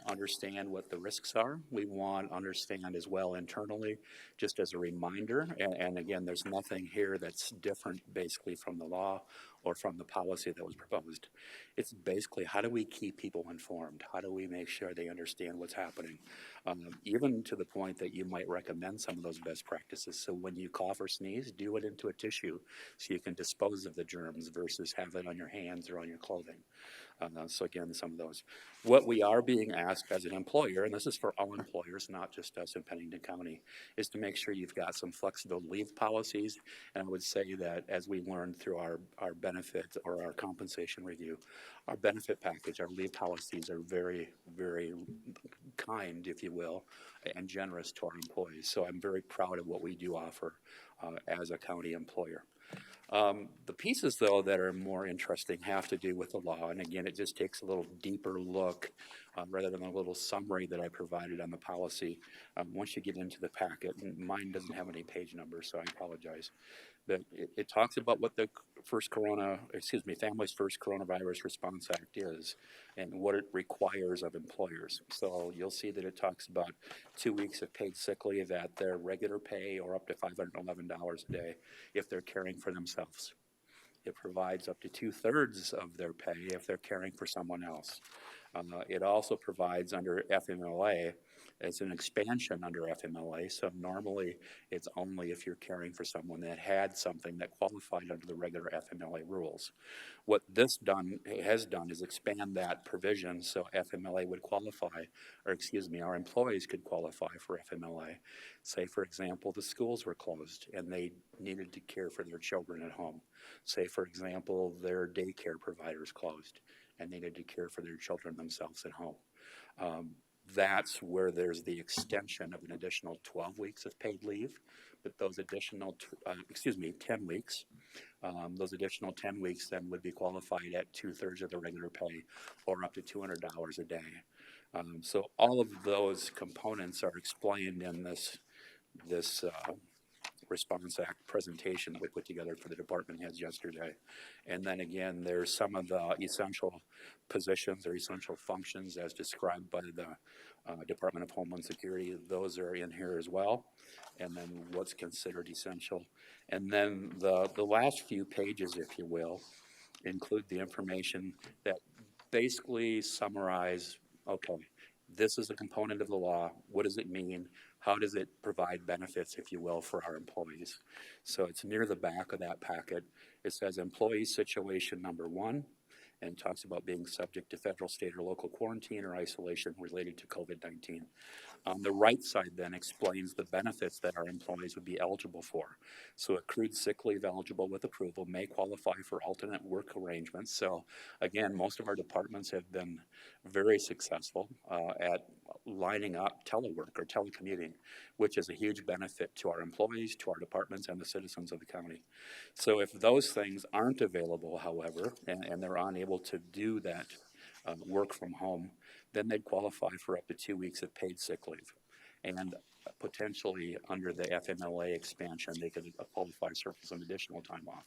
understand what the risks are. We want to understand as well internally, just as a reminder, and again, there's nothing here that's different basically from the law or from the policy that was proposed. It's basically, how do we keep people informed? How do we make sure they understand what's happening? Even to the point that you might recommend some of those best practices. So when you cough or sneeze, do it into a tissue so you can dispose of the germs versus have it on your hands or on your clothing. So again, some of those. What we are being asked as an employer, and this is for all employers, not just us in Pennington County, is to make sure you've got some flexible leave policies. And I would say that as we learned through our benefit or our compensation review, our benefit package, our leave policies are very, very kind, if you will, and generous to our employees. So I'm very proud of what we do offer as a county employer. The pieces, though, that are more interesting have to do with the law. And again, it just takes a little deeper look rather than a little summary that I provided on the policy. Once you get into the packet, and mine doesn't have any page numbers, so I apologize. But it talks about what the Families First Coronavirus Response Act is and what it requires of employers. So you'll see that it talks about 2 weeks of paid sick leave at their regular pay or up to $511 a day if they're caring for themselves. It provides up to 2/3 of their pay if they're caring for someone else. It also provides under FMLA, it's an expansion under FMLA, so normally it's only if you're caring for someone that had something that qualified under the regular FMLA rules. What this has done is expand that provision so FMLA would qualify, our employees could qualify for FMLA. Say, for example, the schools were closed and they needed to care for their children at home. Say, for example, their daycare providers closed and they needed to care for their children themselves at home. That's where there's the extension of an additional 12 weeks of paid leave, but those additional, 10 weeks, those additional 10 weeks then would be qualified at 2/3 of the regular pay or up to $200 a day. So all of those components are explained in this Response Act presentation that we put together for the department heads yesterday. And then again, there's some of the essential positions or essential functions as described by the Department of Homeland Security. Those are in here as well. And then what's considered essential. And then the last few pages, if you will, include the information that basically summarize, okay, this is a component of the law. What does it mean? How does it provide benefits, if you will, for our employees? So it's near the back of that packet. It says employee situation number 1, and talks about being subject to federal, state, or local quarantine or isolation related to COVID-19. On the right side then explains the benefits that our employees would be eligible for. So accrued sick leave eligible with approval may qualify for alternate work arrangements. So again, most of our departments have been very successful at lining up telework or telecommuting, which is a huge benefit to our employees, to our departments, and the citizens of the county. So if those things aren't available, however, and they're unable to do that work from home, then they'd qualify for up to 2 weeks of paid sick leave. And potentially under the FMLA expansion, they could qualify for some additional time off.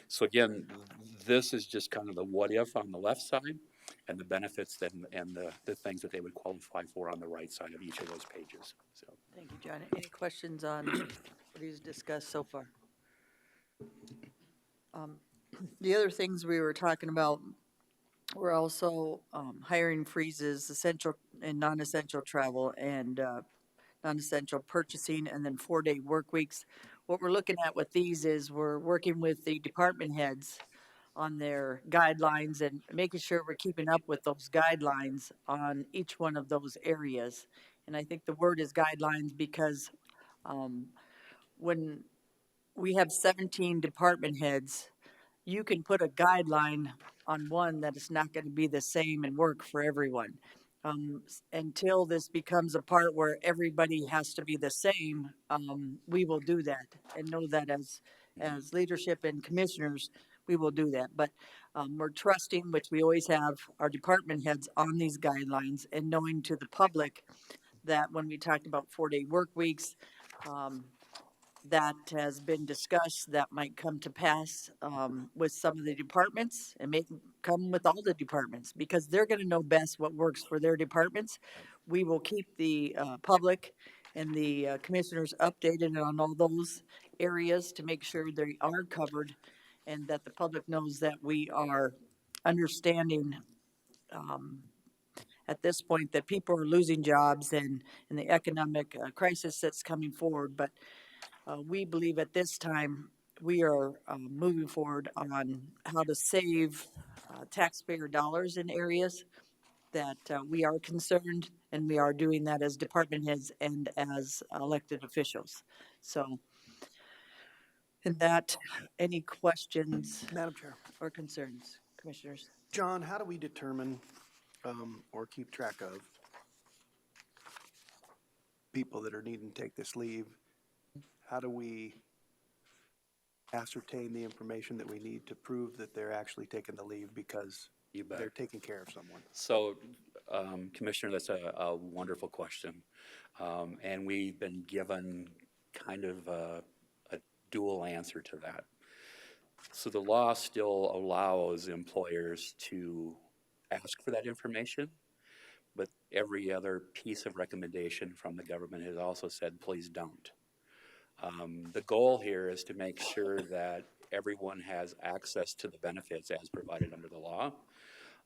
So again, this is just kind of the what if on the left side and the benefits and the things that they would qualify for on the right side of each of those pages. So. Thank you, John. Any questions on what he's discussed so far? The other things we were talking about were also hiring freezes, essential and non-essential travel, and non-essential purchasing, and then 4-day work weeks. What we're looking at with these is we're working with the department heads on their guidelines and making sure we're keeping up with those guidelines on each one of those areas. And I think the word is guidelines because when we have 17 department heads, you can put a guideline on one that is not going to be the same and work for everyone. Until this becomes a part where everybody has to be the same, we will do that and know that as leadership and commissioners, we will do that. But we're trusting, which we always have, our department heads on these guidelines and knowing to the public that when we talked about 4-day work weeks, that has been discussed, that might come to pass with some of the departments and may come with all the departments because they're going to know best what works for their departments. We will keep the public and the commissioners updated on all those areas to make sure they are covered and that the public knows that we are understanding at this point that people are losing jobs and the economic crisis that's coming forward. But we believe at this time we are moving forward on how to save taxpayer dollars in areas that we are concerned, and we are doing that as department heads and as elected officials. So, in that, any questions? Madam Chair. Or concerns, commissioners? John, how do we determine or keep track of people that are needing to take this leave? How do we ascertain the information that we need to prove that they're actually taking the leave because they're taking care of someone? So, Commissioner, that's a wonderful question. And we've been given kind of a dual answer to that. So the law still allows employers to ask for that information, but every other piece of recommendation from the government has also said, please don't. The goal here is to make sure that everyone has access to the benefits as provided under the law.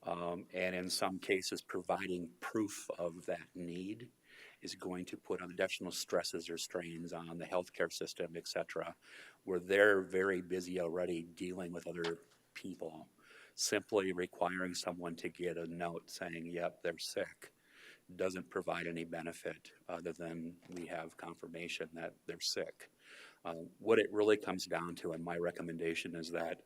And in some cases, providing proof of that need is going to put additional stresses or strains on the healthcare system, et cetera, where they're very busy already dealing with other people. Simply requiring someone to get a note saying, yep, they're sick, doesn't provide any benefit other than we have confirmation that they're sick. What it really comes down to, and my recommendation is that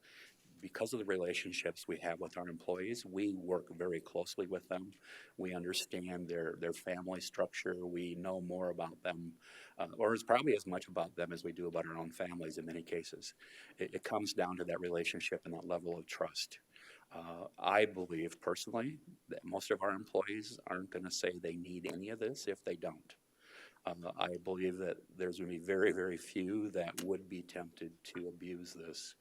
because of the relationships we have with our employees, we work very closely with them. We understand their family structure. We know more about them, or it's probably as much about them as we do about our own families in many cases. It comes down to that relationship and that level of trust. I believe personally that most of our employees aren't going to say they need any of this if they don't. I believe that there's going to be very, very few that would be tempted to abuse this.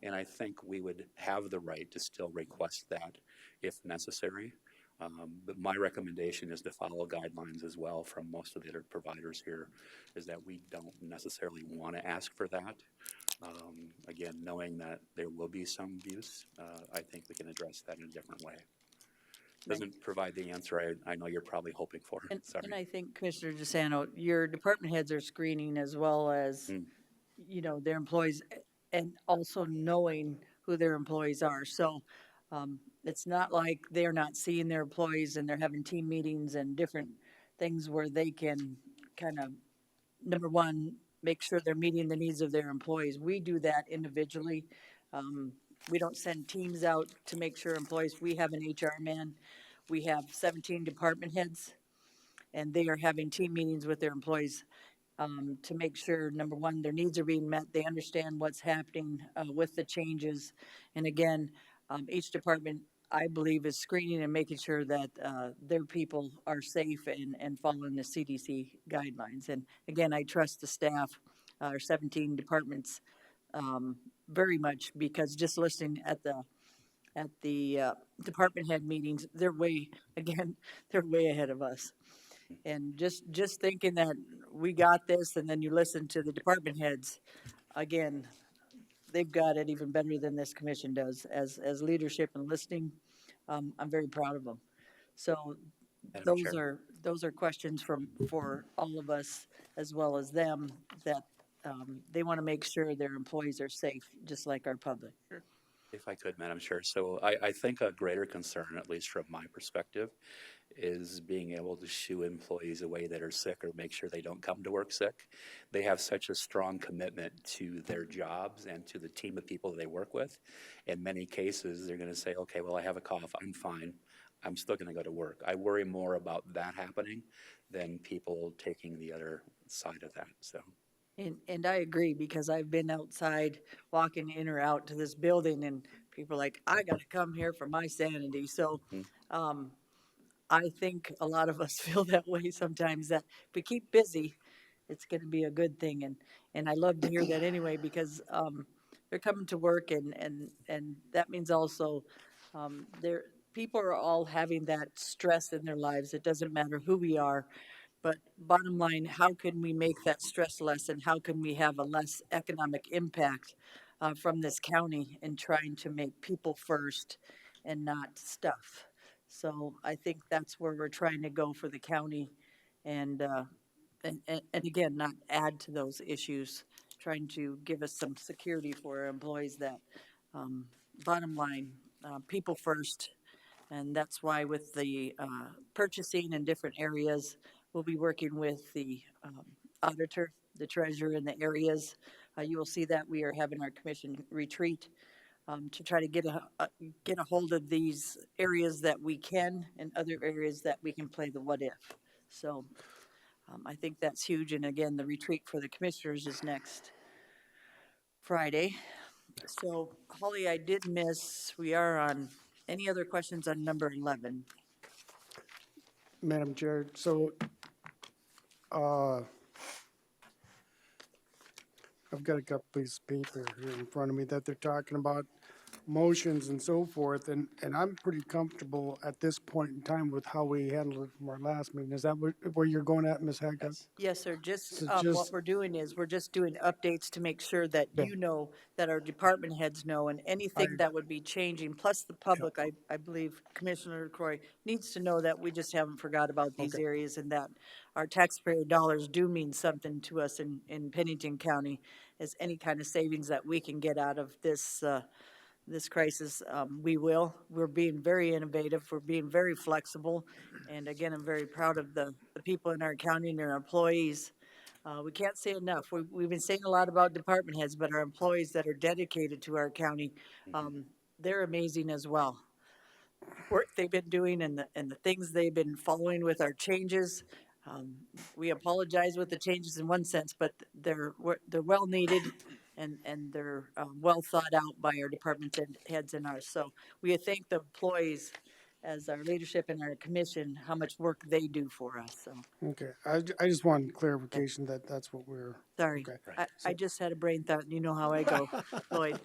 And I think we would have the right to still request that if necessary. But my recommendation is to follow guidelines as well from most of the other providers here, is that we don't necessarily want to ask for that. Again, knowing that there will be some abuse, I think we can address that in a different way. Doesn't provide the answer I know you're probably hoping for. And I think, Commissioner DeSanto, your department heads are screening as well as, you know, their employees and also knowing who their employees are. So it's not like they're not seeing their employees and they're having team meetings and different things where they can kind of, number one, make sure they're meeting the needs of their employees. We do that individually. We don't send teams out to make sure employees, we have an HR man. We have 17 department heads, and they are having team meetings with their employees to make sure, number one, their needs are being met. They understand what's happening with the changes. And again, each department I believe is screening and making sure that their people are safe and following the CDC guidelines. And again, I trust the staff, our 17 departments, very much, because just listening at the department head meetings, they're way again, they're way ahead of us. And just thinking that we got this, and then you listen to the department heads, again, they've got it even better than this commission does as leadership and listening. I'm very proud of them. So Madam Chair. those are questions for all of us as well as them, that they want to make sure their employees are safe, just like our public. If I could, Madam Chair. So I think a greater concern, at least from my perspective, is being able to shoo employees away that are sick or make sure they don't come to work sick. They have such a strong commitment to their jobs and to the team of people they work with. In many cases, they're going to say, okay, well, I have a cough, I'm fine. I'm still going to go to work. I worry more about that happening than people taking the other side of that, so. And I agree, because I've been outside walking in or out to this building, and people are like, I got to come here for my sanity. So I think a lot of us feel that way sometimes, that if we keep busy, it's going to be a good thing. And I love to hear that anyway, because they're coming to work, and that means also people are all having that stress in their lives. It doesn't matter who we are. But bottom line, how can we make that stress less, and how can we have a less economic impact from this county in trying to make people first and not stuff? So I think that's where we're trying to go for the county, and again, not add to those issues, trying to give us some security for our employees. That bottom line, people first. And that's why with the purchasing in different areas, we'll be working with the auditor, the treasurer in the areas. You will see that we are having our commission retreat to try to get a hold of these areas that we can, and other areas that we can play the what if. So I think that's huge. And again, the retreat for the commissioners is next Friday. So Holly, I did miss, we are on, any other questions on number 11? Madam Chair, so I've got a couple pieces of paper here in front of me that they're talking about motions and so forth, and I'm pretty comfortable at this point in time with how we handled it from our last meeting. Is that where you're going at, Ms. Haggard? Yes, sir. Just So what just- we're doing is we're just doing updates to make sure that Okay. you know, that our department heads know, and anything that would be changing, plus the public, I believe Commissioner Croy needs to know that we just haven't forgot about these areas, and that our taxpayer dollars do mean something to us in Pennington County, as any kind of savings that we can get out of this this crisis, we will. We're being very innovative. We're being very flexible. And again, I'm very proud of the people in our county and our employees. We can't say enough. We've been saying a lot about department heads, but our employees that are dedicated to our county, they're amazing as well. Work they've been doing, and the things they've been following with our changes. We apologize with the changes in one sense, but they're well needed, and they're well thought out by our department heads and ours. So we thank the employees as our leadership and our commission, how much work they do for us. So Okay, I just wanted clarification that that's what we're. sorry, Okay. I just had a brain thought, and you know how I go, Lloyd.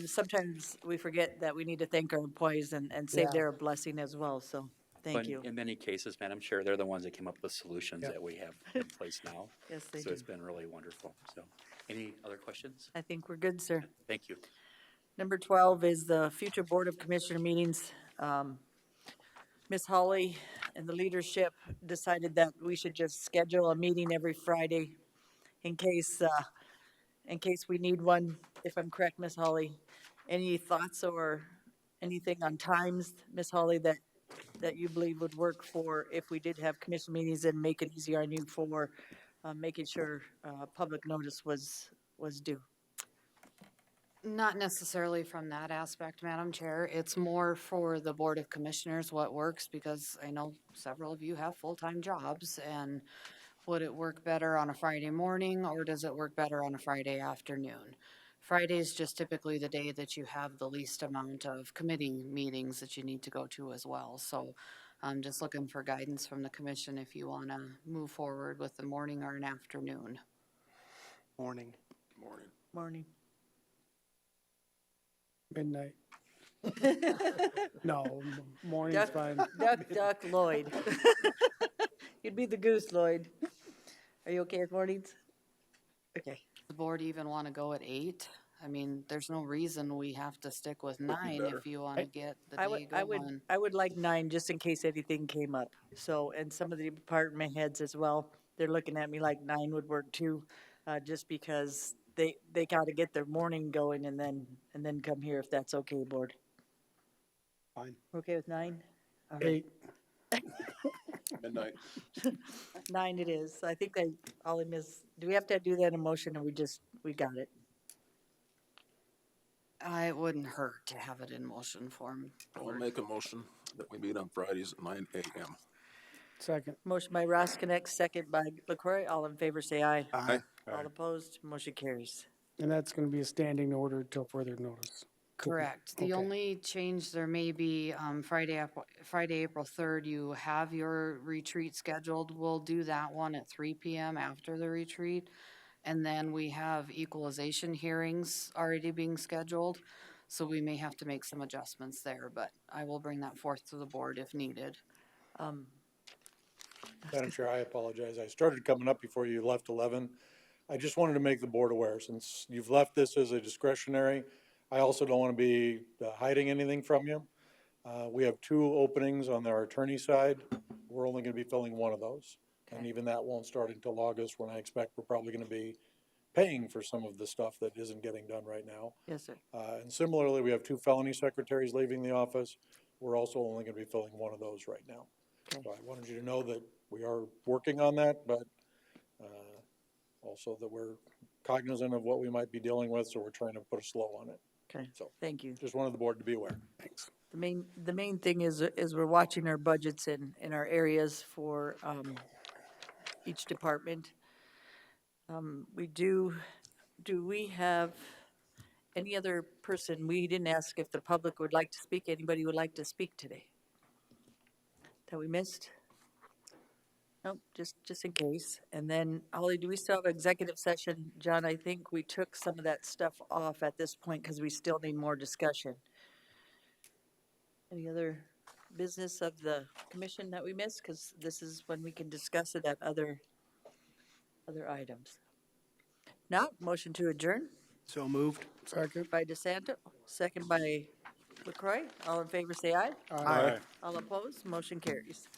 Sometimes we forget that we need to thank our employees and say they're a blessing as well. So thank But you. in many cases, Madam Chair, they're the ones that came up with solutions that we have in place now. Yes, they So do. it's been really wonderful. So any other questions? I think we're good, sir. Thank you. Number 12 is the future Board of Commissioner meetings. Ms. Holly and the leadership decided that we should just schedule a meeting every Friday in case we need one, if I'm correct, Ms. Holly. Any thoughts or anything on times, Ms. Holly, that you believe would work for if we did have commission meetings, and make it easier on you for making sure public notice was due? Not necessarily from that aspect, Madam Chair. It's more for the Board of Commissioners what works, because I know several of you have full-time jobs, and would it work better on a Friday morning, or does it work better on a Friday afternoon? Friday is just typically the day that you have the least amount of committee meetings that you need to go to as well. So I'm just looking for guidance from the commission if you want to move forward with the morning or an afternoon. Morning. Morning. Morning. Midnight. No, morning's fine. Duck, Lloyd. You'd be the goose, Lloyd. Are you okay with mornings? Okay. The board even want to go at 8? I mean, there's no reason we have to stick with 9 better. if you want to get the I day would, going. I would like 9 just in case anything came up. So, and some of the department heads as well, they're looking at me like 9 would work too, just because they gotta get their morning going and then come here if that's okay, board. Fine. Okay with 9? All right. 8. Midnight. 9 it is. I think all I miss, do we have to do that in motion or we got it? It wouldn't hurt to have it in motion form. I'll make a motion that we meet on Fridays at 9 a.m. Second. Motion by Ross Connect, second by LaCroy. All in favor, say aye. Aye. All opposed, motion carries. And that's gonna be a standing order till further notice. Correct. The Okay. only change there may be, Friday, April 3rd, you have your retreat scheduled. We'll do that one at 3 PM after the retreat. And then we have equalization hearings already being scheduled. So we may have to make some adjustments there, but I will bring that forth to the board if needed. Madam Chair, I apologize. I started coming up before you left 11. I just wanted to make the board aware, since you've left this as a discretionary, I also don't want to be hiding anything from you. We have 2 openings on our attorney side. We're only going to be filling one of those. And even that won't start until August, when I expect we're probably going to be paying for some of the stuff that isn't getting done right now. Yes, sir. And similarly, we have 2 felony secretaries leaving the office. We're also only going to be filling one of those right now. Okay. So I wanted you to know that we are working on that, but also that we're cognizant of what we might be dealing with, so we're trying to put a slow on it. Okay, So thank you. just wanted the board to be aware. Thanks. The main thing is we're watching our budgets in our areas for each department. Do we have any other person? We didn't ask if the public would like to speak. Anybody would like to speak today? That we missed? Nope, just in case. And then, Holly, do we still have executive session? John, I think we took some of that stuff off at this point because we still need more discussion. Any other business of the commission that we missed? Because this is when we can discuss it at other items. Now, motion to adjourn So moved. Second. by DeSanto, second by LaCroy. All in favor, say aye. Aye. All opposed, motion carries.